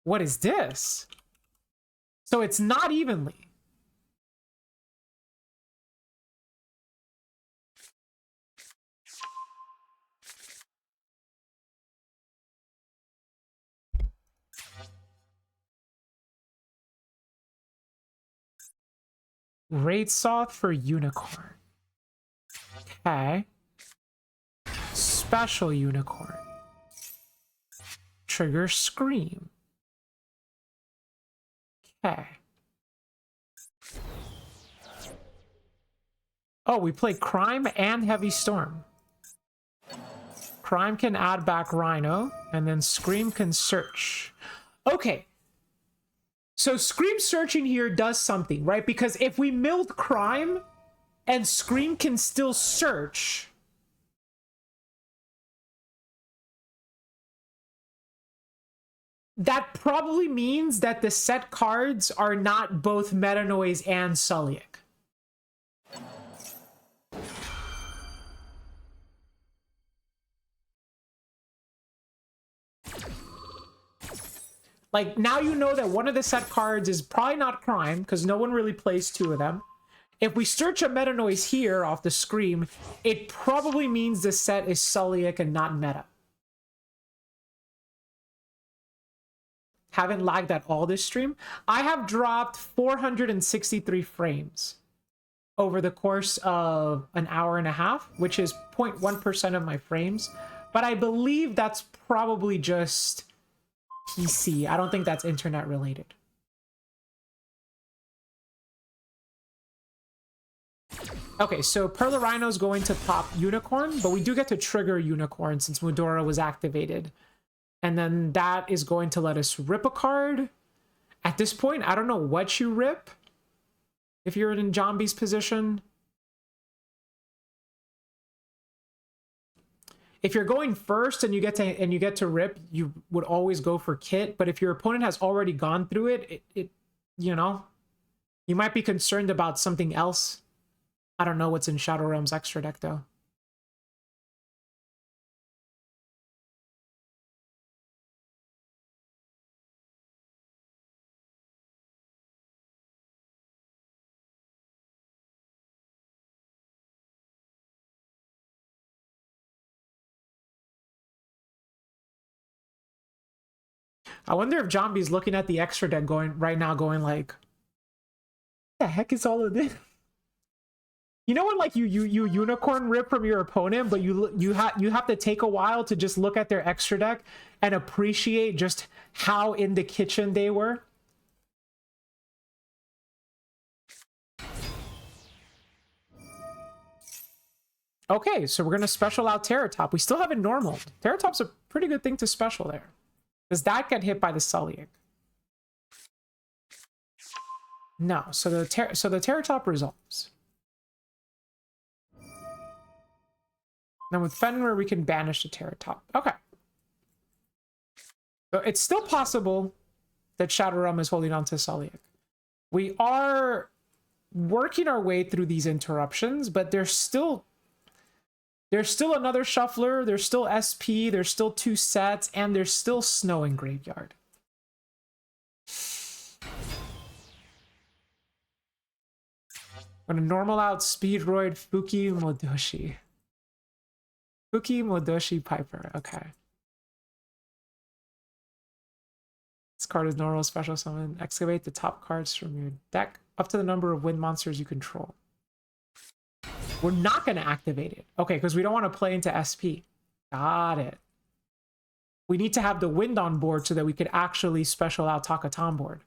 What is this? So it's not evenly. Raid Soth for Unicorn. Okay. Special Unicorn. Trigger Scream. Okay. Oh, we play Crime and Heavy Storm. Crime can add back Rhino, and then Scream can search. Okay. So Scream searching here does something, right? Because if we milled Crime and Scream can still search, that probably means that the set cards are not both Meta Noise and Sulliek. Like, now you know that one of the set cards is probably not Crime, because no one really plays two of them. If we search a meta noise here off the screen, it probably means the set is Sulliek and not meta. Haven't lagged at all this stream. I have dropped 463 frames over the course of an hour and a half, which is 0.1% of my frames. But I believe that's probably just PC. I don't think that's internet related. Okay, so Perla Rhino's going to pop Unicorn, but we do get to trigger Unicorn since Mudora was activated. And then that is going to let us rip a card. At this point, I don't know what you rip if you're in Njambi's position. If you're going first and you get to rip, you would always go for Kit. But if your opponent has already gone through it, you know, you might be concerned about something else. I don't know what's in Shadow Realm's extra deck though. I wonder if Jambi's looking at the extra deck going right now, going like, "What the heck is all of this?" You know when like you unicorn rip from your opponent, but you have to take a while to just look at their extra deck and appreciate just how in the kitchen they were. Okay, so we're gonna special out Terratop. We still haven't normal. Terratop's a pretty good thing to special there. Does that get hit by the Sulliek? No. So the Terratop resolves. Then with Fenrir, we can banish the Terratop. Okay. So it's still possible that Shadow Realm is holding on to Sulliek. We are working our way through these interruptions, but there's still another shuffler, there's still SP, there's still 2 sets, and there's still snow in Graveyard. I'm gonna normal out Speedroid Fuki Modoshi. Fuki Modoshi Piper, okay. This card is normal special summon. Excavate the top cards from your deck up to the number of wind monsters you control. We're not going to activate it. Okay, because we don't want to play into SP. Got it. We need to have the wind on board so that we could actually special out Takatan board.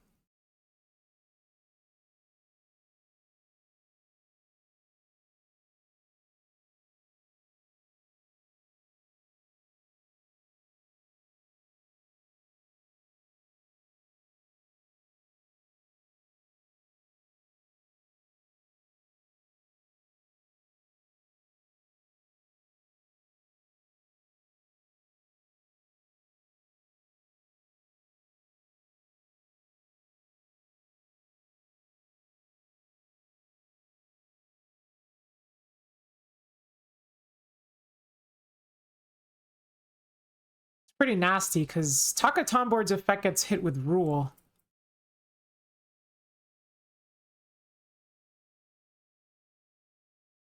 Pretty nasty because Takatan board's effect gets hit with Rule.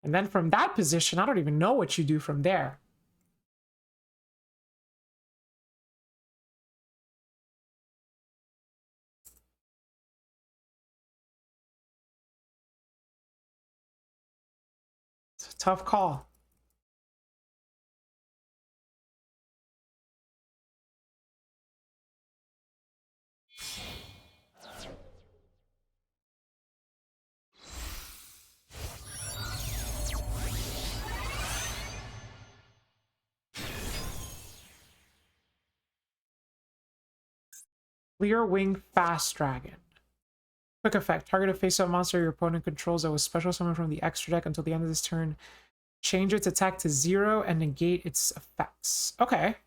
And then from that position, I don't even know what you do from there. It's a tough call. Clear Wing Fast Dragon. Quick effect. Target a face-up monster your opponent controls that was special summoned from the extra deck until the end of this turn. Change its attack to 0 and negate its effects. Okay.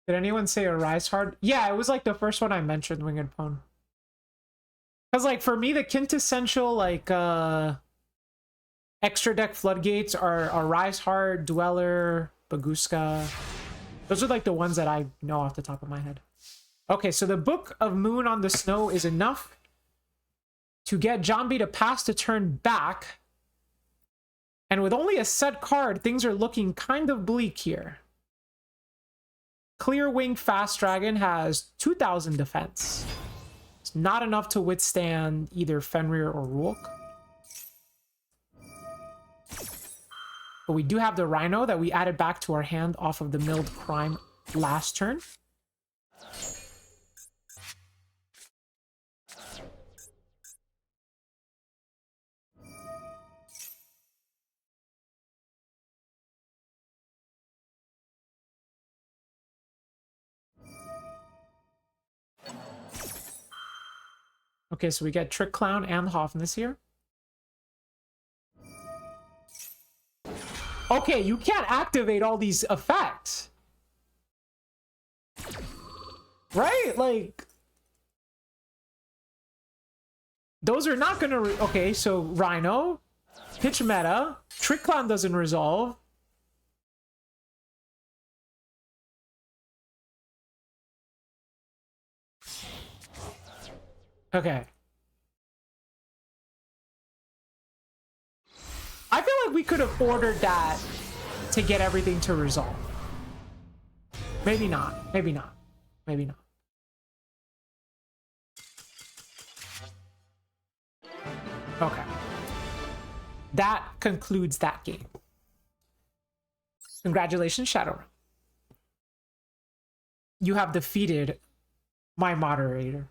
Did anyone say Arise Hard? Yeah, it was like the first one I mentioned, Winged Pawn. Because like for me, the quintessential like extra deck floodgates are Arise Hard, Dweller, Baguska. Those are like the ones that I know off the top of my head. Okay, so the Book of Moon on the Snow is enough to get Jambi to pass the turn back. And with only a set card, things are looking kind of bleak here. Clear Wing Fast Dragon has 2,000 defense. It's not enough to withstand either Fenrir or Rook. But we do have the Rhino that we added back to our hand off of the milled Prime last turn. Okay, so we get Trick Clown and Hoffness here. Okay, you can't activate all these effects. Right? Like... Those are not gonna... Okay, so Rhino, Pitch Meta, Trick Clown doesn't resolve. Okay. I feel like we could have ordered that to get everything to resolve. Maybe not. Maybe not. Maybe not. Okay. That concludes that game. Congratulations, Shadowrun. You have defeated my moderator.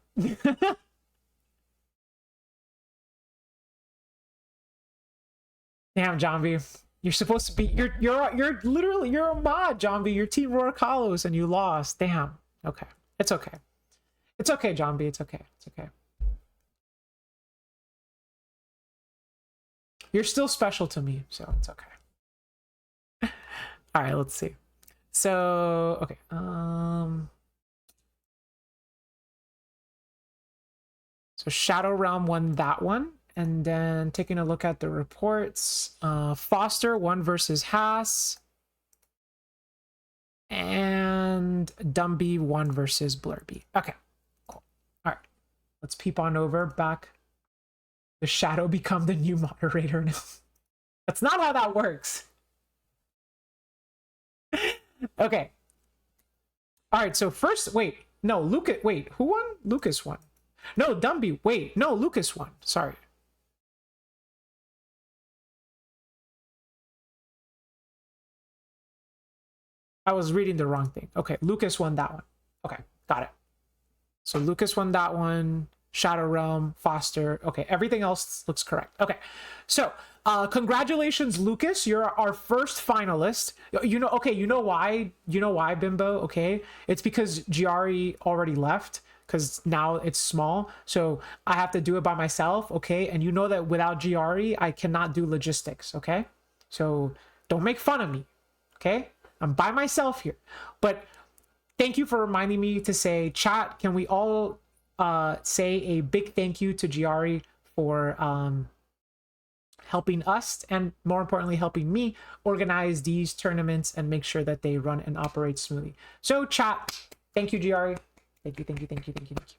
Damn, Jambi. You're supposed to be you're literally you're a mod, Jambi. Your team Rourke Hollows and you lost. Damn. Okay. It's okay. It's okay, Jambi. It's okay. It's okay. You're still special to me, so it's okay. All right, let's see. So, okay. So Shadow Realm won that one. And then taking a look at the reports, Foster won versus Haas. And Dumby won versus Blurby. Okay, cool. All right, let's peep on over back. The Shadow become the new moderator now. That's not how that works. Okay. All right, so first, wait. No, Lucas, wait, who won? Lucas won. No, Dumby, wait. No, Lucas won. Sorry. I was reading the wrong thing. Okay, Lucas won that one. Okay, got it. So Lucas won that one. Shadow Realm, Foster. Okay, everything else looks correct. Okay, so congratulations, Lucas. You're our first finalist. You know, okay, you know why? You know why, Bimbo? Okay, it's because Giari already left. Because now it's small, so I have to do it by myself. Okay, and you know that without Giari, I cannot do logistics. Okay, so don't make fun of me. Okay. I'm by myself here. But thank you for reminding me to say, chat, can we all say a big thank you to Giari for helping us and more importantly, helping me organize these tournaments and make sure that they run and operate smoothly. So chat, thank you, Giari. Thank you, thank you, thank you, thank you, thank you.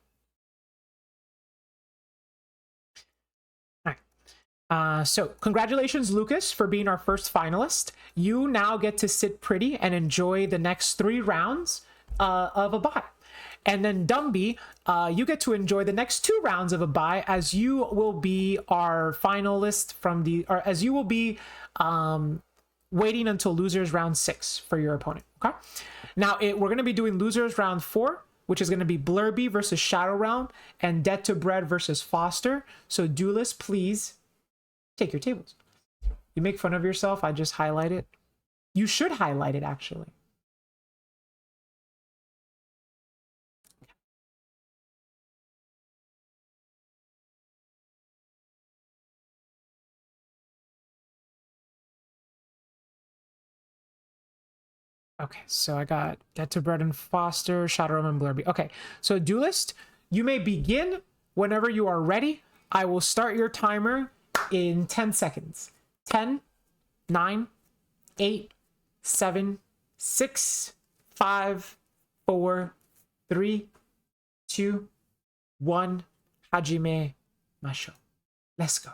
So congratulations, Lucas, for being our first finalist. You now get to sit pretty and enjoy the next 3 rounds of a bye. And then Dumby, you get to enjoy the next 2 rounds of a bye as you will be our finalist from the, or as you will be waiting until losers round 6 for your opponent. Okay. Now we're going to be doing losers round 4, which is going to be Blurby versus Shadow Realm and Dead to Bread versus Foster. So duelists, please take your tables. You make fun of yourself. I just highlight it. You should highlight it, actually. Okay, so I got Dead to Bread and Foster, Shadow Realm and Blurby. Okay, so Duelist, you may begin whenever you are ready. I will start your timer in 10 seconds. 10, 9, 8, 7, 6, 5, 4, 3, 2, 1. Hajime Masho. Let's go.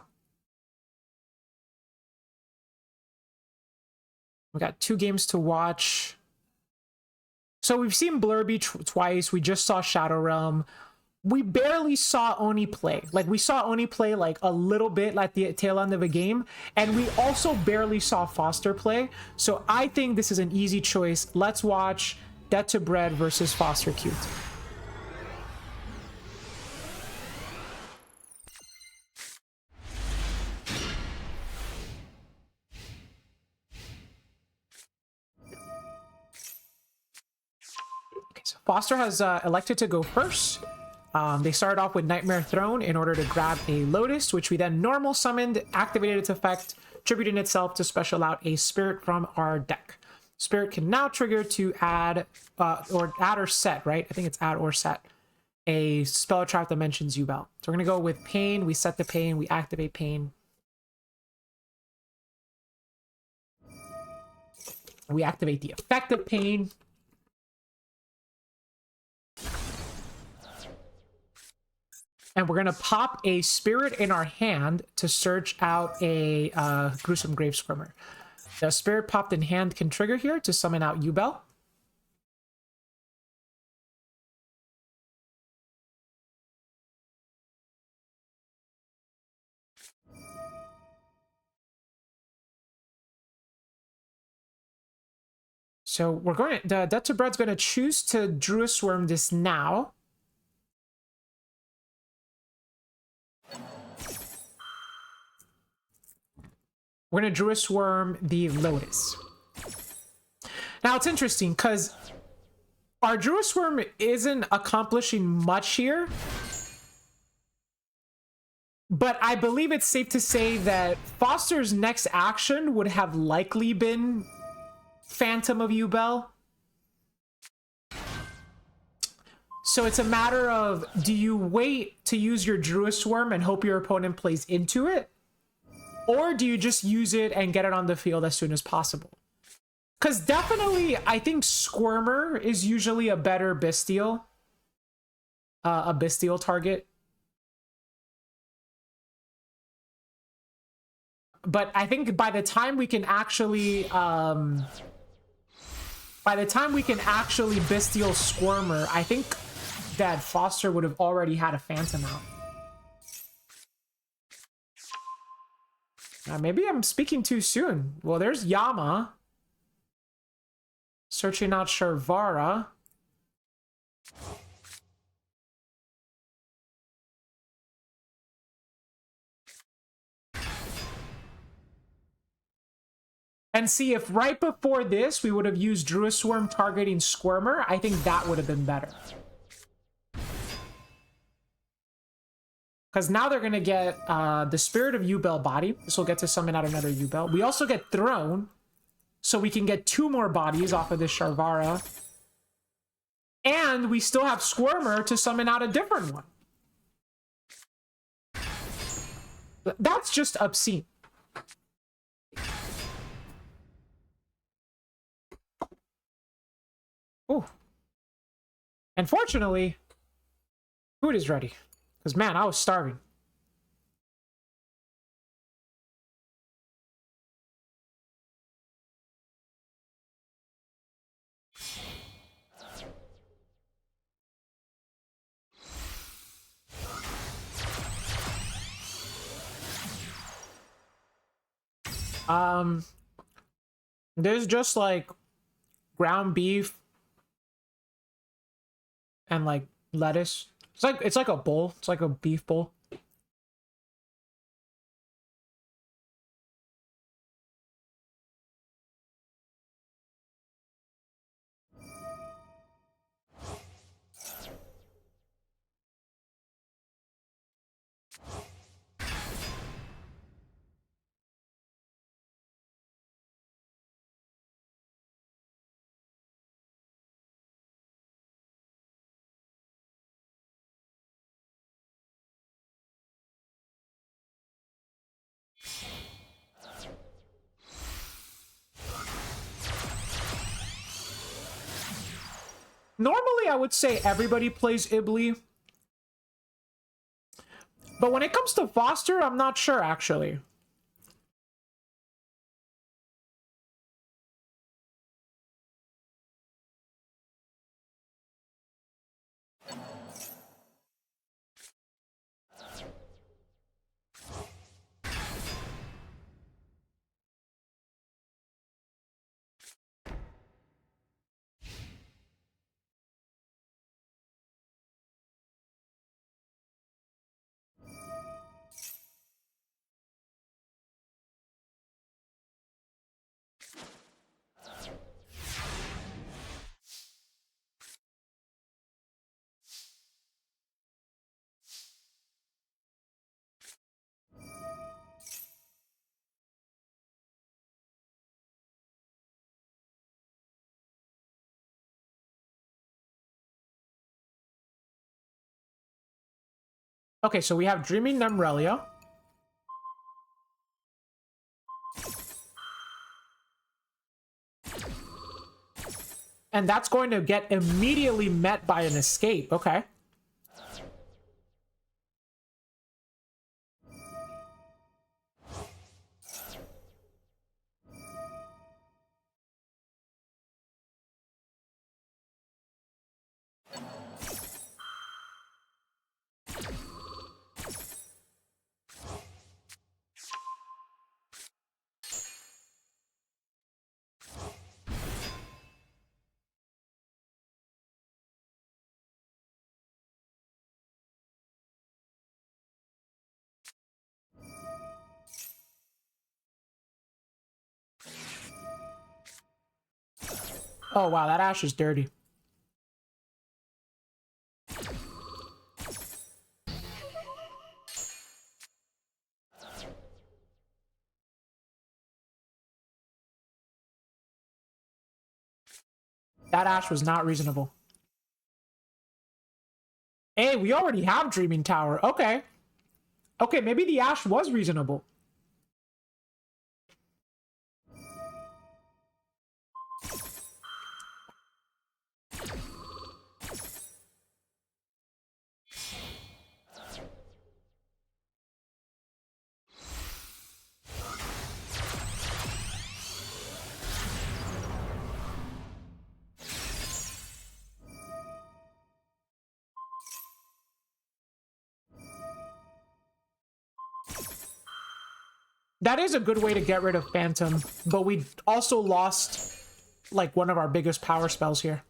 We got 2 games to watch. So we've seen Blurby twice. We just saw Shadow Realm. We barely saw Oni play. Like, we saw Oni play like a little bit at the tail end of a game. And we also barely saw Foster play. So I think this is an easy choice. Let's watch Dead to Bread versus Foster Cute. Okay, so Foster has elected to go first. They started off with Nightmare Throne in order to grab a Lotus, which we then normal summoned, activated its effect, tributing itself to special out a Spirit from our deck. Spirit can now trigger to add or set, right? I think it's add or set a spell trap that mentions Yubel. So we're gonna go with Pain. We set the Pain. We activate Pain. We activate the effect of Pain. And we're going to pop a Spirit in our hand to search out a Gruesome Grave Squirmer. The Spirit popped in hand can trigger here to summon out Yubel. So we're going to, the Dead to Bread's going to choose to Druid Swarm this now. We're going to Druid Swarm the Lotus. Now it's interesting because our Druid Swarm isn't accomplishing much here. But I believe it's safe to say that Foster's next action would have likely been Phantom of Yubel. So it's a matter of, do you wait to use your Druid Swarm and hope your opponent plays into it? Or do you just use it and get it on the field as soon as possible? Because definitely, I think Squirmer is usually a better Bestial. A Bestial target. But I think by the time we can actually... Bestial Squirmer, I think that Foster would have already had a Phantom out. Maybe I'm speaking too soon. Well, there's Yama. Searching out Sharvara. And see, if right before this we would have used Druid Swarm targeting Squirmer, I think that would have been better. Because now they're going to get the Spirit of Yubel body. This will get to summon out another Yubel. We also get Throne. So we can get 2 more bodies off of this Sharvara. And we still have Squirmer to summon out a different one. That's just obscene. Ooh. And fortunately, food is ready. Because, man, I was starving. There's just, like, ground beef and, like, lettuce. It's like a bowl. It's like a beef bowl. Normally, I would say everybody plays Ibli. But when it comes to Foster, I'm not sure, actually. Okay, so we have Dreaming Nemrelia. And that's going to get immediately met by an escape. Okay. Oh, wow, that Ash is dirty. That Ash was not reasonable. Hey, we already have Dreaming Tower. Okay. Okay, maybe the Ash was reasonable. That is a good way to get rid of Phantom, but we also lost, like, one of our biggest power spells here.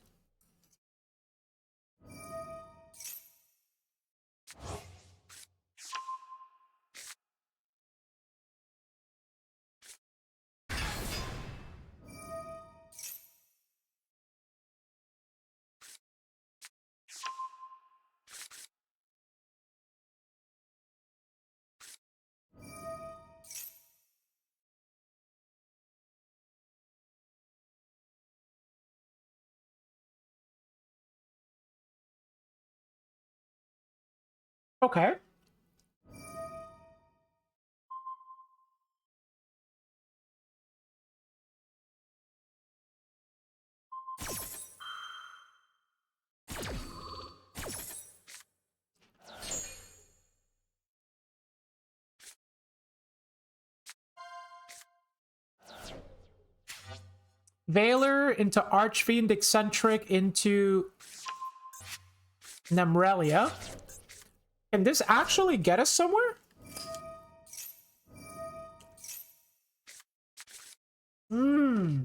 Okay. Veiler into Archfiend Eccentric into Nemrelia. Can this actually get us somewhere? Hmm.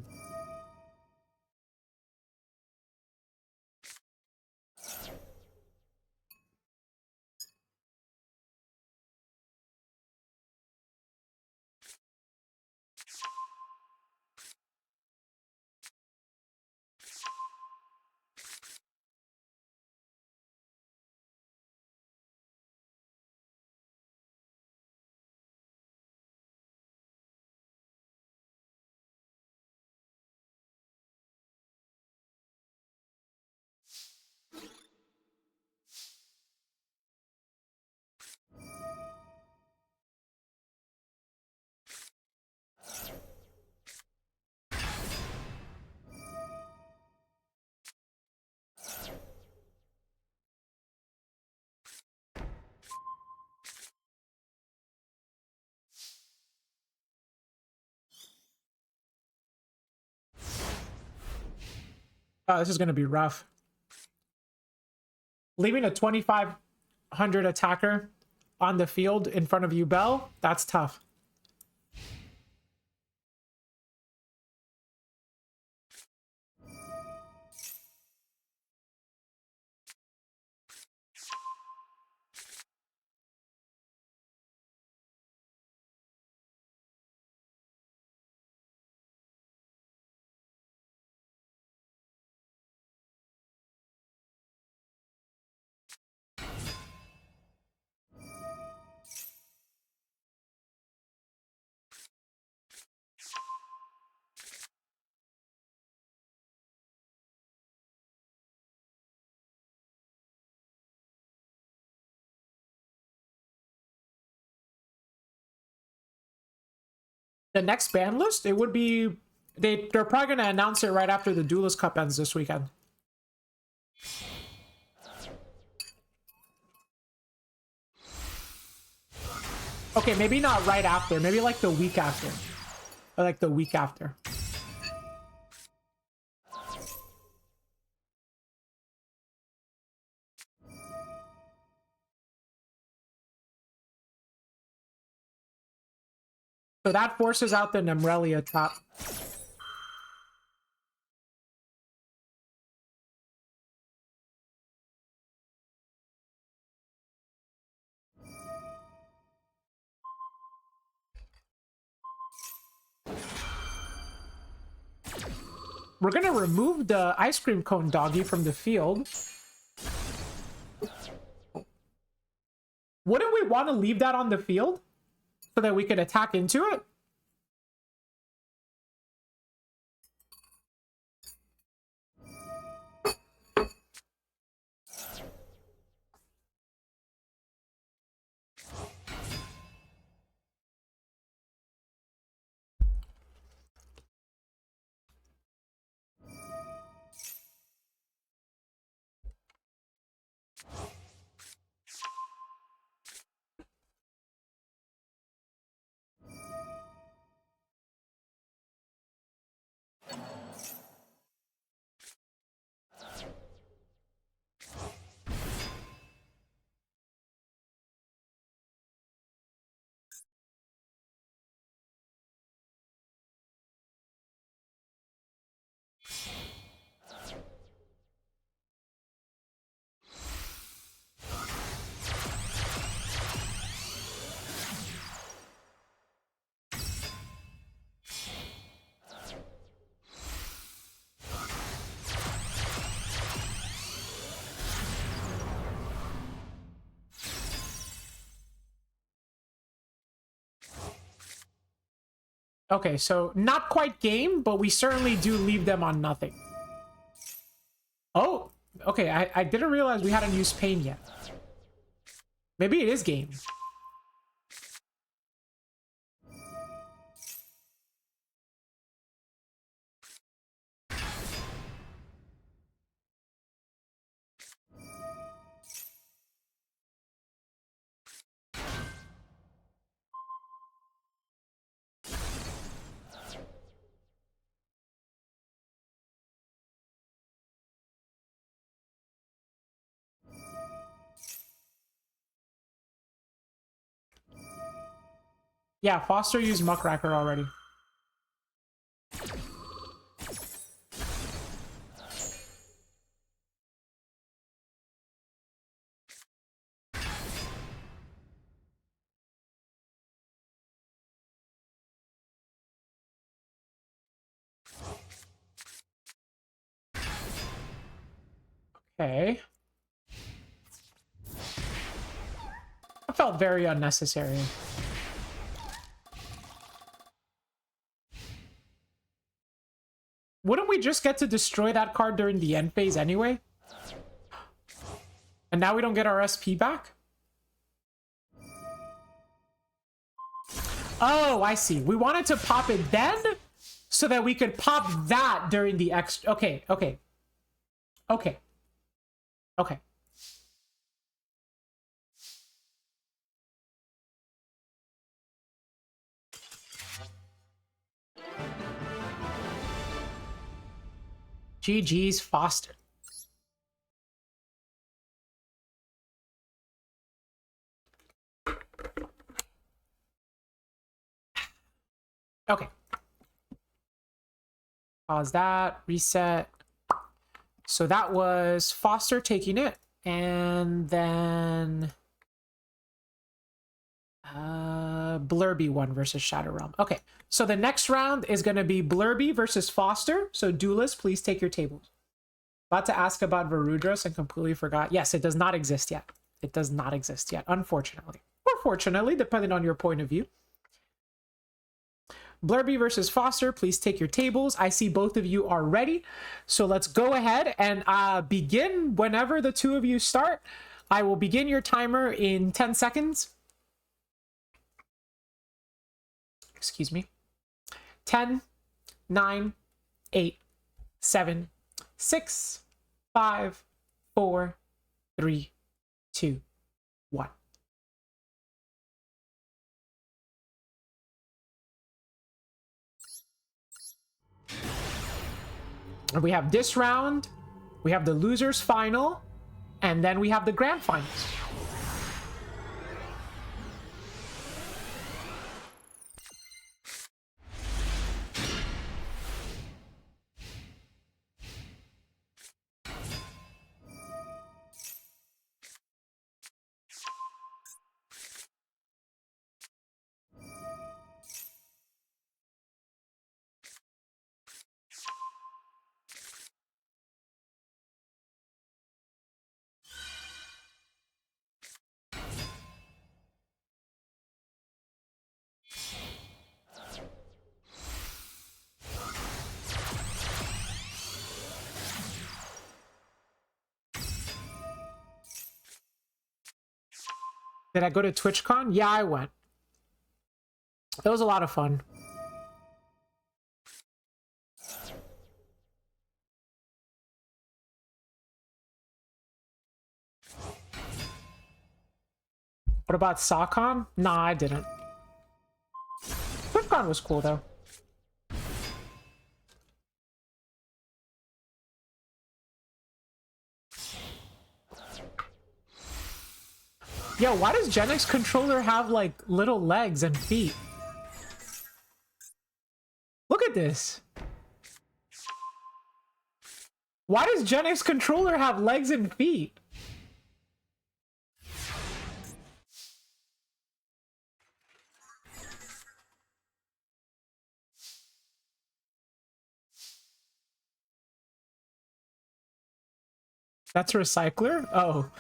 Oh, this is going to be rough. Leaving a 2,500 attacker on the field in front of you, Bell, that's tough. The next ban list, it would be they're probably going to announce it right after the Duelist Cup ends this weekend. Okay, maybe not right after. Maybe like the week after. Or like the week after. So that forces out the Nemrelia top. We're gonna remove the ice cream cone doggy from the field. Wouldn't we want to leave that on the field so that we could attack into it? Okay, so not quite game, but we certainly do leave them on nothing. Oh, okay, I didn't realize we hadn't used pain yet. Maybe it is game. Yeah, Foster used Muckracker already. Okay. That felt very unnecessary. Wouldn't we just get to destroy that card during the end phase anyway? And now we don't get our SP back? Oh, I see. We wanted to pop it then so that we could pop that during the extra. Okay, okay. Okay. Okay. GG's Foster. Okay. Pause that, reset. So that was Foster taking it. And then Blurby won versus Shadow Realm. Okay, so the next round is going to be Blurby versus Foster. So Duelist, please take your tables. About to ask about Varudras and completely forgot. Yes, it does not exist yet. It does not exist yet, unfortunately. Or fortunately, depending on your point of view. Blurby versus Foster, please take your tables. I see both of you are ready. So let's go ahead and begin whenever the two of you start. I will begin your timer in 10 seconds. Excuse me. 10, 9, 8, 7, 6, 5, 4, 3, 2, 1. And we have this round, we have the losers final, and then we have the grand finals. Did I go to TwitchCon? Yeah, I went. It was a lot of fun. What about SawCon? Nah, I didn't. TwitchCon was cool, though. Yo, why does Genix controller have, like, little legs and feet? Look at this. Why does Genix controller have legs and feet? That's a recycler? Oh,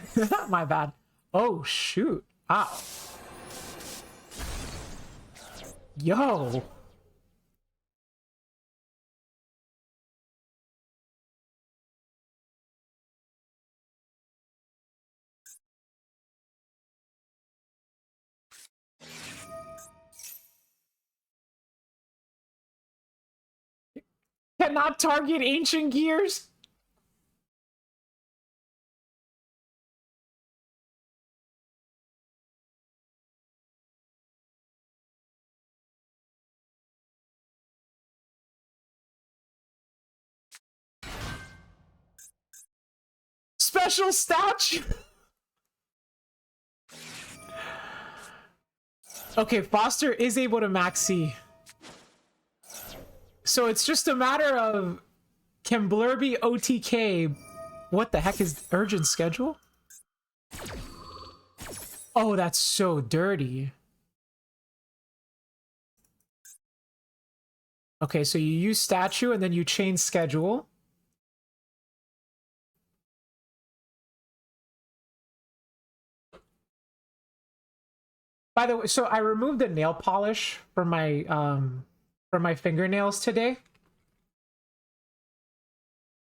my bad. Oh, shoot. Ow. Yo. Cannot target ancient gears? Special statue? Okay, Foster is able to max C. So it's just a matter of, can Blurby OTK? What the heck is urgent schedule? Oh, that's so dirty. Okay, so you use statue and then you chain schedule. By the way, so I removed the nail polish from my fingernails today.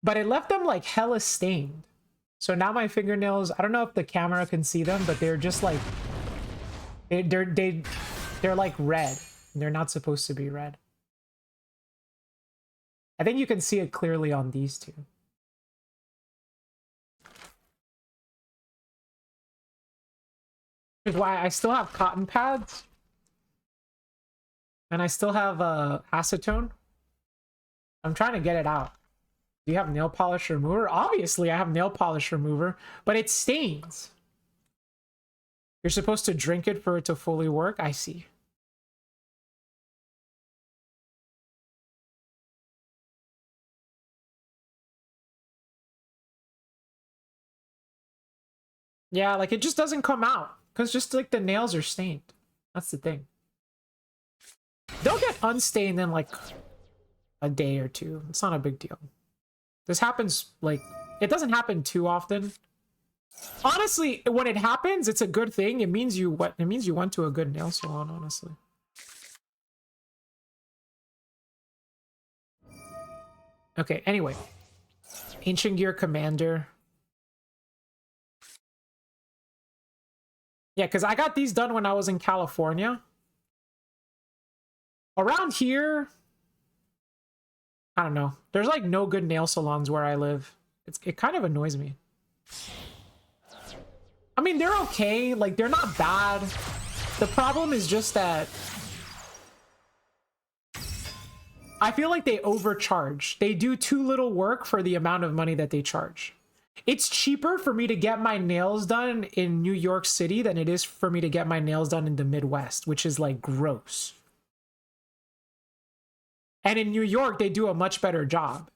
But it left them like hella stained. So now my fingernails, I don't know if the camera can see them, but they're just like they're like red. They're not supposed to be red. I think you can see it clearly on these two. Which is why I still have cotton pads. And I still have acetone. I'm trying to get it out. Do you have nail polish remover? Obviously, I have nail polish remover, but it stains. You're supposed to drink it for it to fully work? I see. Yeah, like it just doesn't come out because just like the nails are stained. That's the thing. They'll get unstained in like a day or two. It's not a big deal. This happens like it doesn't happen too often. Honestly, when it happens, it's a good thing. It means you what? It means you went to a good nail salon, honestly. Okay, anyway. Ancient Gear Commander. Yeah, because I got these done when I was in California. Around here, I don't know. There's like no good nail salons where I live. It kind of annoys me. I mean, they're okay. Like, they're not bad. The problem is just that I feel like they overcharge. They do too little work for the amount of money that they charge. It's cheaper for me to get my nails done in New York City than it is for me to get my nails done in the Midwest, which is like gross. And in New York, they do a much better job.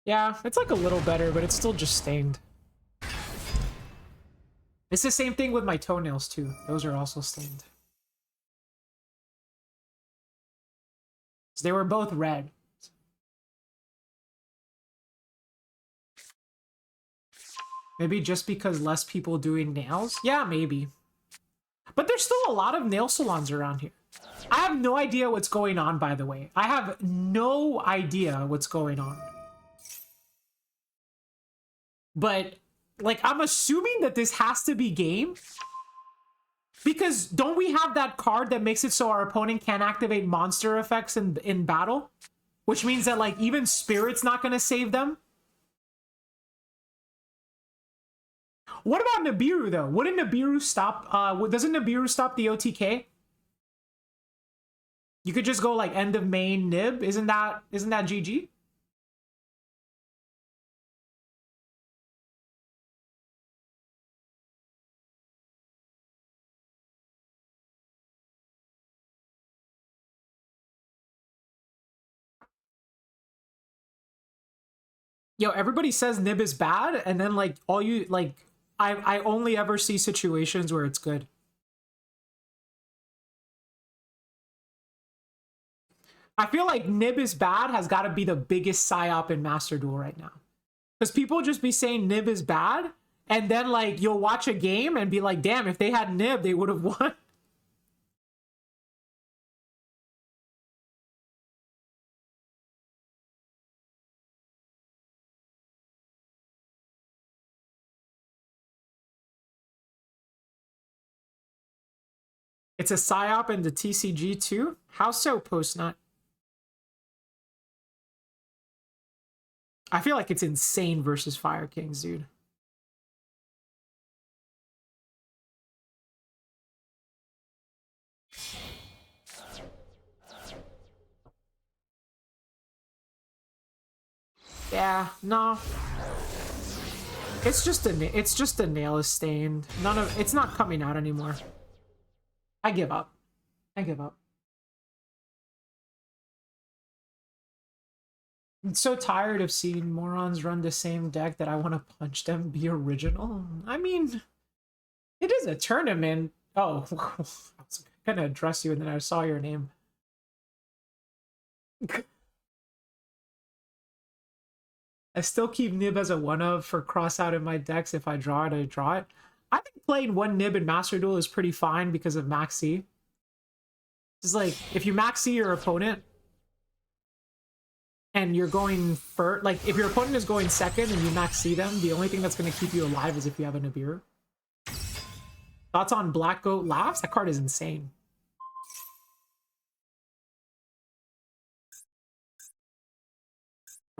Yeah, it's like a little better, but it's still just stained. It's the same thing with my toenails too. Those are also stained. So they were both red. Maybe just because less people doing nails? Yeah, maybe. But there's still a lot of nail salons around here. I have no idea what's going on, by the way. I have no idea what's going on. But, like, I'm assuming that this has to be game. Because don't we have that card that makes it so our opponent can't activate monster effects in battle? Which means that, like, even Spirit's not going to save them? What about Nibiru, though? Wouldn't Nibiru stop... doesn't Nibiru stop the OTK? You could just go, like, end of main Nib. Isn't that GG? Yo, everybody says Nib is bad, and then, like, all you... Like, I only ever see situations where it's good. I feel like Nib is bad has got to be the biggest psyop in Master Duel right now. Because people just be saying Nib is bad, and then, like, you'll watch a game and be like, damn, if they had Nib, they would have won. It's a psyop in the TCG too? How so, Postnut? I feel like it's insane versus Fire Kings, dude. Yeah, no. It's just a nail is stained. It's not coming out anymore. I give up. I give up. I'm so tired of seeing morons run the same deck that I want to punch them, be original. I mean, it is a tournament. Oh, I was gonna address you and then I saw your name. I still keep Nib as a one-of for cross out in my decks. If I draw it, I draw it. I think playing one Nib in Master Duel is pretty fine because of Max C. It's like, if you Max C your opponent, and you're going first, like, if your opponent is going second and you Max C them, the only thing that's going to keep you alive is if you have a Nibiru. Thoughts on Black Goat Laughs? That card is insane.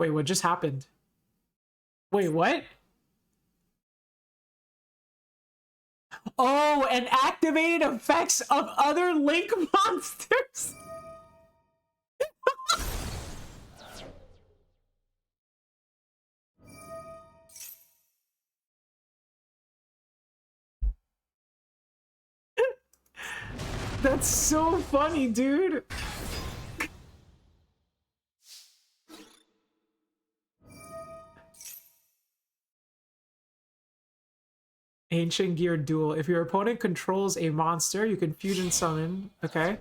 Wait, what just happened? Wait, what? Oh, and activated effects of other Link monsters. That's so funny, dude. Ancient Gear Duel. If your opponent controls a monster, you can fusion summon. Okay.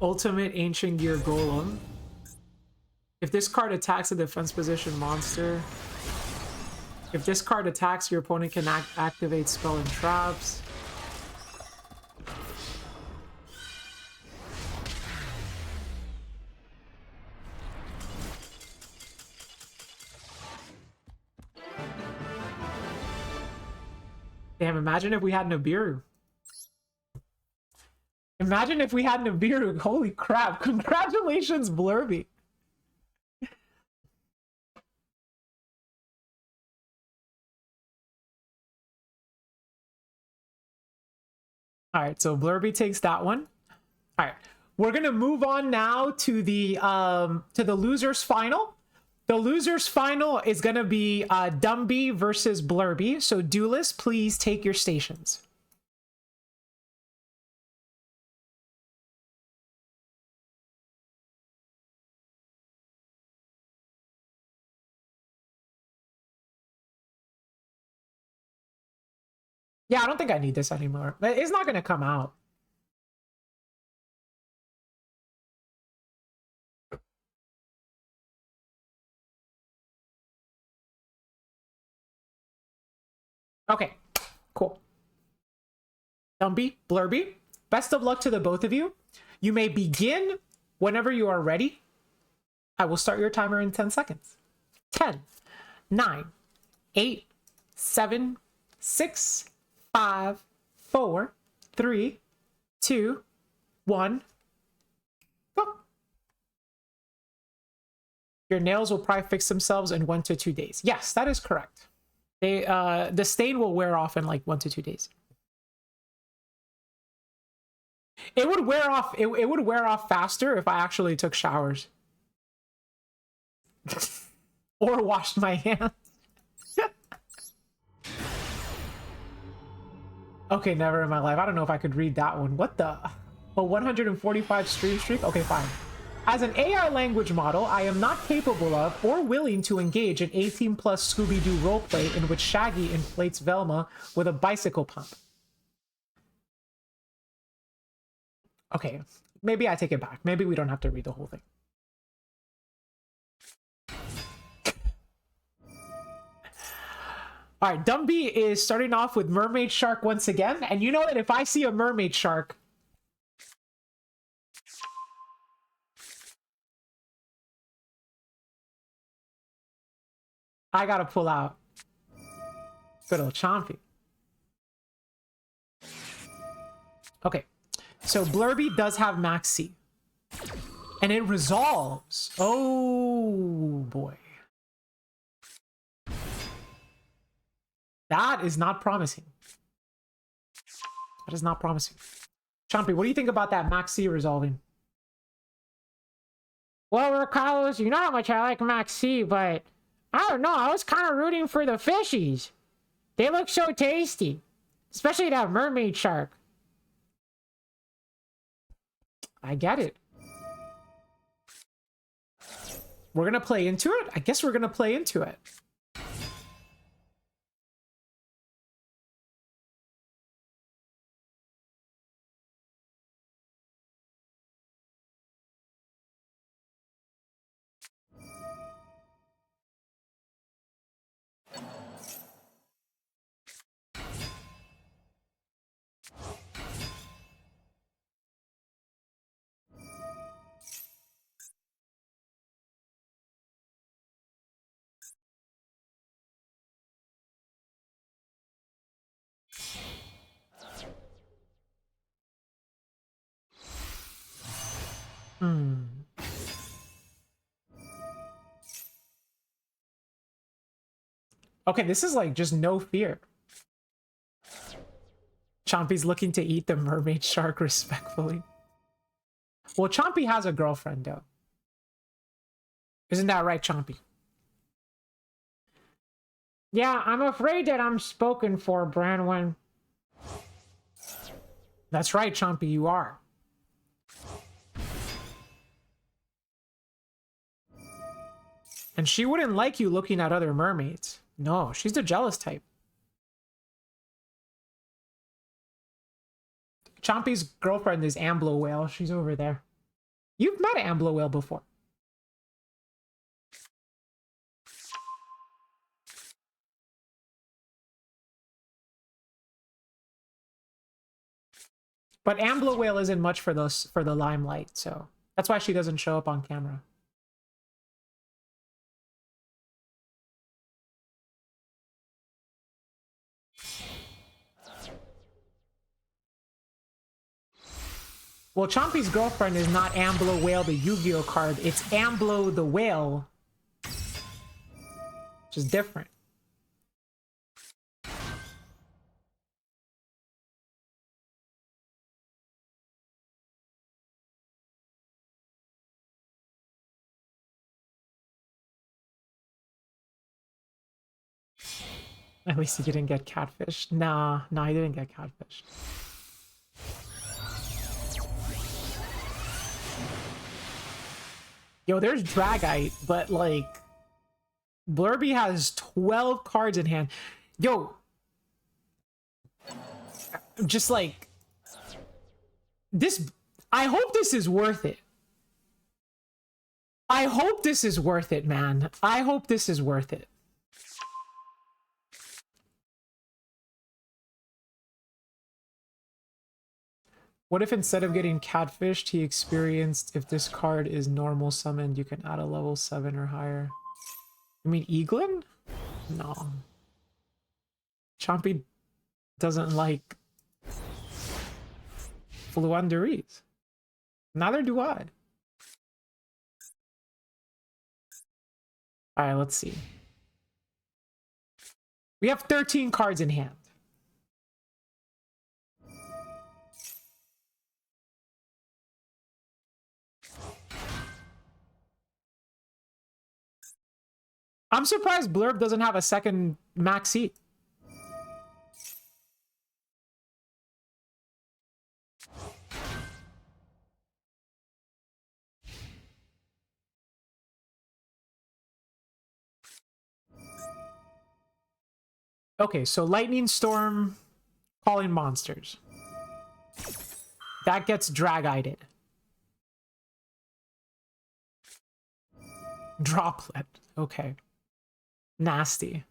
Ultimate Ancient Gear Golem. If this card attacks a defense position monster. If this card attacks, your opponent can activate spell and traps. Damn, imagine if we had Nibiru. Imagine if we had Nibiru. Holy crap. Congratulations, Blurby. All right, so Blurby takes that one. All right, we're gonna move on now to the losers final. The losers final is gonna be Dumby versus Blurby. So duelists, please take your stations. Yeah, I don't think I need this anymore. It's not gonna come out. Okay, cool. Dumby, Blurby, best of luck to the both of you. You may begin whenever you are ready. I will start your timer in 10 seconds. 10, 9, 8, 7, 6, 5, 4, 3, 2, 1. Go. Your nails will probably fix themselves in 1 to 2 days. Yes, that is correct. The stain will wear off in like 1 to 2 days. It would wear off. It would wear off faster if I actually took showers or washed my hands. Okay, never in my life. I don't know if I could read that one. What the? A 145 stream streak? Okay, fine. As an AI language model, I am not capable of or willing to engage in 18+ Scooby-Doo roleplay in which Shaggy inflates Velma with a bicycle pump. Okay, maybe I take it back. Maybe we don't have to read the whole thing. All right, Dumby is starting off with Mermaid Shark once again. And you know that if I see a Mermaid Shark, I gotta pull out. Good old Chompy. Okay, so Blurby does have Max C. And it resolves. Oh, boy. That is not promising. That is not promising. Chompy, what do you think about that Max C resolving? Well, Carlos, you know how much I like Max C, but I don't know. I was kind of rooting for the fishies. They look so tasty, especially that mermaid shark. I get it. We're gonna play into it? I guess we're gonna play into it. Hmm. Okay, this is like just no fear. Chompy's looking to eat the mermaid shark respectfully. Well, Chompy has a girlfriend, though. Isn't that right, Chompy? Yeah, I'm afraid that I'm spoken for, Branwen. That's right, Chompy, you are. And she wouldn't like you looking at other mermaids. No, she's the jealous type. Chompy's girlfriend is Amblo Whale. She's over there. You've met Amblo Whale before. But Amblo Whale isn't much for the limelight, so that's why she doesn't show up on camera. Well, Chompy's girlfriend is not Amblo Whale, the Yu-Gi-Oh card. It's Amblo the Whale, which is different. At least he didn't get catfished. Nah, he didn't get catfished. Yo, there's Dragite, but like Blurby has 12 cards in hand. Yo, just like this, I hope this is worth it. I hope this is worth it, man. I hope this is worth it. What if instead of getting catfished, he experienced if this card is normal summoned, you can add a level 7 or higher? You mean Eaglin? No. Chompy doesn't like Fluanderies. Neither do I. Alright, let's see. We have 13 cards in hand. I'm surprised Blurb doesn't have a second max seat. Okay, so Lightning Storm, calling monsters. That gets Drag-Eyed. Droplet. Okay. Nasty.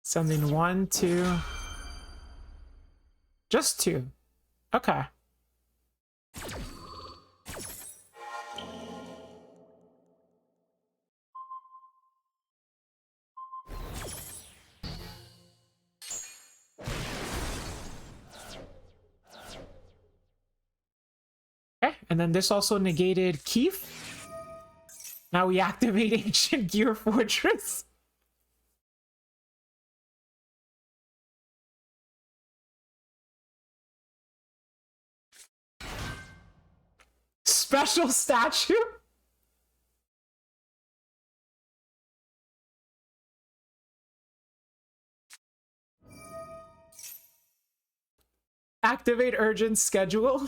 Sending 1, 2. Just 2. Okay. Okay, and then this also negated Keef. Now we activate Ancient Gear Fortress. Special statue? Activate urgent schedule.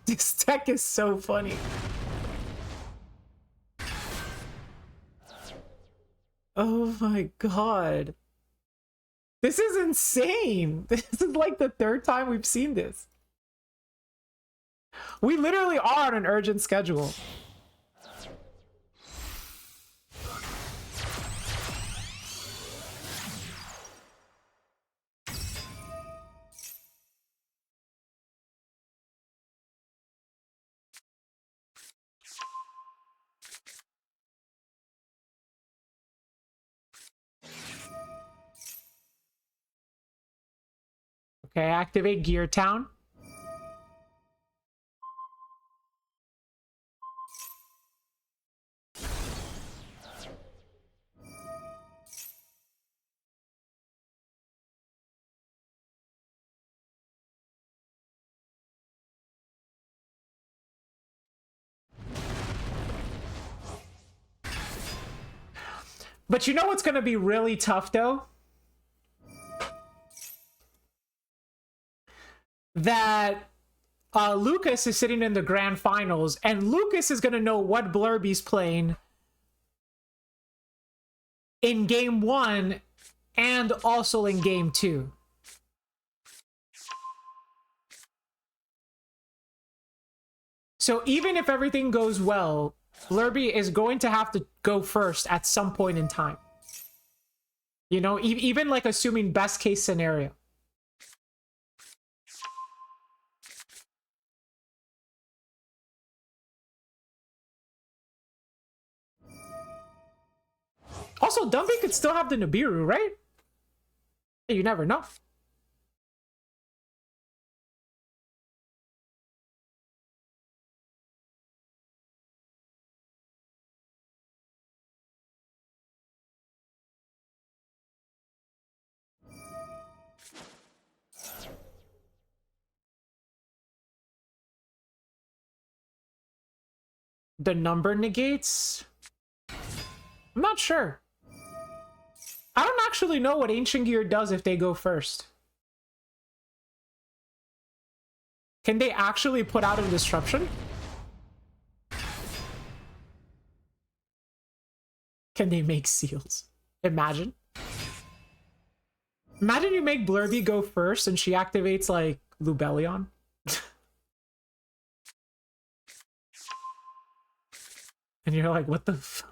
This deck is so funny. Oh my god. This is insane. This is like the 3rd time we've seen this. We literally are on an urgent schedule. Okay, activate Gear Town. But you know what's going to be really tough, though? That Lucas is sitting in the grand finals, and Lucas is going to know what Blurby's playing in game 1 and also in game 2. So even if everything goes well, Blurby is going to have to go first at some point in time. You know, even like assuming best case scenario. Also, Dumpy could still have the Nibiru, right? You never know. The number negates? I'm not sure. I don't actually know what Ancient Gear does if they go first. Can they actually put out a disruption? Can they make seals? Imagine. Imagine you make Blurby go first and she activates like Lubellion. And you're like, what the f—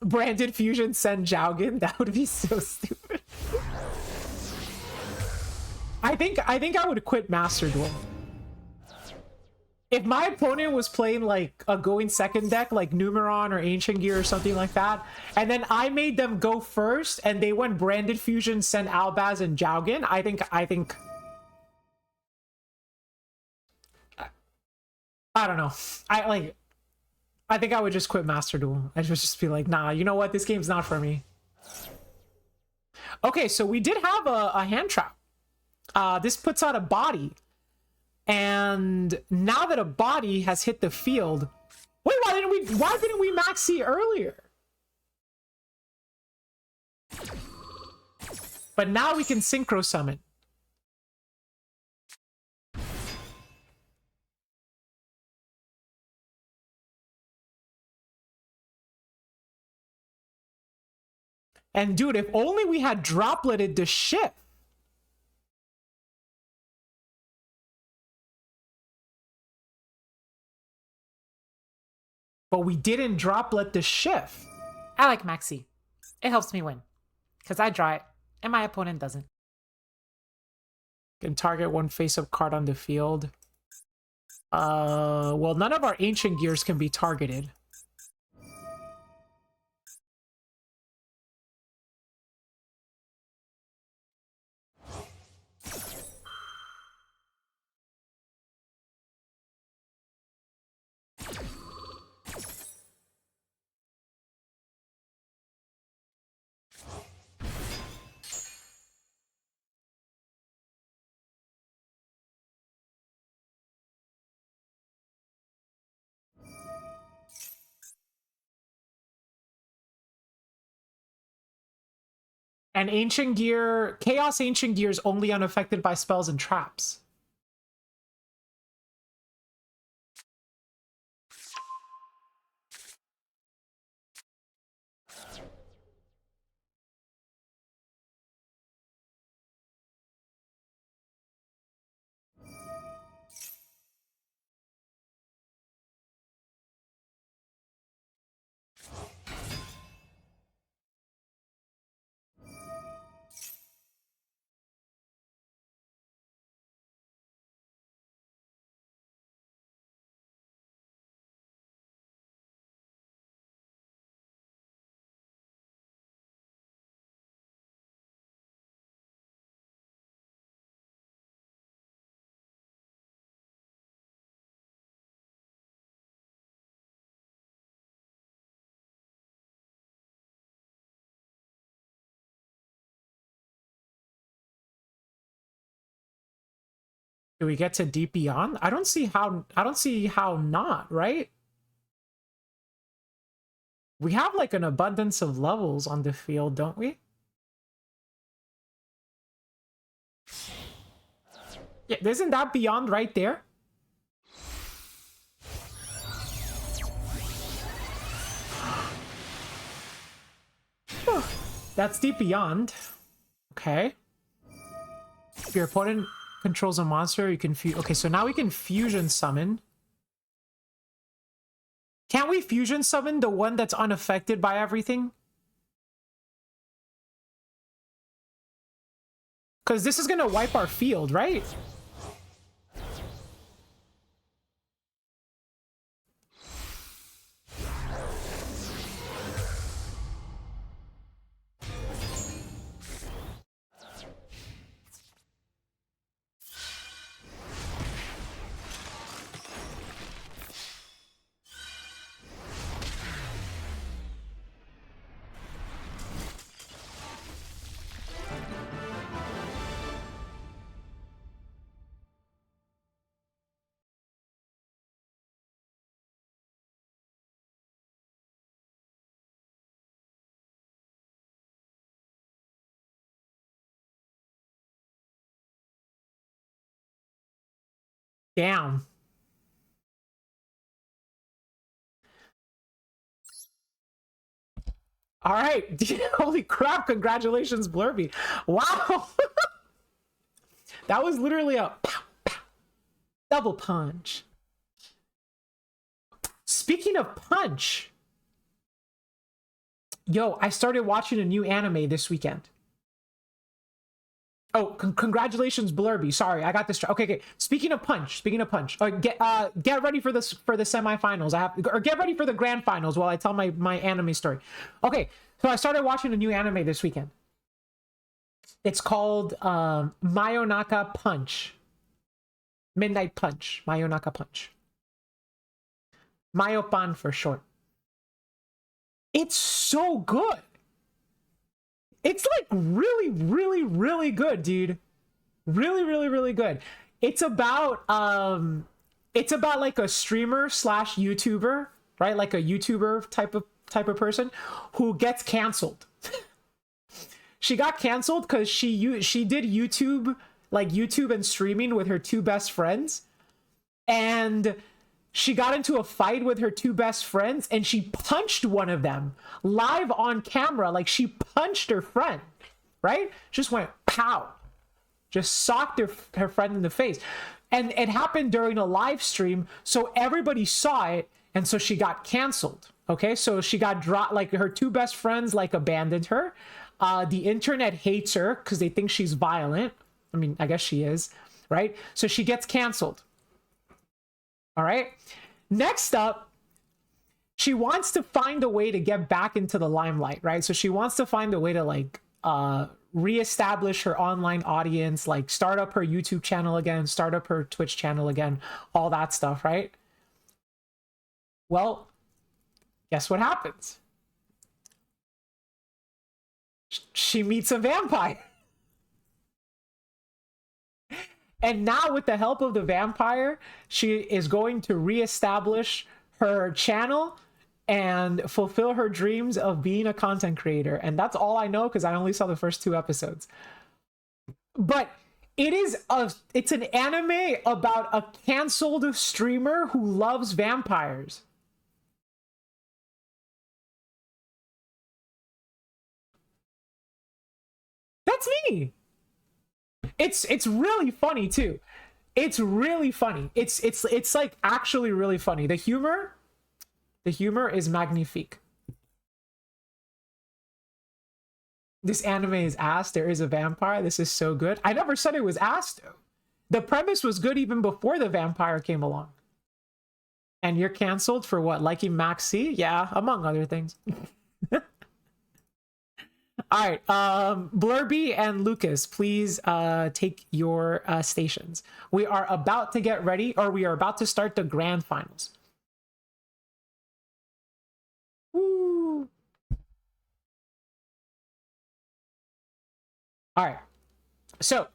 Branded Fusion send Jaugen? That would be so stupid. I think I would quit Master Duel. If my opponent was playing like a going second deck, like Numeron or Ancient Gear or something like that, and then I made them go first and they went Branded Fusion, send Albaz and Jaugen, I think I don't know. I think I would just quit Master Duel. I would just be like, nah, you know what? This game's not for me. Okay, so we did have a hand trap. This puts out a body. And now that a body has hit the field... Wait, why didn't we maxi earlier? But now we can synchro summon. And dude, if only we had dropleted the ship. But we didn't droplet the shift. I like Maxi. It helps me win. Because I draw it, and my opponent doesn't. Can target one face-up card on the field. Well, none of our Ancient Gears can be targeted. And Ancient Gear, Chaos Ancient Gear is only unaffected by spells and traps. Do we get to Deep Beyond? I don't see how not, right? We have like an abundance of levels on the field, don't we? Yeah, isn't that Beyond right there? That's Deep Beyond. Okay. If your opponent controls a monster, you can okay, so now we can fusion summon. Can't we fusion summon the one that's unaffected by everything? Because this is gonna wipe our field, right? Damn. All right. Holy crap. Congratulations, Blurby. Wow. That was literally a pow, pow, double punch. Speaking of punch, yo, I started watching a new anime this weekend. Oh, congratulations, Blurby. Sorry, I got this. Okay. Speaking of punch, get ready for this for the semifinals. Or get ready for the grand finals while I tell my anime story. Okay, so I started watching a new anime this weekend. It's called Mayonaka Punch. Midnight Punch. Mayonaka Punch. Mayopan for short. It's so good. It's like really, really, really good, dude. Really, really, really good. It's about like a streamer slash YouTuber, right? Like a YouTuber type of person who gets canceled. She got canceled because she did YouTube and streaming with her two best friends, and she got into a fight with her two best friends and she punched one of them live on camera. Like she punched her friend, right? Just went pow. Just socked her friend in the face. And it happened during a live stream. So everybody saw it. And so she got canceled. Okay. So she got dropped. Like her two best friends like abandoned her. The internet hates her because they think she's violent. I mean, I guess she is, right? So she gets canceled. All right. Next up, she wants to find a way to get back into the limelight, right? So she wants to find a way to like reestablish her online audience, like start up her YouTube channel again, start up her Twitch channel again, all that stuff, right? Well, guess what happens? She meets a vampire. And now with the help of the vampire, she is going to reestablish her channel and fulfill her dreams of being a content creator. And that's all I know because I only saw the first 2 episodes. But it's an anime about a canceled streamer who loves vampires. That's me. It's really funny too. It's really funny. It's like actually really funny. The humor is magnifique. This anime is ass. There is a vampire. This is so good. I never said it was ass though. The premise was good even before the vampire came along. And you're canceled for what? Liking Max C? Yeah, among other things. All right, Blurby and Lucas, please take your stations. We are about to get ready, or we are about to start the grand finals. Woo. All right, So,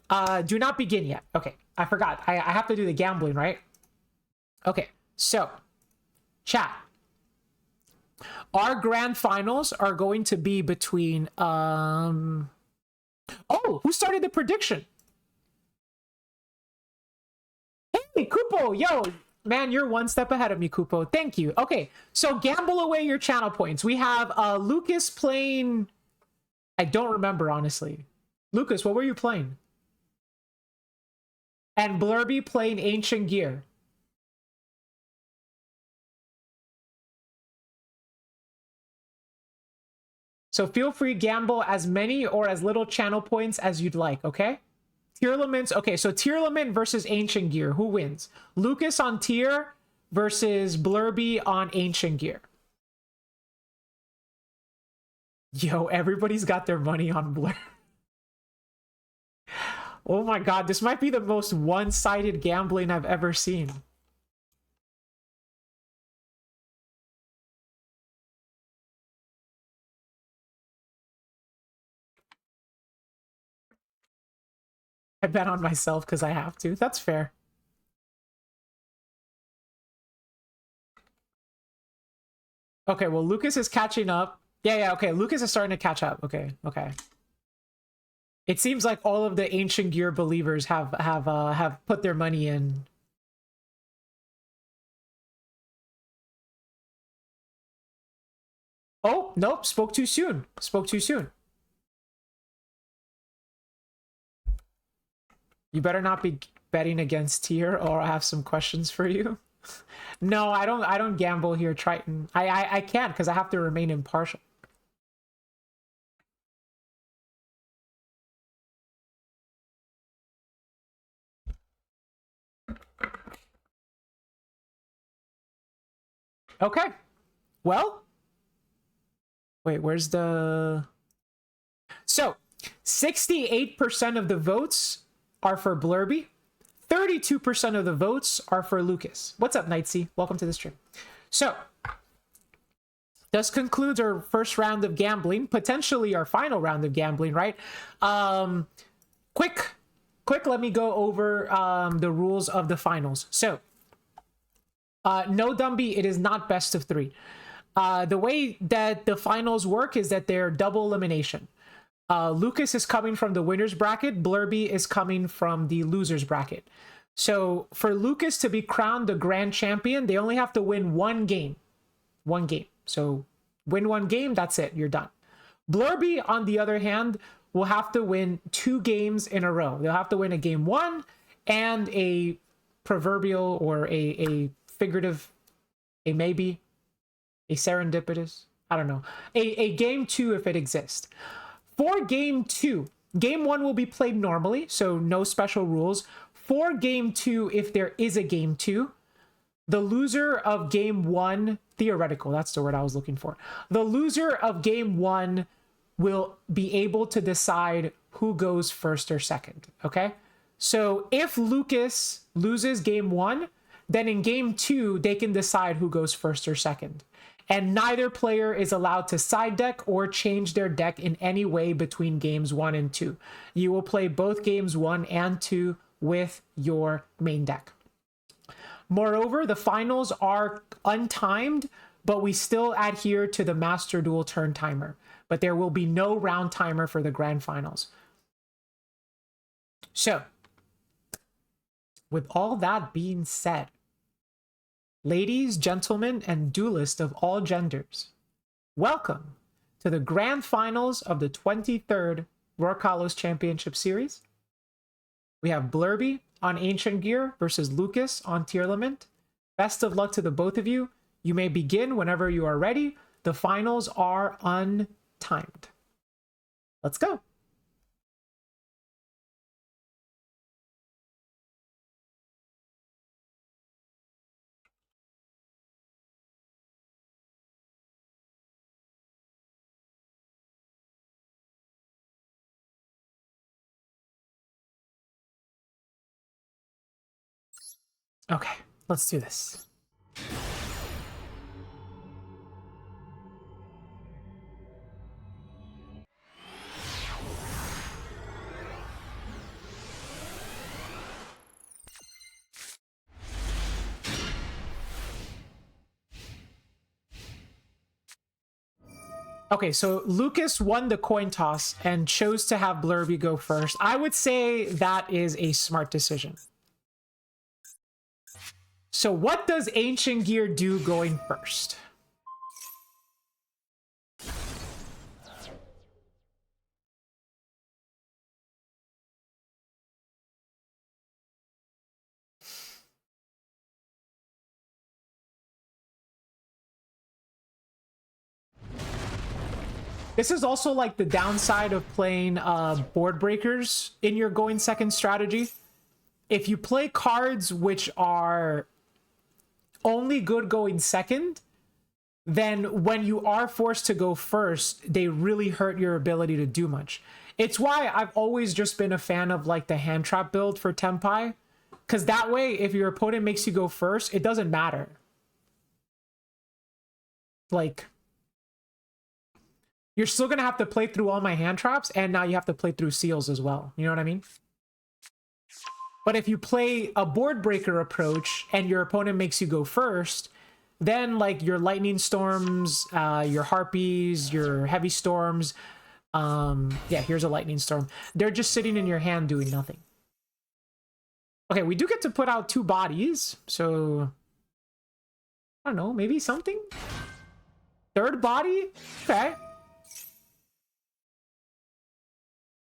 do not begin yet. Okay, I forgot. I have to do the gambling, right? Okay, so, chat. Our grand finals are going to be between, oh, who started the prediction? Hey, Kupo, yo, man, you're one step ahead of me, Kupo. Thank you. Okay, so gamble away your channel points. We have Lucas playing... I don't remember, honestly. Lucas, what were you playing? And Blurby playing Ancient Gear. So feel free to gamble as many or as little channel points as you'd like, okay? Tier okay, so Tier Lament versus Ancient Gear. Who wins? Lucas on Tier versus Blurby on Ancient Gear. Yo, everybody's got their money on Blur. Oh my god, this might be the most one-sided gambling I've ever seen. I bet on myself because I have to. That's fair. Okay, well, Lucas is catching up. Yeah, okay, Lucas is starting to catch up. Okay. It seems like all of the Ancient Gear believers have put their money in. Oh, nope, spoke too soon. Spoke too soon. You better not be betting against Tier or I have some questions for you. No, I don't gamble here, Triton. I can't because I have to remain impartial. Okay. Well, wait, where's the... So, 68% of the votes are for Blurby. 32% of the votes are for Lucas. What's up, Nightsea? Welcome to the stream. So, this concludes our first round of gambling, potentially our final round of gambling, right? Quick, let me go over the rules of the finals. So, no, Dumby, it is not best of 3. The way that the finals work is that they're double elimination. Lucas is coming from the winner's bracket. Blurby is coming from the loser's bracket. So for Lucas to be crowned the grand champion, they only have to win one game. So win one game, that's it. You're done. Blurby, on the other hand, will have to win 2 games in a row. They'll have to win a game 1 and a proverbial or a figurative, a maybe, a serendipitous, I don't know, a game 2 if it exists. For game 2, game 1 will be played normally, so no special rules. For game 2, if there is a game 2, the loser of game 1, theoretical, that's the word I was looking for. The loser of game 1 will be able to decide who goes first or second, okay? So if Lucas loses game 1, then in game 2, they can decide who goes first or second. And neither player is allowed to side deck or change their deck in any way between games 1 and 2. You will play both games 1 and 2 with your main deck. Moreover, the finals are untimed, but we still adhere to the Master Duel turn timer. But there will be no round timer for the grand finals. So, with all that being said, ladies, gentlemen, and duelists of all genders, welcome to the grand finals of the 23rd Rorkalos Championship Series. We have Blurby on Ancient Gear versus Lucas on Tier Lament. Best of luck to the both of you. You may begin whenever you are ready. The finals are untimed. Let's go. Okay, let's do this. Okay, so Lucas won the coin toss and chose to have Blurby go first. I would say that is a smart decision. So what does Ancient Gear do going first? This is also like the downside of playing board breakers in your going second strategy. If you play cards which are only good going second, then when you are forced to go first, they really hurt your ability to do much. It's why I've always just been a fan of like the hand trap build for Tenpai, because that way, if your opponent makes you go first, it doesn't matter. Like, you're still gonna have to play through all my hand traps, and now you have to play through seals as well. You know what I mean? But if you play a board breaker approach and your opponent makes you go first, then like your lightning storms, your harpies, your heavy storms, yeah, here's a lightning storm. They're just sitting in your hand doing nothing. Okay, we do get to put out 2 bodies, so I don't know, maybe something? 3rd body? Okay.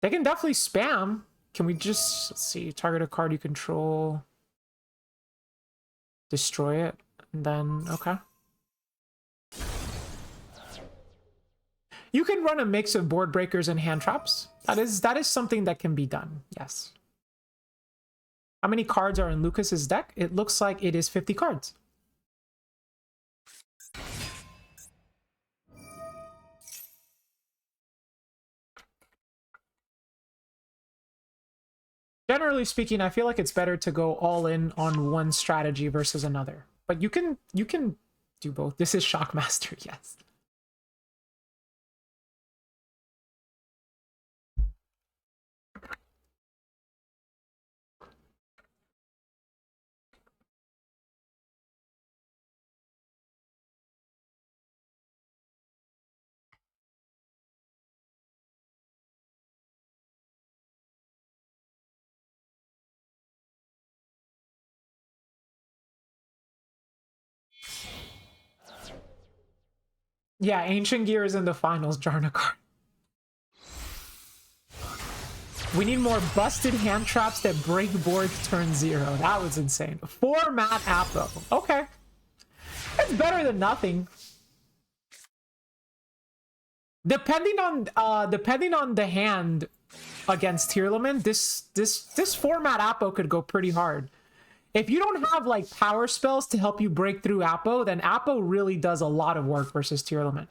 They can definitely spam. Can we just, let's see, target a card you control, destroy it, and then, okay. You can run a mix of board breakers and hand traps. That is something that can be done, yes. How many cards are in Lucas's deck? It looks like it is 50 cards. Generally speaking, I feel like it's better to go all in on one strategy versus another. But you can do both. This is Shockmaster, yes. Yeah, Ancient Gear is in the finals, Jarnakar. We need more busted hand traps that break boards turn 0. That was insane. 4 Matt Appo. Okay. It's better than nothing. Depending on the hand against Tearlaman, this format Appo could go pretty hard. If you don't have like power spells to help you break through Appo, then Appo really does a lot of work versus Tearlaman.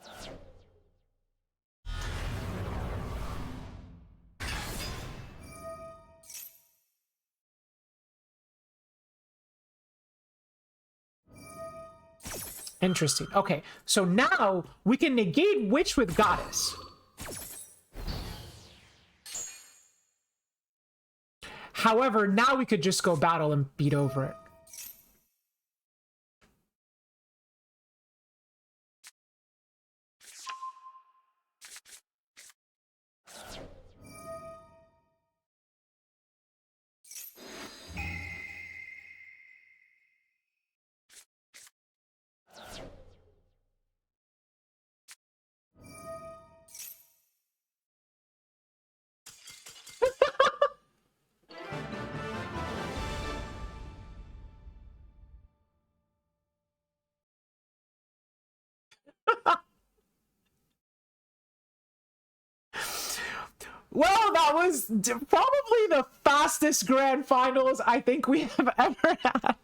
Interesting. Okay, so now we can negate Witch with Goddess. However, now we could just go battle and beat over it. Well, that was probably the fastest grand finals I think we have ever had.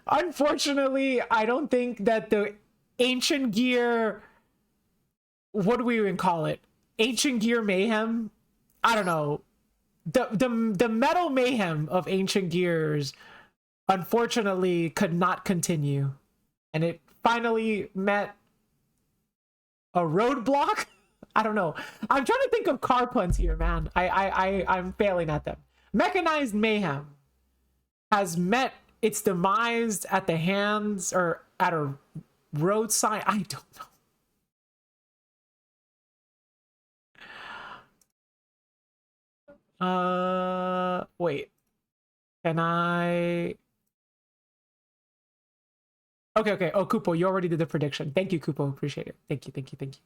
Unfortunately, I don't think that the Ancient Gear, what do we even call it? Ancient Gear Mayhem? I don't know. The metal mayhem of Ancient Gears, unfortunately, could not continue. And it finally met a roadblock. I don't know. I'm trying to think of car puns here, man. I'm failing at them. Mechanized Mayhem has met its demise at the hands or at a roadside. I don't know. Wait. Can I? Okay, okay. Oh, Kupo, you already did the prediction. Thank you, Kupo. Appreciate it. Thank you, thank you, thank you.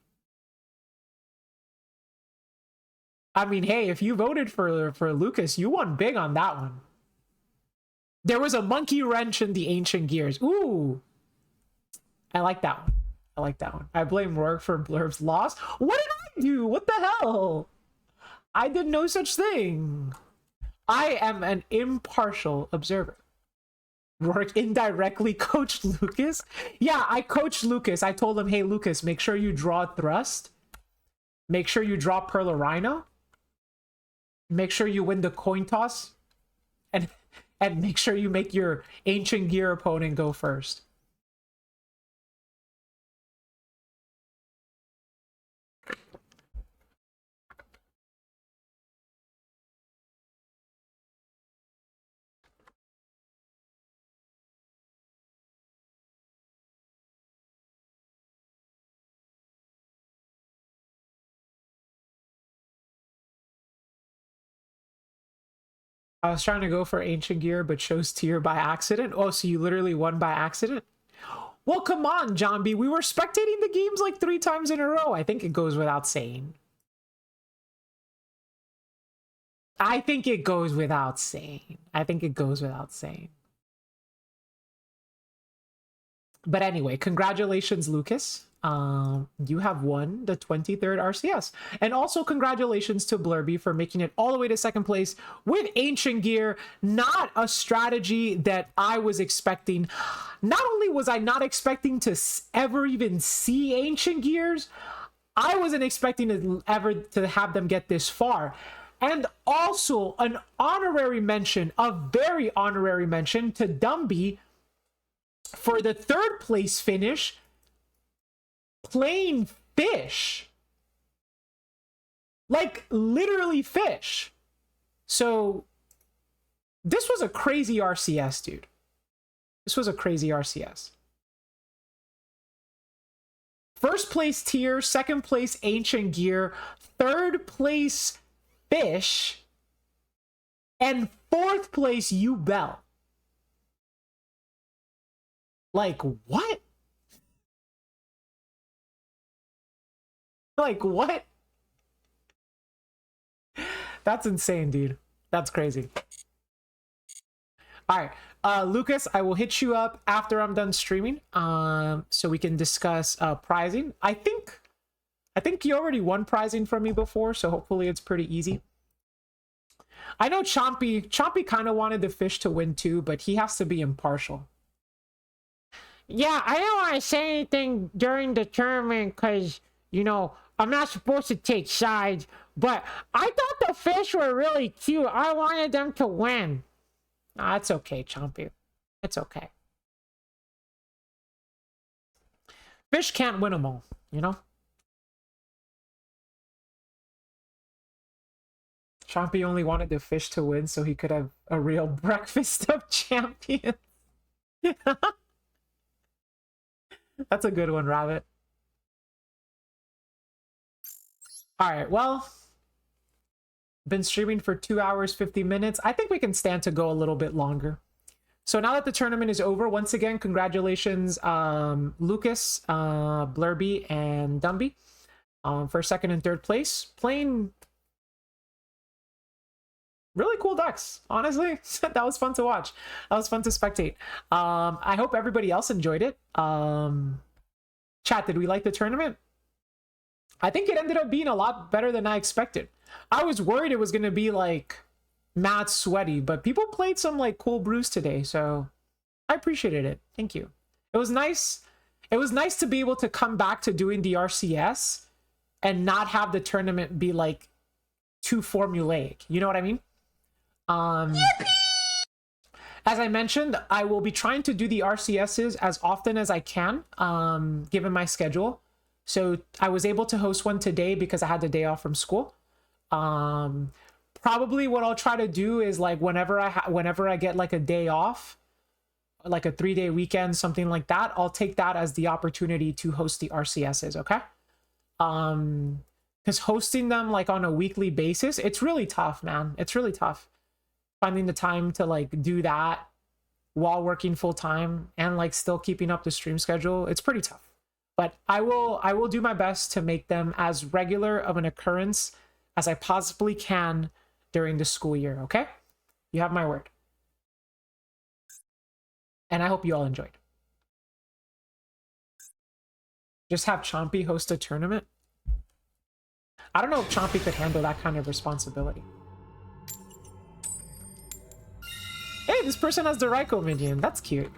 I mean, hey, if you voted for Lucas, you won big on that one. There was a monkey wrench in the ancient gears. Ooh. I like that one. I like that one. I blame Rourke for Blurb's loss. What did I do? What the hell? I did no such thing. I am an impartial observer. Rourke indirectly coached Lucas. Yeah, I coached Lucas. I told him, hey, Lucas, make sure you draw Thrust. Make sure you draw Pearl Rhino. Make sure you win the coin toss. And make sure you make your ancient gear opponent go first. I was trying to go for ancient gear, but chose tier by accident. Oh, so you literally won by accident? Well, come on, John B. We were spectating the games like 3 times in a row. I think it goes without saying. I think it goes without saying. I think it goes without saying. But anyway, congratulations, Lucas. You have won the 23rd RCS. And also congratulations to Blurby for making it all the way to second place with Ancient Gear. Not a strategy that I was expecting. Not only was I not expecting to ever even see Ancient Gears, I wasn't expecting to ever to have them get this far. And also an honorary mention, a very honorary mention to Dumby for the 3rd place finish, playing fish. Like, literally fish. So, this was a crazy RCS, dude. This was a crazy RCS. 1st place tier, 2nd place ancient gear, 3rd place fish, and 4th place Bell. Like, what? Like, what? That's insane, dude. That's crazy. All right, Lucas, I will hit you up after I'm done streaming, so we can discuss prizing. I think you already won prizing from me before, so hopefully it's pretty easy. I know Chompy kind of wanted the fish to win too, but he has to be impartial. Yeah, I don't want to say anything during the tournament because, you know, I'm not supposed to take sides, but I thought the fish were really cute. I wanted them to win. Nah, it's okay, Chompy. It's okay. Fish can't win them all, you know? Chompy only wanted the fish to win so he could have a real breakfast of champions. That's a good one, Rabbit. All right, well, been streaming for 2 hours, 50 minutes. I think we can stand to go a little bit longer. So now that the tournament is over, once again, congratulations, Lucas, Blurby, and Dumby for 2nd and 3rd place. Playing really cool decks, honestly. That was fun to watch. That was fun to spectate. I hope everybody else enjoyed it. Chat, did we like the tournament? I think it ended up being a lot better than I expected. I was worried it was going to be like mad sweaty, but people played some like cool brews today, so I appreciated it. Thank you. It was nice. It was nice to be able to come back to doing the RCS and not have the tournament be like too formulaic. You know what I mean? As I mentioned, I will be trying to do the RCSs as often as I can, given my schedule. So I was able to host one today because I had the day off from school. Probably what I'll try to do is like whenever I get like a day off, like a 3-day weekend, something like that, I'll take that as the opportunity to host the RCSs, okay? Because hosting them like on a weekly basis, it's really tough, man. It's really tough finding the time to like do that while working full time and like still keeping up the stream schedule. It's pretty tough. But I will do my best to make them as regular of an occurrence as I possibly can during the school year, okay? You have my word. And I hope you all enjoyed. Just have Chompy host a tournament? I don't know if Chompy could handle that kind of responsibility. Hey, this person has the Raikou minion. That's cute.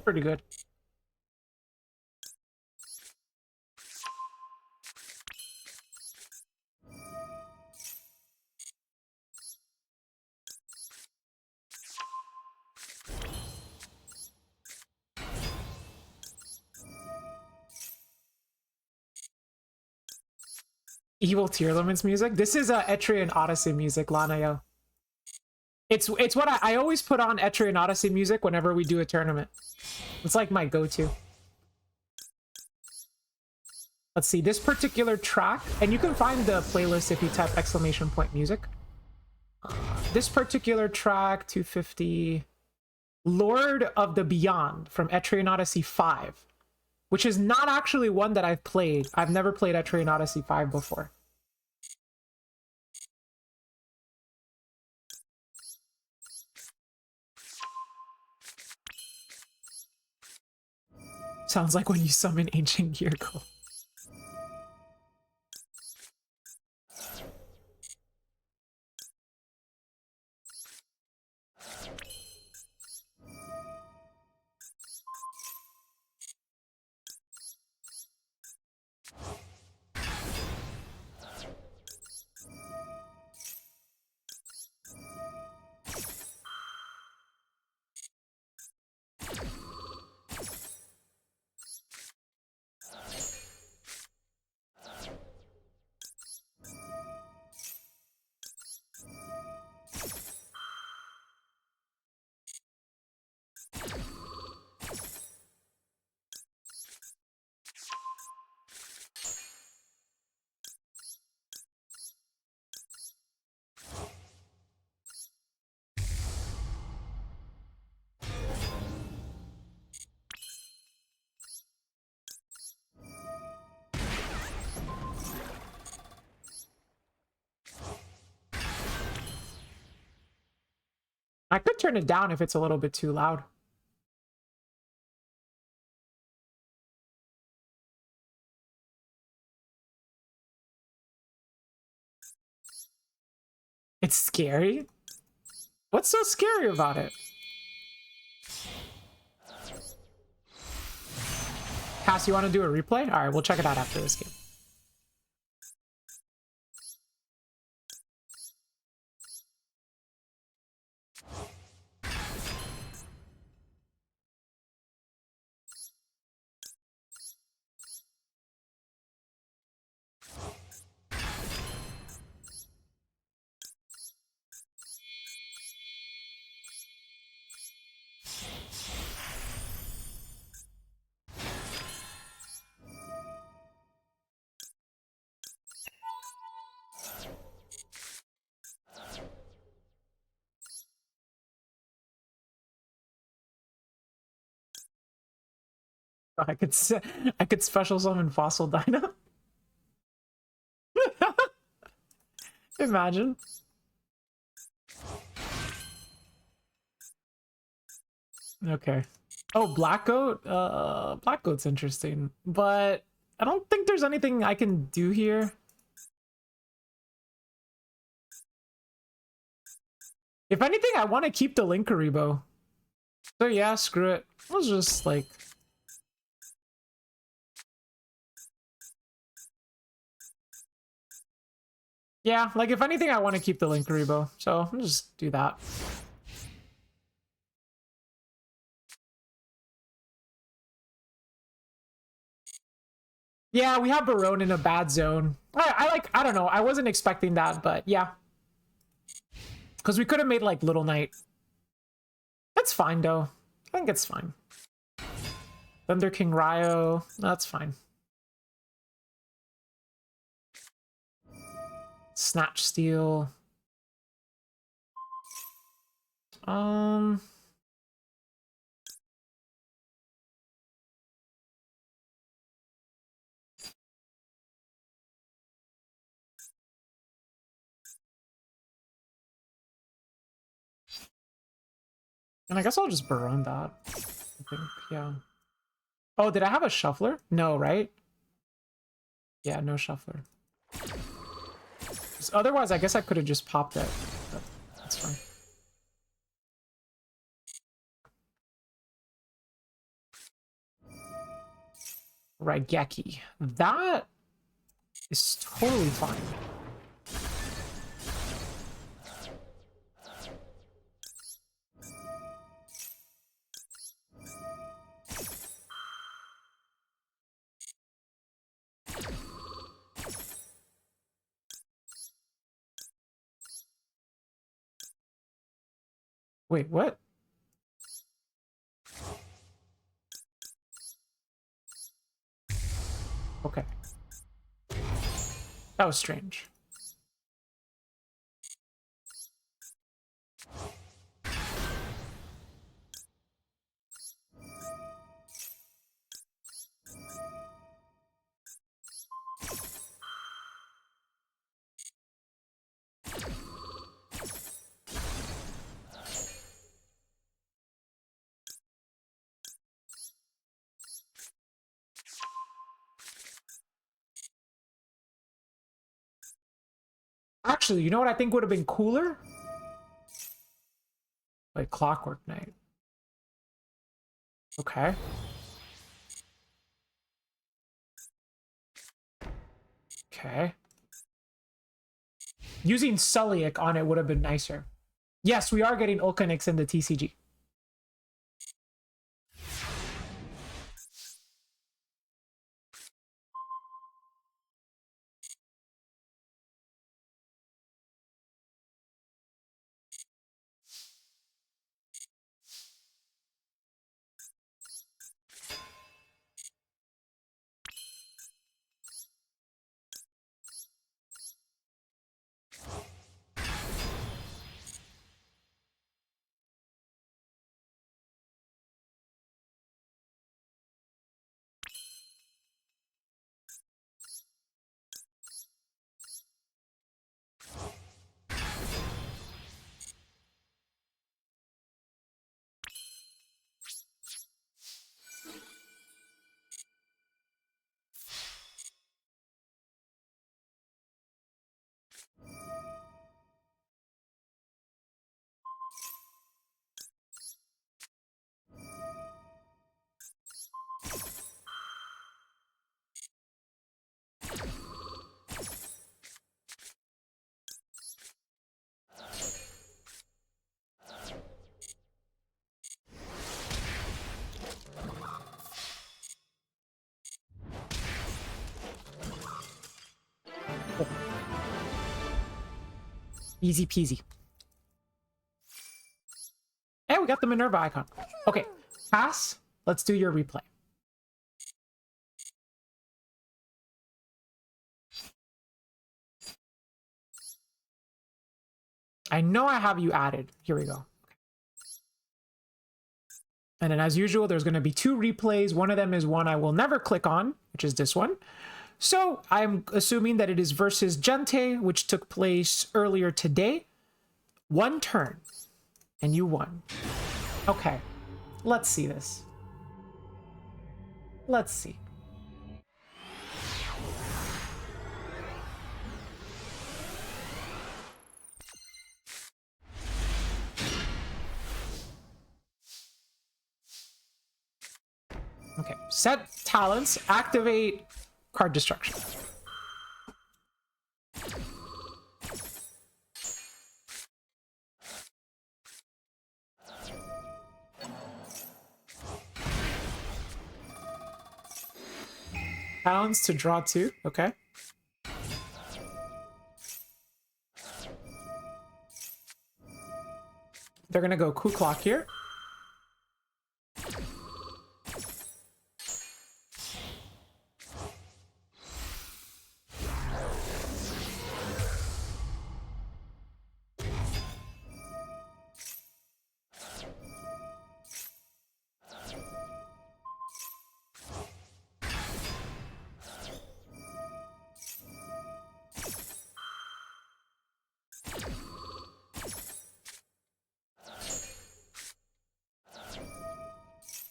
Pretty good. Evil Tier Limits music. This is Etrian Odyssey music, Lanayo. It's what I always put on Etrian Odyssey music whenever we do a tournament. It's like my go-to. Let's see, this particular track, and you can find the playlist if you type !music. This particular track, 250, Lord of the Beyond from Etrian Odyssey 5, which is not actually one that I've played. I've never played Etrian Odyssey 5 before. Sounds like when you summon Ancient Geargo. I could turn it down if it's a little bit too loud. It's scary? What's so scary about it? Cass, you want to do a replay? All right, we'll check it out after this game. I could special summon Fossil Dyna. Imagine. Okay. Oh, Black Goat? Black Goat's interesting, but I don't think there's anything I can do here. If anything, I want to keep the Linkaribo. So yeah, screw it. Let's just like... Yeah, like if anything, I want to keep the Linkaribo. So I'll just do that. Yeah, we have Barone in a bad zone. I don't know. I wasn't expecting that, but yeah. Because we could have made like Little Knight. That's fine though. I think it's fine. Thunder King Ryo. That's fine. Snatch Steal. And I guess I'll just Barone that. I think, yeah. Oh, did I have a Shuffler? No, right? Yeah, no Shuffler. 'Cause otherwise, I guess I could have just popped it. But that's fine. Raigeki. That is totally fine. Wait, what? Okay. That was strange. Actually, you know what I think would have been cooler? Like Clockwork Knight. Okay. Okay. Using Suliak on it would have been nicer. Yes, we are getting Ulcanix in the TCG. Easy peasy. And we got the Minerva icon. Okay, pass. Let's do your replay. I know I have you added. Here we go. And then as usual, there's going to be 2 replays. One of them is one I will never click on, which is this one. So I'm assuming that it is versus Gente, which took place earlier today. 1 turn, and you won. Okay, let's see this. Let's see. Okay, set talents, activate card destruction. Talents to draw 2, okay. They're gonna go Ku Clock here.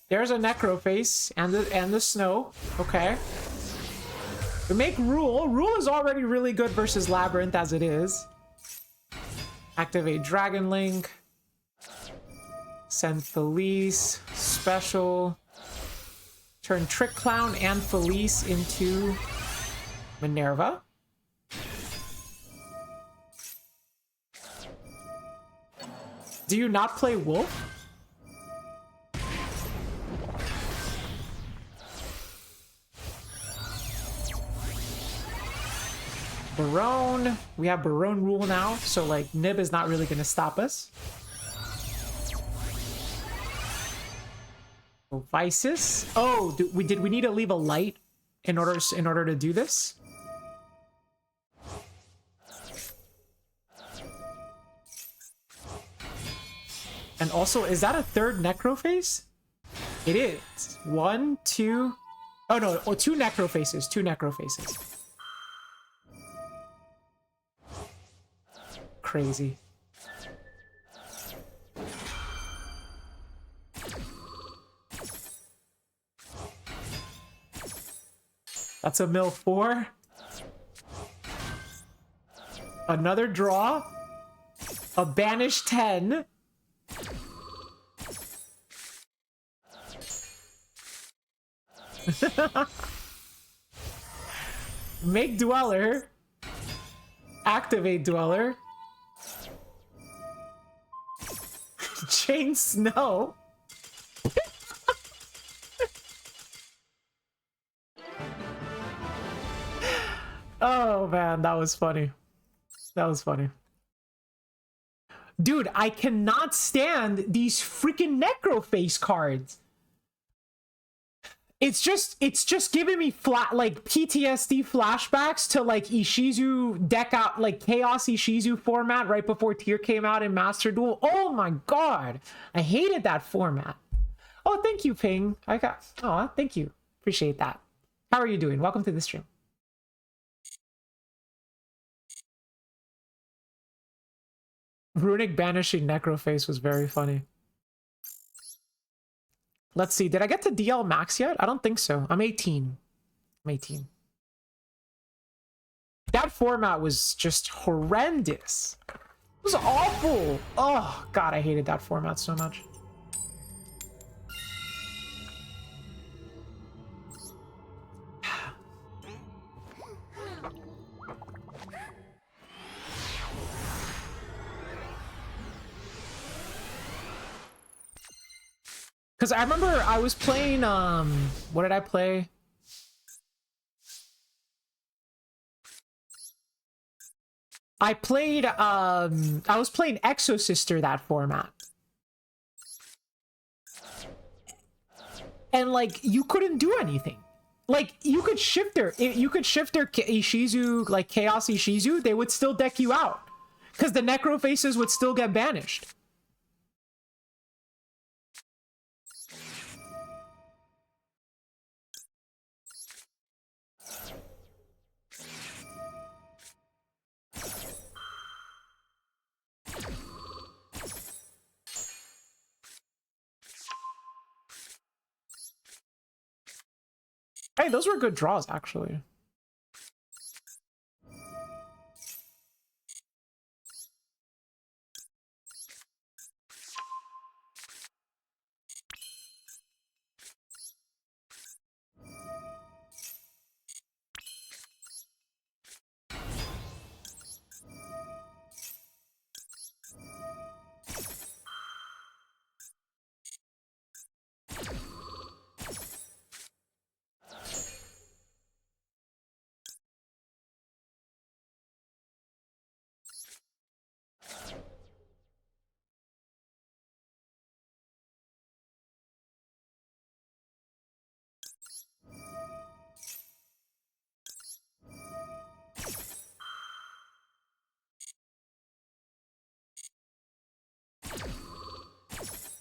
There's a Necroface and the snow. Okay. We make Rule. Rule is already really good versus Labyrinth as it is. Activate Dragon Link. Send Felice. Special. Turn Trick Clown and Felice into Minerva. Do you not play Wolf? Barone. We have Barone Rule now, so like Nib is not really going to stop us. Vices. Oh, did we need to leave a light in order to do this? And also, is that a 3rd Necroface? It is. 1, 2. Oh no! Oh, 2 Necrofaces. 2 Necrofaces. Crazy. That's a mill 4. Another draw. A banish 10. Make Dweller. Activate Dweller. Chain Snow. Oh man, that was funny. That was funny. Dude, I cannot stand these freaking Necroface cards. It's just giving me like PTSD flashbacks to like Ishizu deck out, like Chaos Ishizu format right before Tier came out in Master Duel. Oh my god, I hated that format. Oh, thank you, Ping. Oh, thank you. Appreciate that. How are you doing? Welcome to the stream. Runic banishing Necroface was very funny. Let's see. Did I get to DL max yet? I don't think so. I'm 18. I'm 18. That format was just horrendous. It was awful. Oh, God, I hated that format so much. Because I remember I was playing, what did I play? I was playing Exosister that format. And, like, you couldn't do anything. Like, you could shift their Ishizu, like, Chaos Ishizu, they would still deck you out. Because the Necrofaces would still get banished. Hey, those were good draws, actually.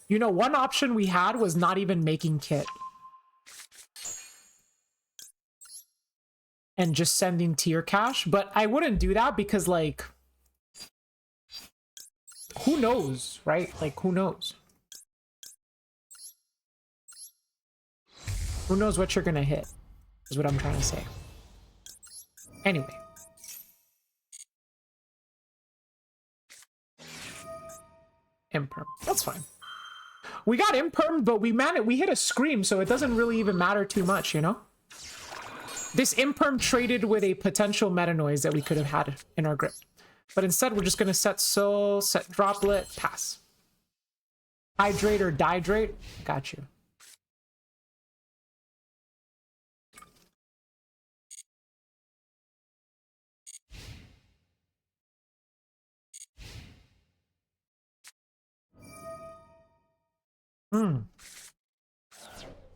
You know, one option we had was not even making kit. And just sending tier cash, but I wouldn't do that because, like, who knows, right? Like, who knows? Who knows what you're gonna hit, is what I'm trying to say. Anyway. Imperm. That's fine. We got imperm, but we hit a scream, so it doesn't really even matter too much, you know? This imperm traded with a potential meta noise that we could have had in our grip. But instead, we're just gonna set soul, set droplet, pass. Hydrate or dihydrate? Got you.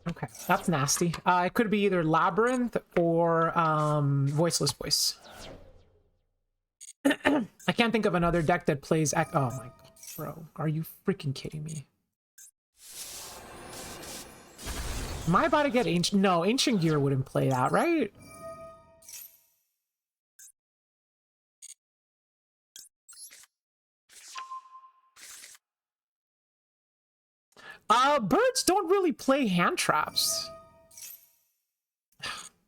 Okay, that's nasty. It could be either Labyrinth or Voiceless Voice. I can't think of another deck that plays... Oh my god, bro. Are you freaking kidding me? Am I about to get Ancient? No, Ancient Gear wouldn't play that, right? Birds don't really play hand traps.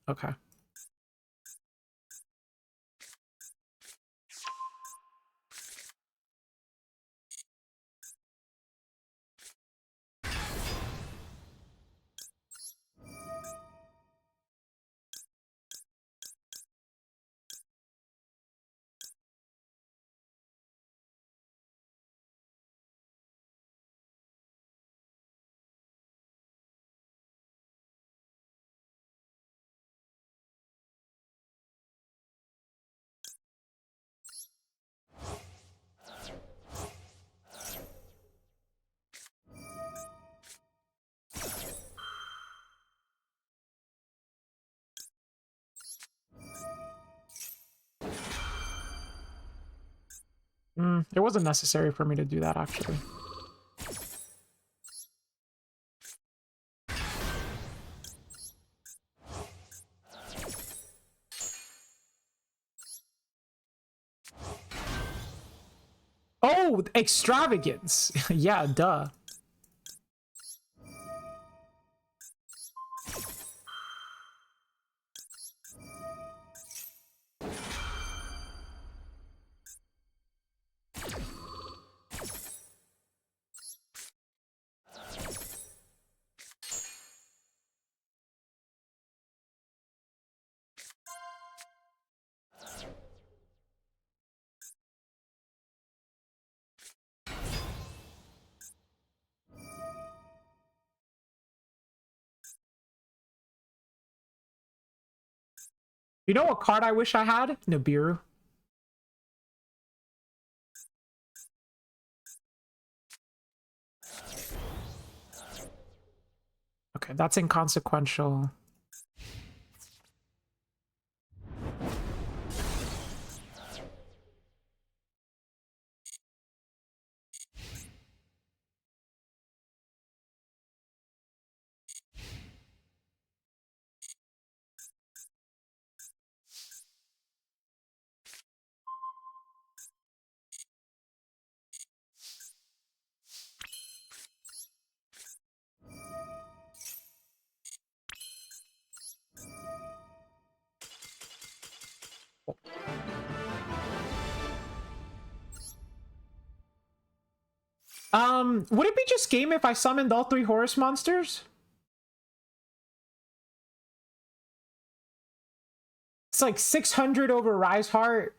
Okay. It wasn't necessary for me to do that, actually. Oh, extravagance. Yeah, duh. You know what card I wish I had? Nibiru. Okay, that's inconsequential. Would it be just game if I summoned all 3 Horus monsters? It's like 600 over Rise Heart.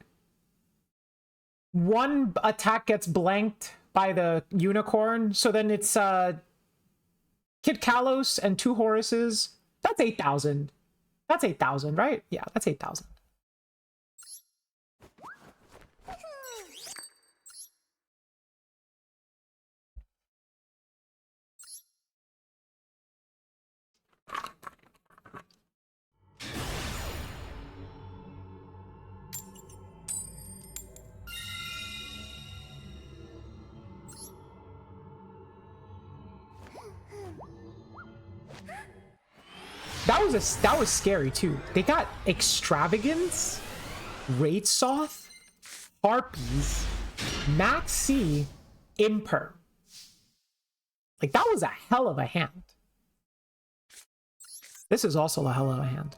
1 attack gets blanked by the unicorn, so then it's Kid Kalos and 2 Horuses. That's 8,000. That's 8,000, right? Yeah, that's 8,000. That was scary too. They got Extravagance, Raid Soth, Harpies, Max C, Imper. Like, that was a hell of a hand. This is also a hell of a hand.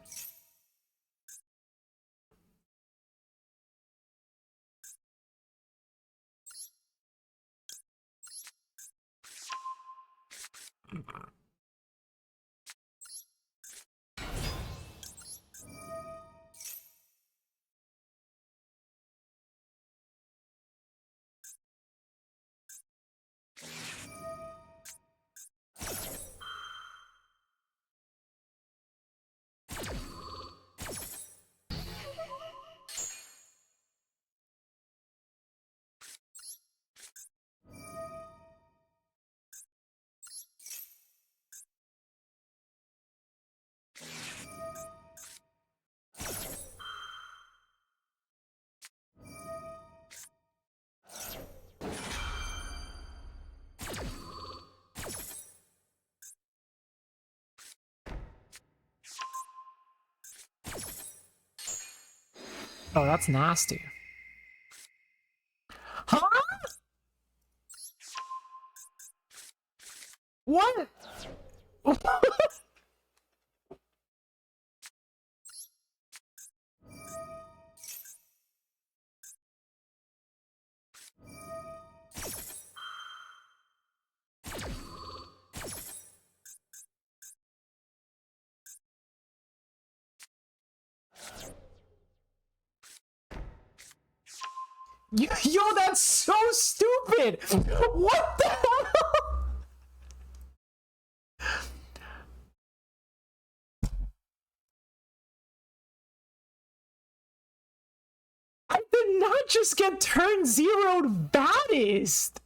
Oh, that's nasty. Huh? What? Yo, that's so stupid! What the hell? I did not just get turn zeroed baddest!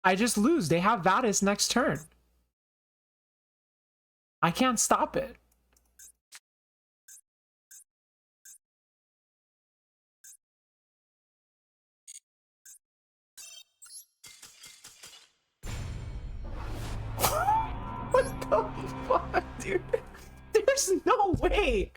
I just lose. They have Vadis next turn. I can't stop it. What the fuck, dude? There's no way.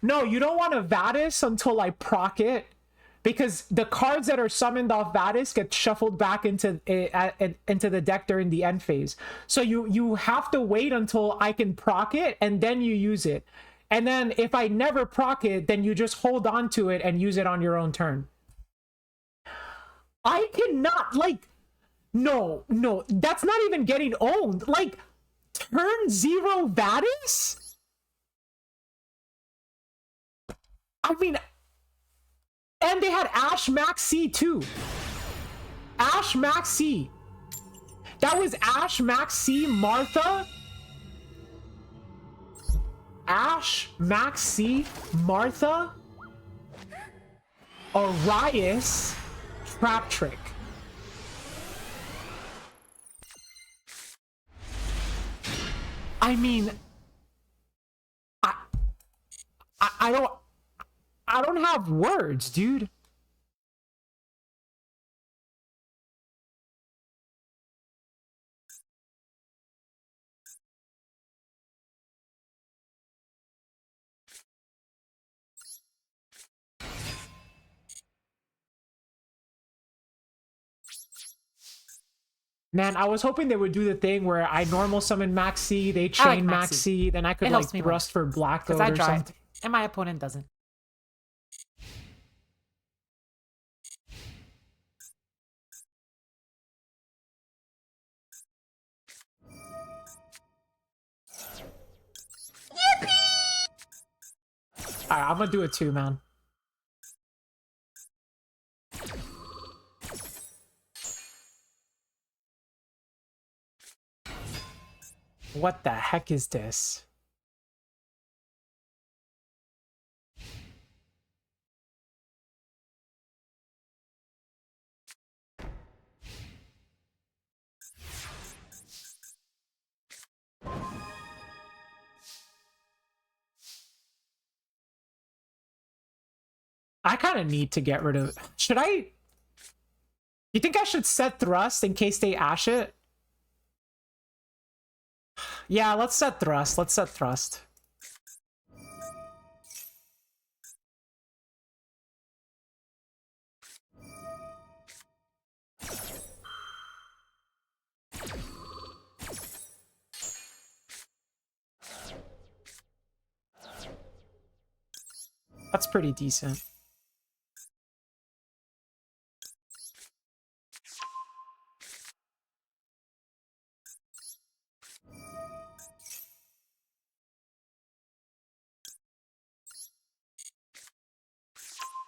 No, you don't want to Vadis until I proc it, because the cards that are summoned off Vadis get shuffled back into the deck during the end phase. So you have to wait until I can proc it, and then you use it. And then if I never proc it, then you just hold on to it and use it on your own turn. I cannot, like, no, that's not even getting owned. Like, turn zero Vadis? I mean, and they had Ash Max C too. Ash Max C. That was Ash Max C, Martha. Ash, Maxi, Martha, Arias, Trap Trick. I mean, I don't have words, dude. Man, I was hoping they would do the thing where I normal summon Maxi, they chain Maxi, then I could like thrust for Black Goat or something. And my opponent doesn't. Alright, I'm gonna do it too, man. What the heck is this? I kind of need to get rid of... Should I... You think I should set Thrust in case they Ash it? Yeah, let's set Thrust. Let's set Thrust. That's pretty decent.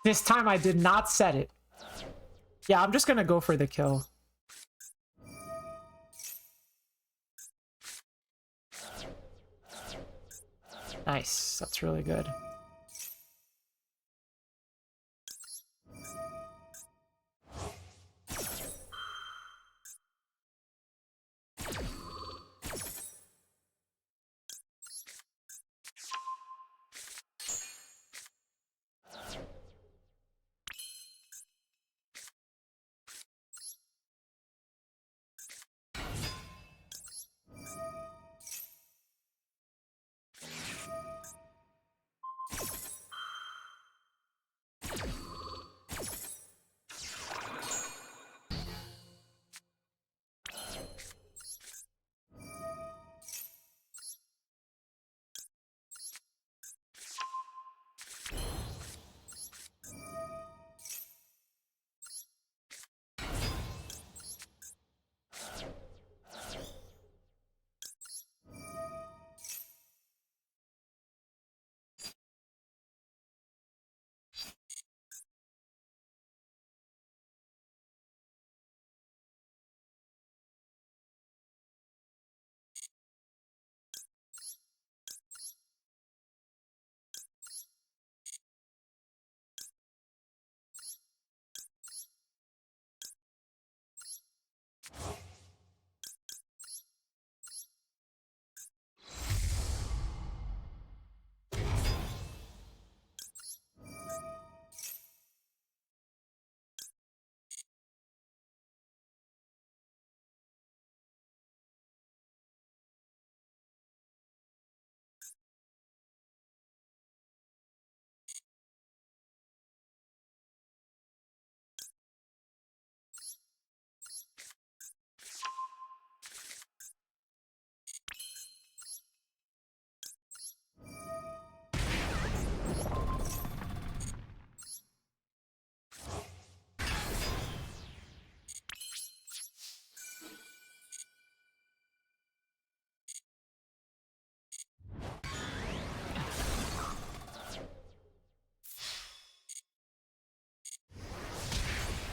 This time I did not set it. Yeah, I'm just gonna go for the kill. Nice, that's really good.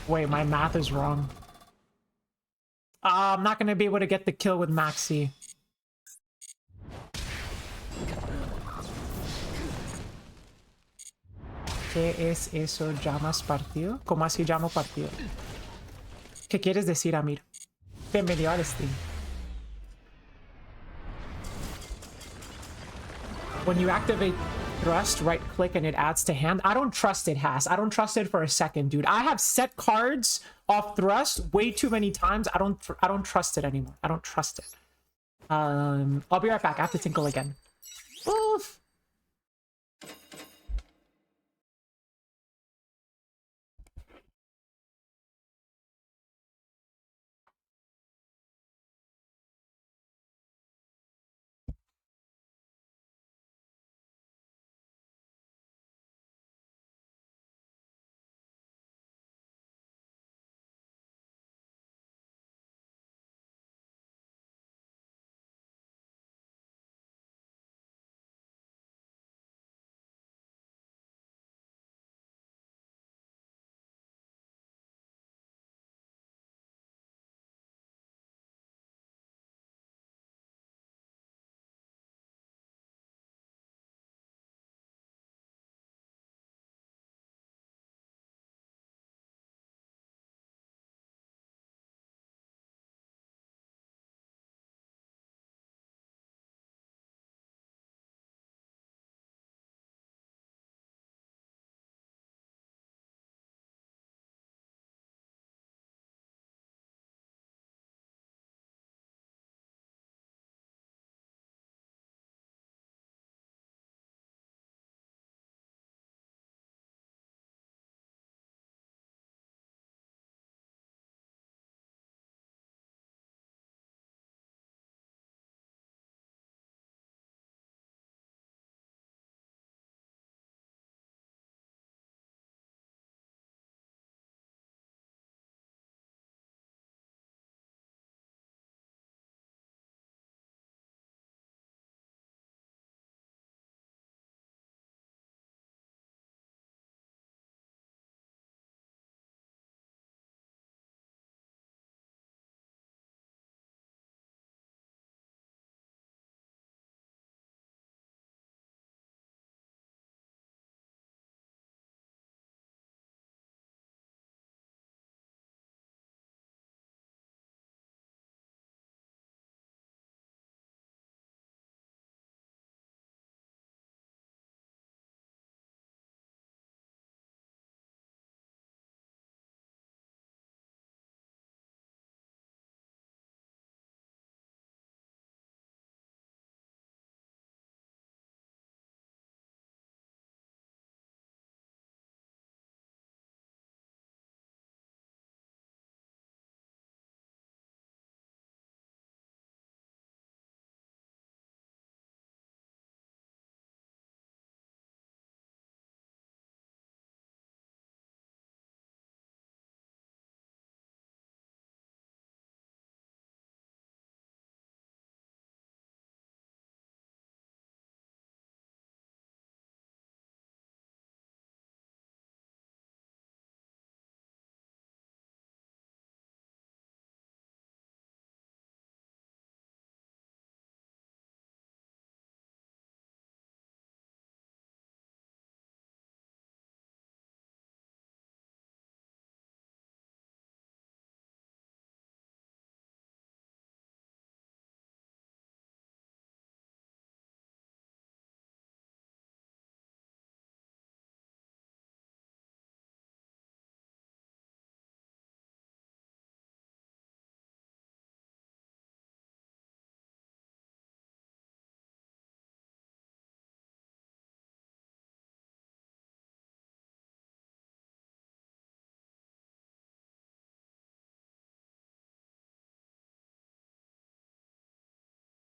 Wait, my math is wrong. I'm not gonna be able to get the kill with Maxi. ¿Qué es eso? ¿Llamas partido? ¿Cómo así llamo partido? ¿Qué quieres decir, Amir? Bienvenido al stream. When you activate thrust, right click and it adds to hand. I don't trust it, Has. I don't trust it for a second, dude. I have set cards off thrust way too many times. I don't trust it anymore. I don't trust it. I'll be right back. I have to tinkle again. Oof.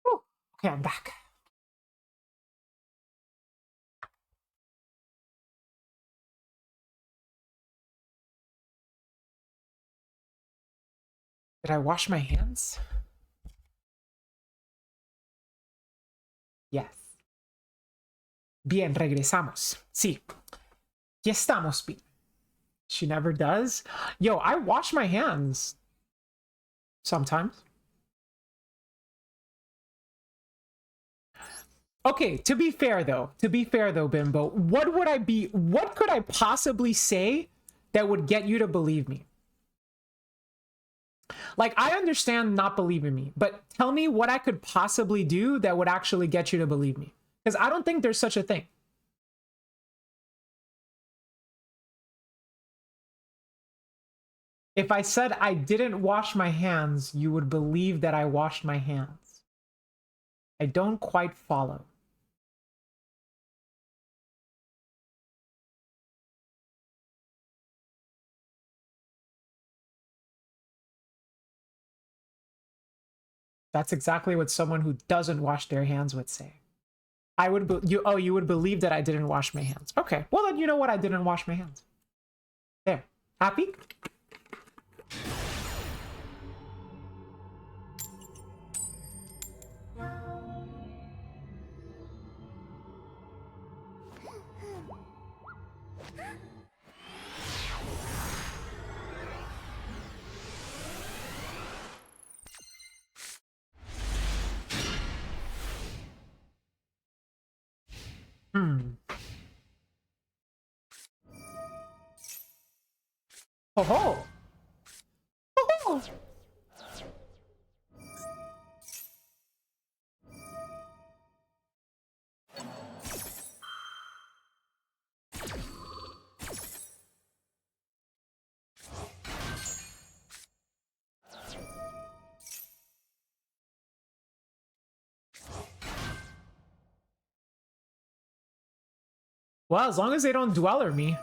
Whew. Okay, I'm back. Did I wash my hands? Yes. Bien, regresamos. Sí. Ya estamos bien. She never does. Yo, I wash my hands sometimes. Okay, to be fair though, Bimbo, what could I possibly say that would get you to believe me? Like, I understand not believing me, but tell me what I could possibly do that would actually get you to believe me. Because I don't think there's such a thing. If I said I didn't wash my hands, you would believe that I washed my hands. I don't quite follow. That's exactly what someone who doesn't wash their hands would say. I would you would believe that I didn't wash my hands. Okay. Well, then you know what? I didn't wash my hands. There. Happy? Hmm. Oh ho. Oh ho. Well, as long as they don't dweller me.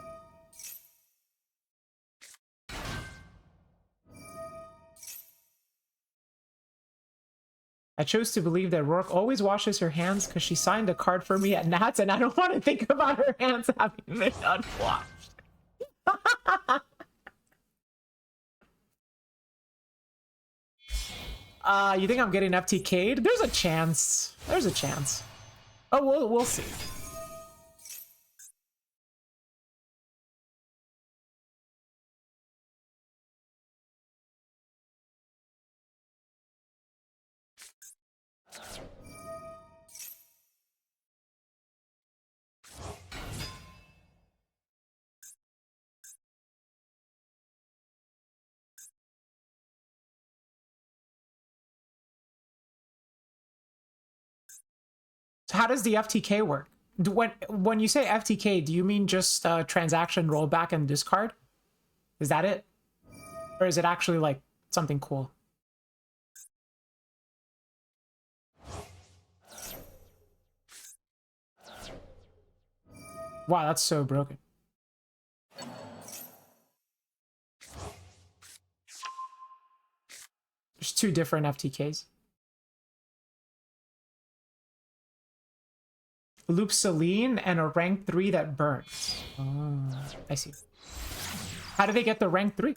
I chose to believe that Rourke always washes her hands because she signed a card for me at Nats, and I don't want to think about her hands having been unwashed. You think I'm getting FTK'd? There's a chance. There's a chance. Oh, we'll see. So how does the FTK work? When you say FTK, do you mean just transaction rollback and discard? Is that it? Or is it actually like something cool? Wow, that's so broken. There's two different FTKs. Loop Celine and a rank 3 that burns. Oh, I see. How do they get the rank 3?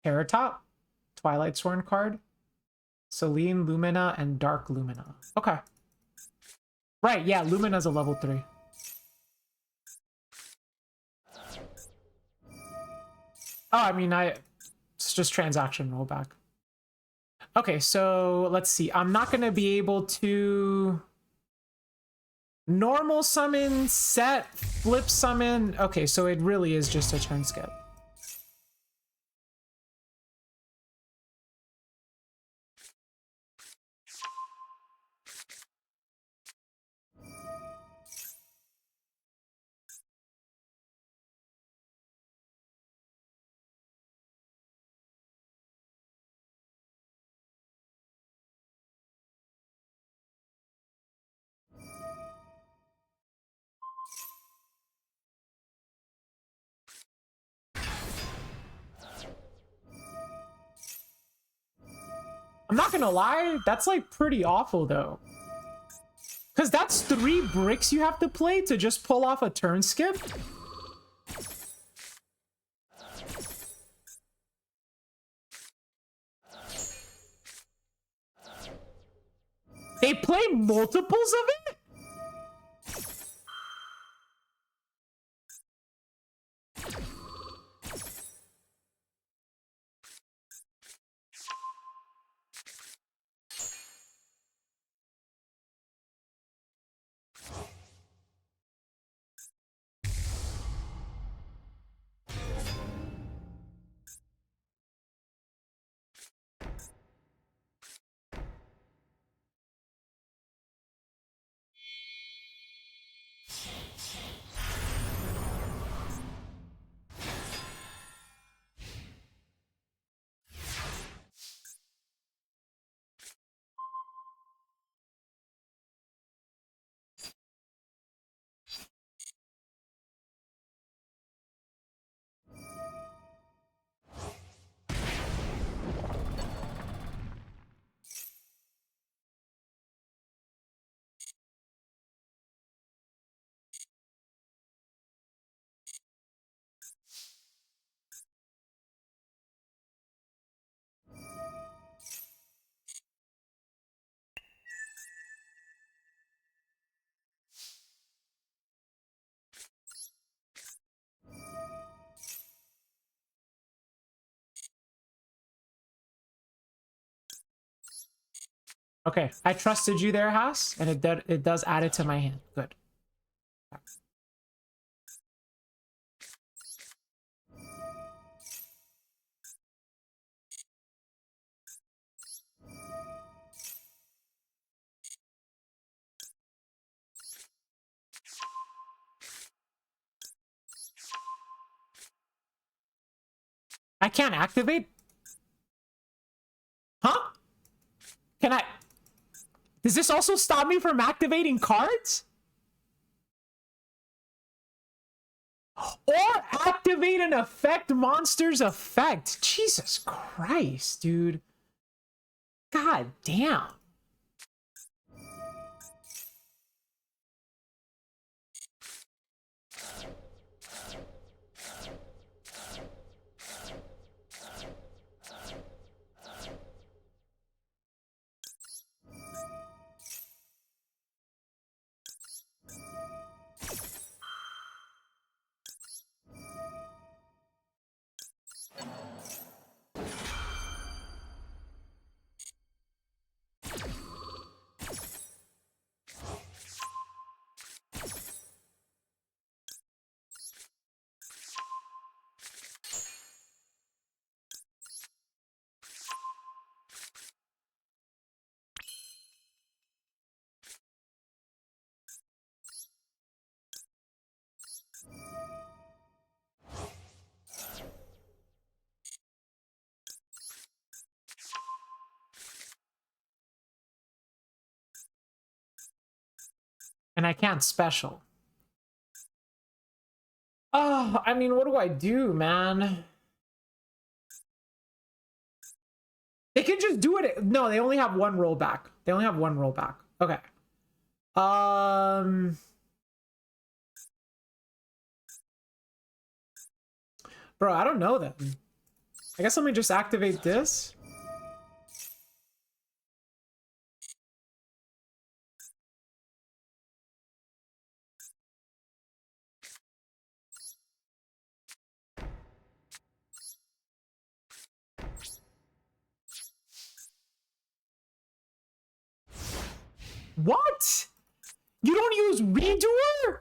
Terratop, Twilight Sworn card, Celine, Lumina, and Dark Lumina. Okay. Right, yeah, Lumina's a level 3. Oh, I mean, it's just transaction rollback. Okay, so let's see. I'm not going to be able to normal summon, set, flip summon. Okay, so it really is just a turn skip. I'm not gonna lie, that's like pretty awful though. Because that's 3 bricks you have to play to just pull off a turn skip. They play multiples of it? Okay, I trusted you there, Haas, and it does add it to my hand. Good. I can't activate? Huh? Can I? Does this also stop me from activating cards? Or activate an effect monster's effect? Jesus Christ, dude. God damn. And I can't special. Oh, I mean, what do I do, man? They can just do it. No, they only have one rollback. They only have one rollback. Okay. Bro, I don't know then. I guess let me just activate this. What? You don't use Redoer?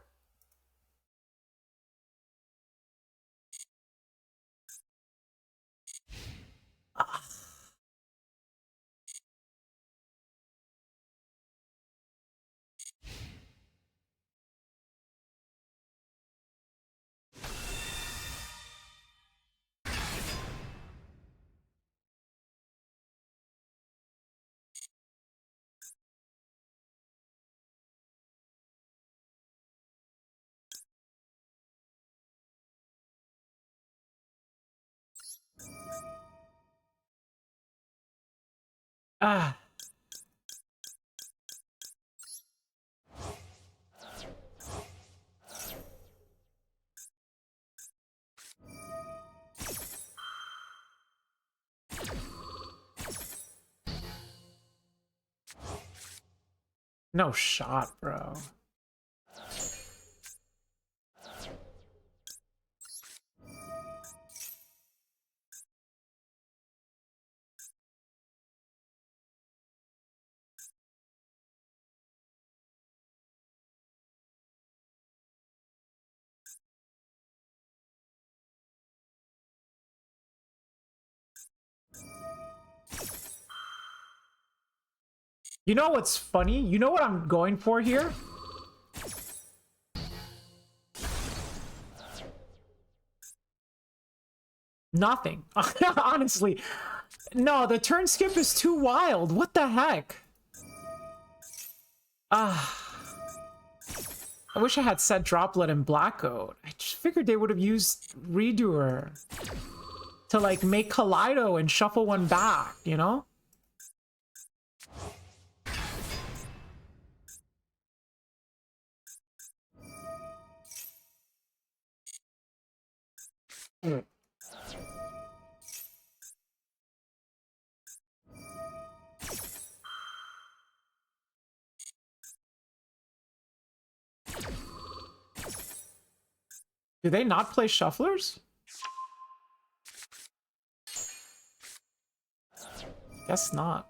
Ah. No shot, bro. You know what's funny? You know what I'm going for here? Nothing. Honestly. No, the turn skip is too wild. What the heck? Ah. I wish I had set Droplet and Blackout. I just figured they would have used Redoer to, like, make Kaleido and shuffle one back, you know? Mm. Do they not play shufflers? Guess not.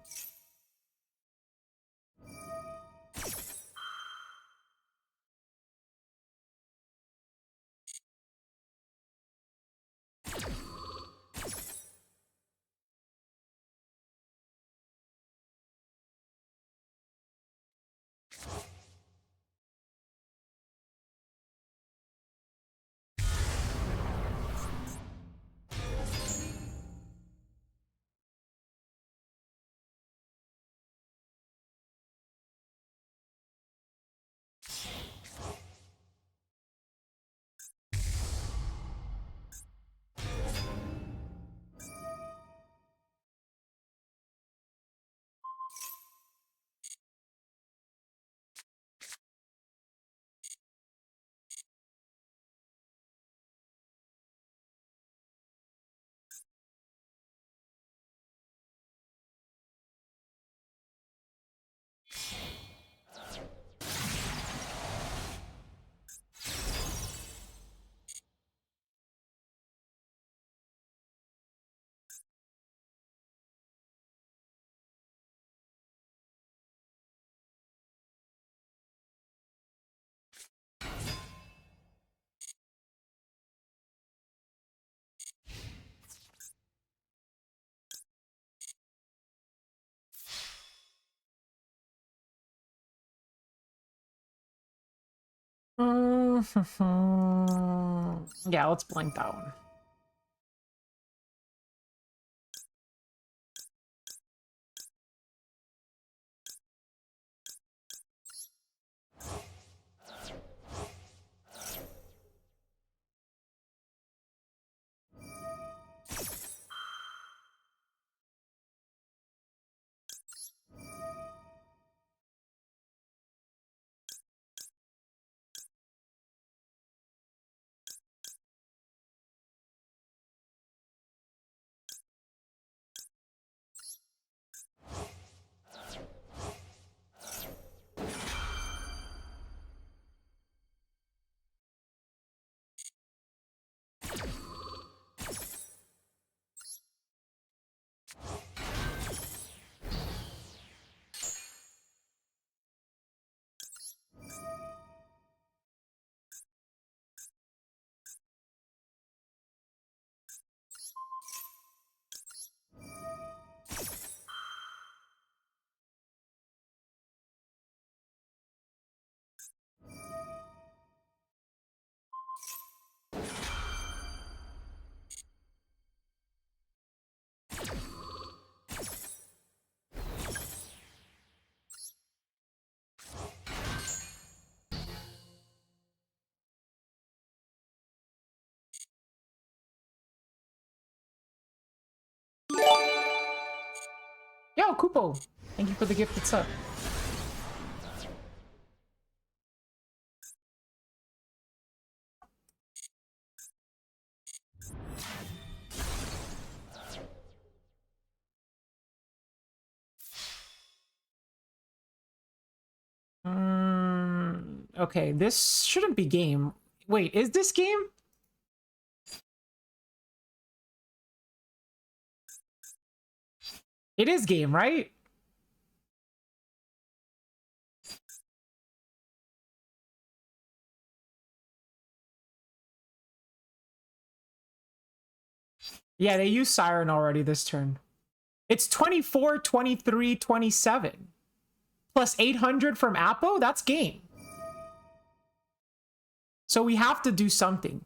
Yeah, let's blank that one. Yo, Kupo! Thank you for the gifted sub. Okay, this shouldn't be game. Wait, is this game? It is game, right? Yeah, they used Siren already this turn. It's 24, 23, 27. Plus 800 from Appo? That's game. So we have to do something.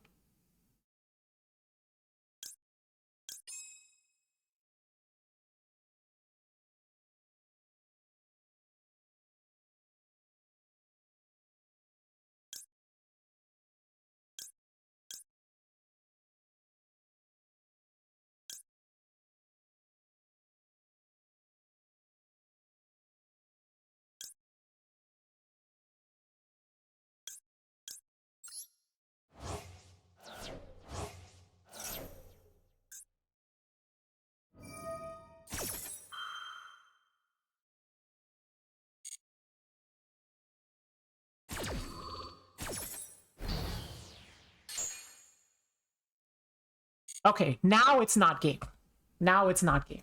Okay, now it's not game. Now it's not game.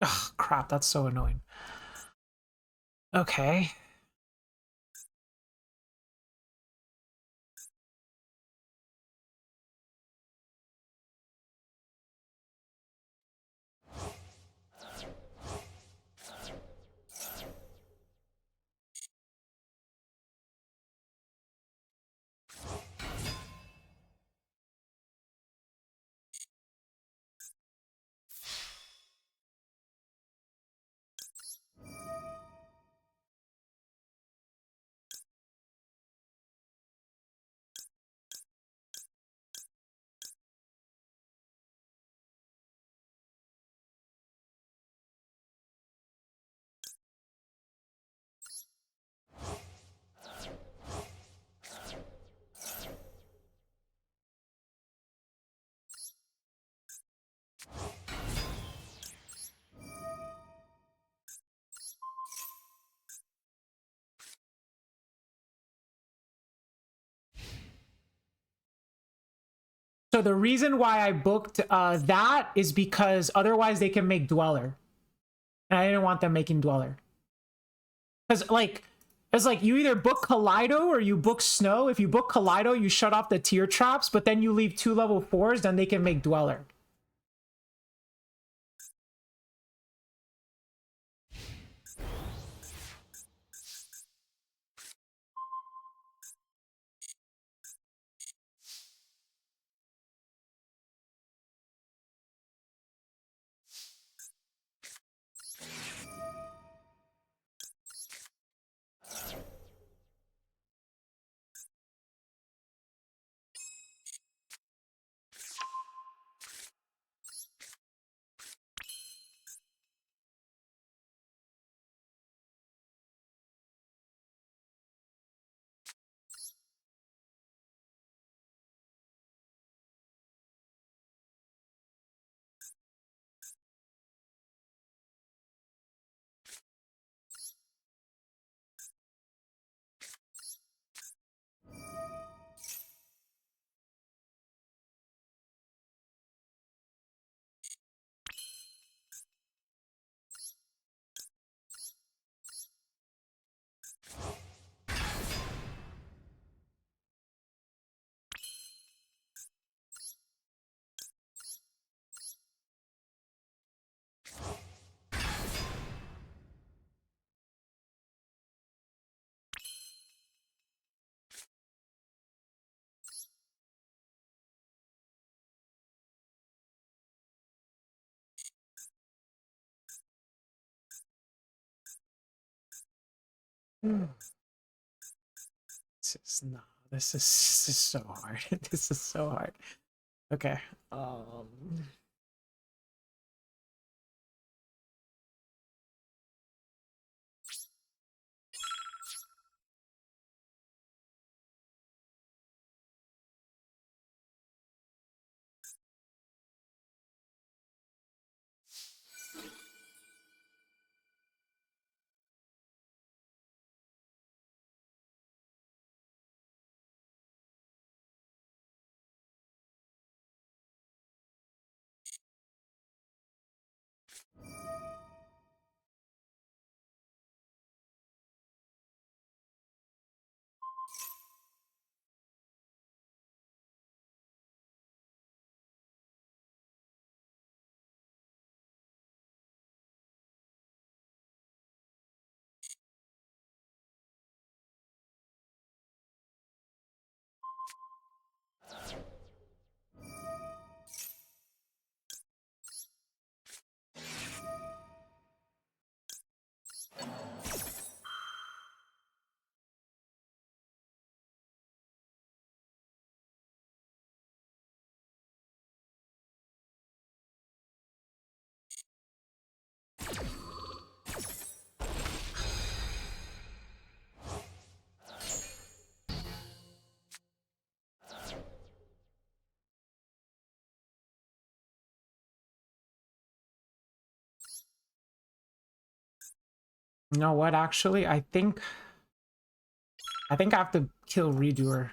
Ugh, crap, that's so annoying. Okay. So the reason why I booked that is because otherwise they can make Dweller. And I didn't want them making Dweller. Because, like, it's like you either book Kaleido or you book Snow. If you book Kaleido, you shut off the tier traps, but then you leave 2 level 4s, then they can make Dweller. This is so hard. This is so hard. Okay. You know what, actually? I think I have to kill Redoer.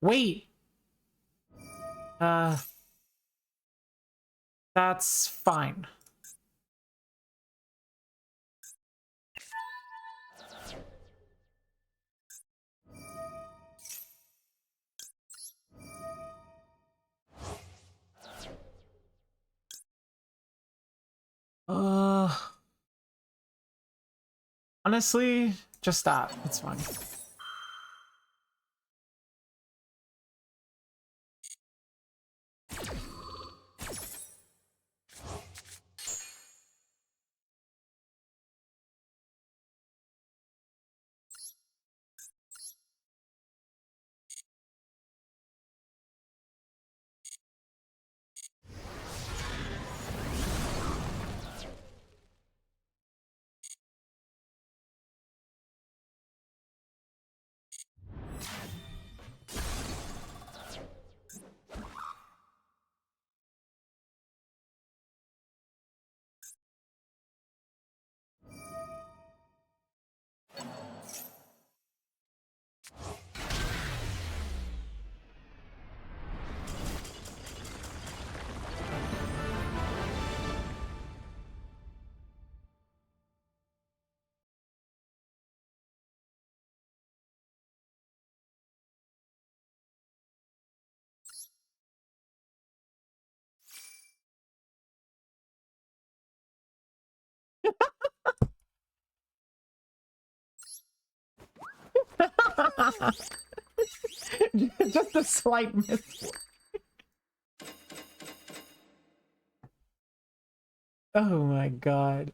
Wait. Uh that's fine. Uh honestly, just that. It's fine. Just a slight miss. Oh my god.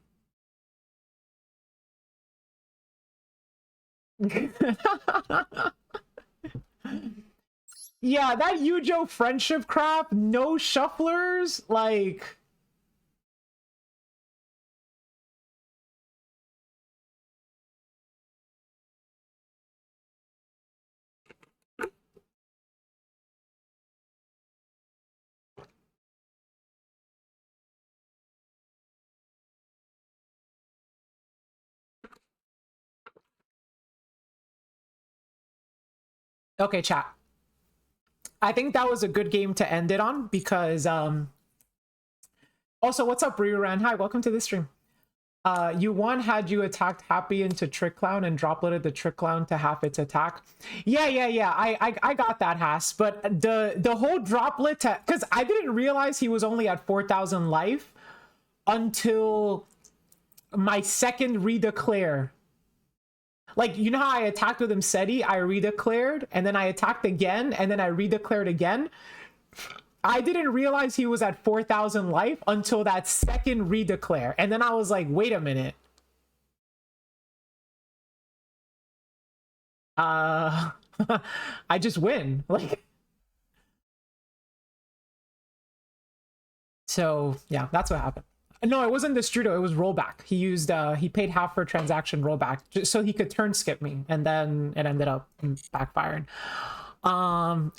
Yeah, that Yujo friendship crap, no shufflers, like... Okay, chat. I think that was a good game to end it on because also, what's up, Ryuran? Hi, welcome to the stream. You won had you attacked Happy into Trick Clown and dropleted the Trick Clown to half its attack. Yeah. I got that, Haas. But the whole droplet, because I didn't realize he was only at 4,000 life until my second redeclare. Like, you know how I attacked with him SETI? I redeclared, and then I attacked again, and then I redeclared again. I didn't realize he was at 4,000 life until that second redeclare. And then I was like, wait a minute. uh I just win. Like, so yeah, that's what happened. No, it wasn't Destrudo, it was rollback. He used he paid half for transaction rollback just so he could turn skip me, and then it ended up backfiring.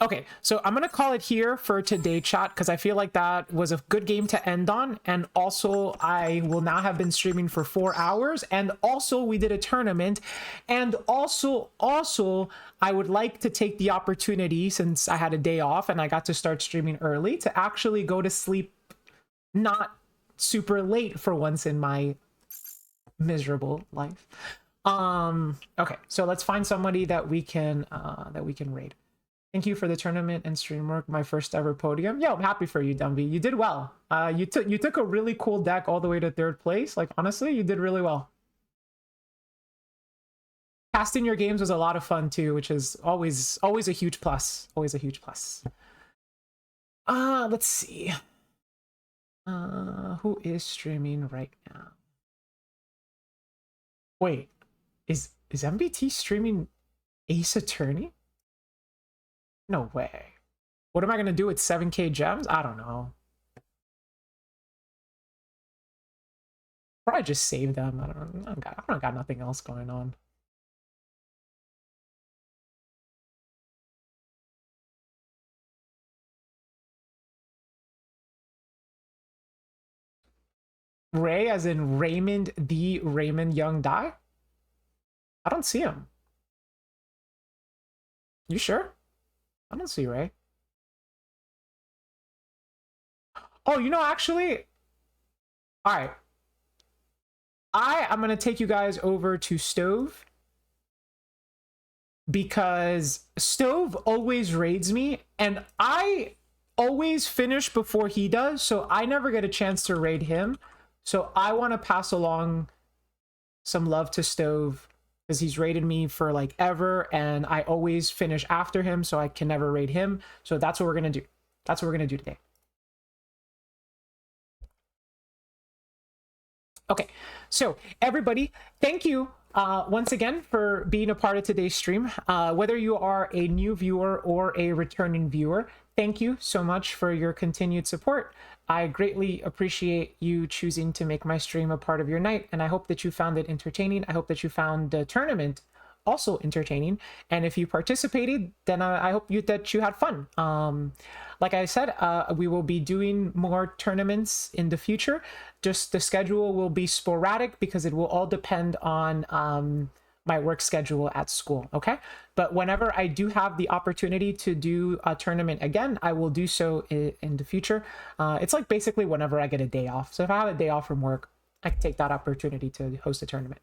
Okay, so I'm gonna call it here for today, chat, because I feel like that was a good game to end on. And also, I will now have been streaming for 4 hours, and also we did a tournament. And also I would like to take the opportunity, since I had a day off and I got to start streaming early, to actually go to sleep not super late for once in my miserable life. Okay, so let's find somebody that we can raid. Thank you for the tournament and stream work. My first ever podium. Yo, I'm happy for you, Dumby. You did well. You took a really cool deck all the way to 3rd place. Like, honestly, you did really well. Casting your games was a lot of fun too, which is always a huge plus. Always a huge plus. Let's see. Who is streaming right now? Wait, is MBT streaming Ace Attorney? No way. What am I gonna do with 7k gems? I don't know. Probably just save them. I don't got nothing else going on. Ray, as in Raymond the Raymond Young Die? I don't see him. You sure? I don't see Ray. Oh, you know, actually, all right. I'm gonna take you guys over to Stove, because Stove always raids me and I always finish before he does, so I never get a chance to raid him. So I want to pass along some love to Stove, because he's raided me for like ever and I always finish after him, so I can never raid him. So that's what we're gonna do. That's what we're gonna do today. Okay, so everybody, thank you once again for being a part of today's stream. Whether you are a new viewer or a returning viewer, thank you so much for your continued support. I greatly appreciate you choosing to make my stream a part of your night, and I hope that you found it entertaining. I hope that you found the tournament also entertaining, and if you participated, then I hope that you had fun. Like I said, we will be doing more tournaments in the future. Just the schedule will be sporadic because it will all depend on my work schedule at school, okay? But whenever I do have the opportunity to do a tournament again, I will do so in the future. It's like basically whenever I get a day off. So if I have a day off from work, I can take that opportunity to host a tournament.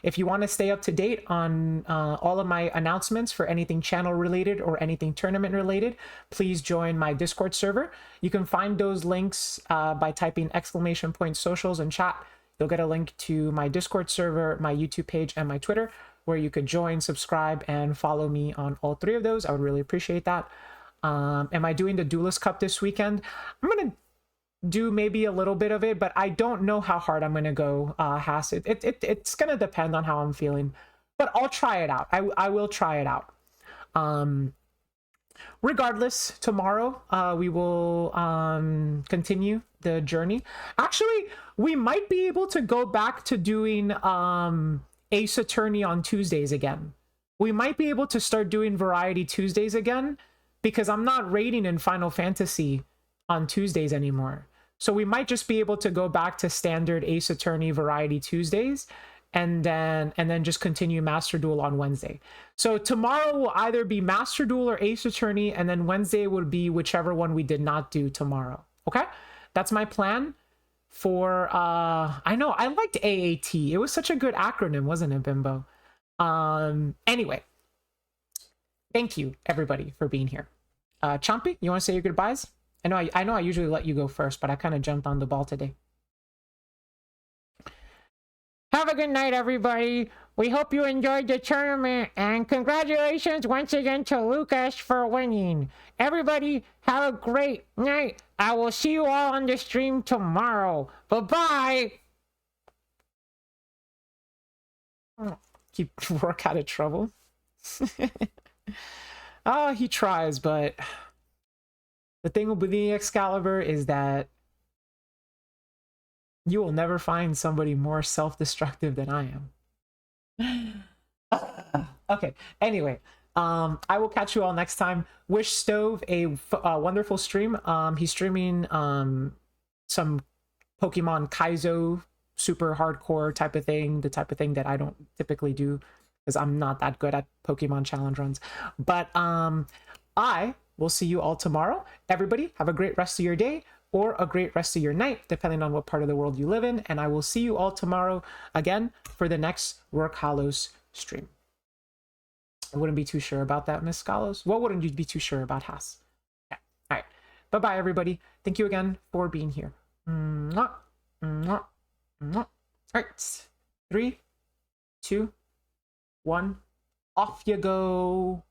If you want to stay up to date on all of my announcements for anything channel related or anything tournament related, please join my Discord server. You can find those links by typing !socials in chat. You'll get a link to my Discord server, my YouTube page, and my Twitter, where you could join, subscribe, and follow me on all 3 of those. I would really appreciate that. Am I doing the Duelist Cup this weekend? I'm going to do maybe a little bit of it, but I don't know how hard I'm gonna go, Haas. It's gonna depend on how I'm feeling, but I'll try it out. I will try it out. Regardless, tomorrow we will continue the journey. Actually, we might be able to go back to doing Ace Attorney on Tuesdays again. We might be able to start doing Variety Tuesdays again, because I'm not raiding in Final Fantasy on Tuesdays anymore. So we might just be able to go back to standard Ace Attorney Variety Tuesdays, and then just continue Master Duel on Wednesday. So tomorrow will either be Master Duel or Ace Attorney, and then Wednesday would be whichever one we did not do tomorrow. Okay, that's my plan for I know I liked AAT. It was such a good acronym, wasn't it, Bimbo? Anyway, thank you everybody for being here. Chompy, you want to say your goodbyes? I know I usually let you go first, but I kind of jumped on the ball today. Have a good night, everybody. We hope you enjoyed the tournament, and congratulations once again to Lucas for winning. Everybody, have a great night. I will see you all on the stream tomorrow. Bye-bye. Keep work out of trouble. Oh, he tries, but the thing with the Excalibur is that you will never find somebody more self-destructive than I am. Okay, anyway, I will catch you all next time. Wish Stove a wonderful stream. He's streaming some Pokemon Kaizo super hardcore type of thing, the type of thing that I don't typically do because I'm not that good at Pokemon challenge runs. But I will see you all tomorrow. Everybody have a great rest of your day or a great rest of your night, depending on what part of the world you live in. And I will see you all tomorrow again for the next Work Hollows stream. I wouldn't be too sure about that, Miss Scalos. What wouldn't you be too sure about, Haas? Okay. All right. Bye-bye, everybody. Thank you again for being here. Mwah. Mwah. Mwah. All right. 3, 2, 1. Off you go.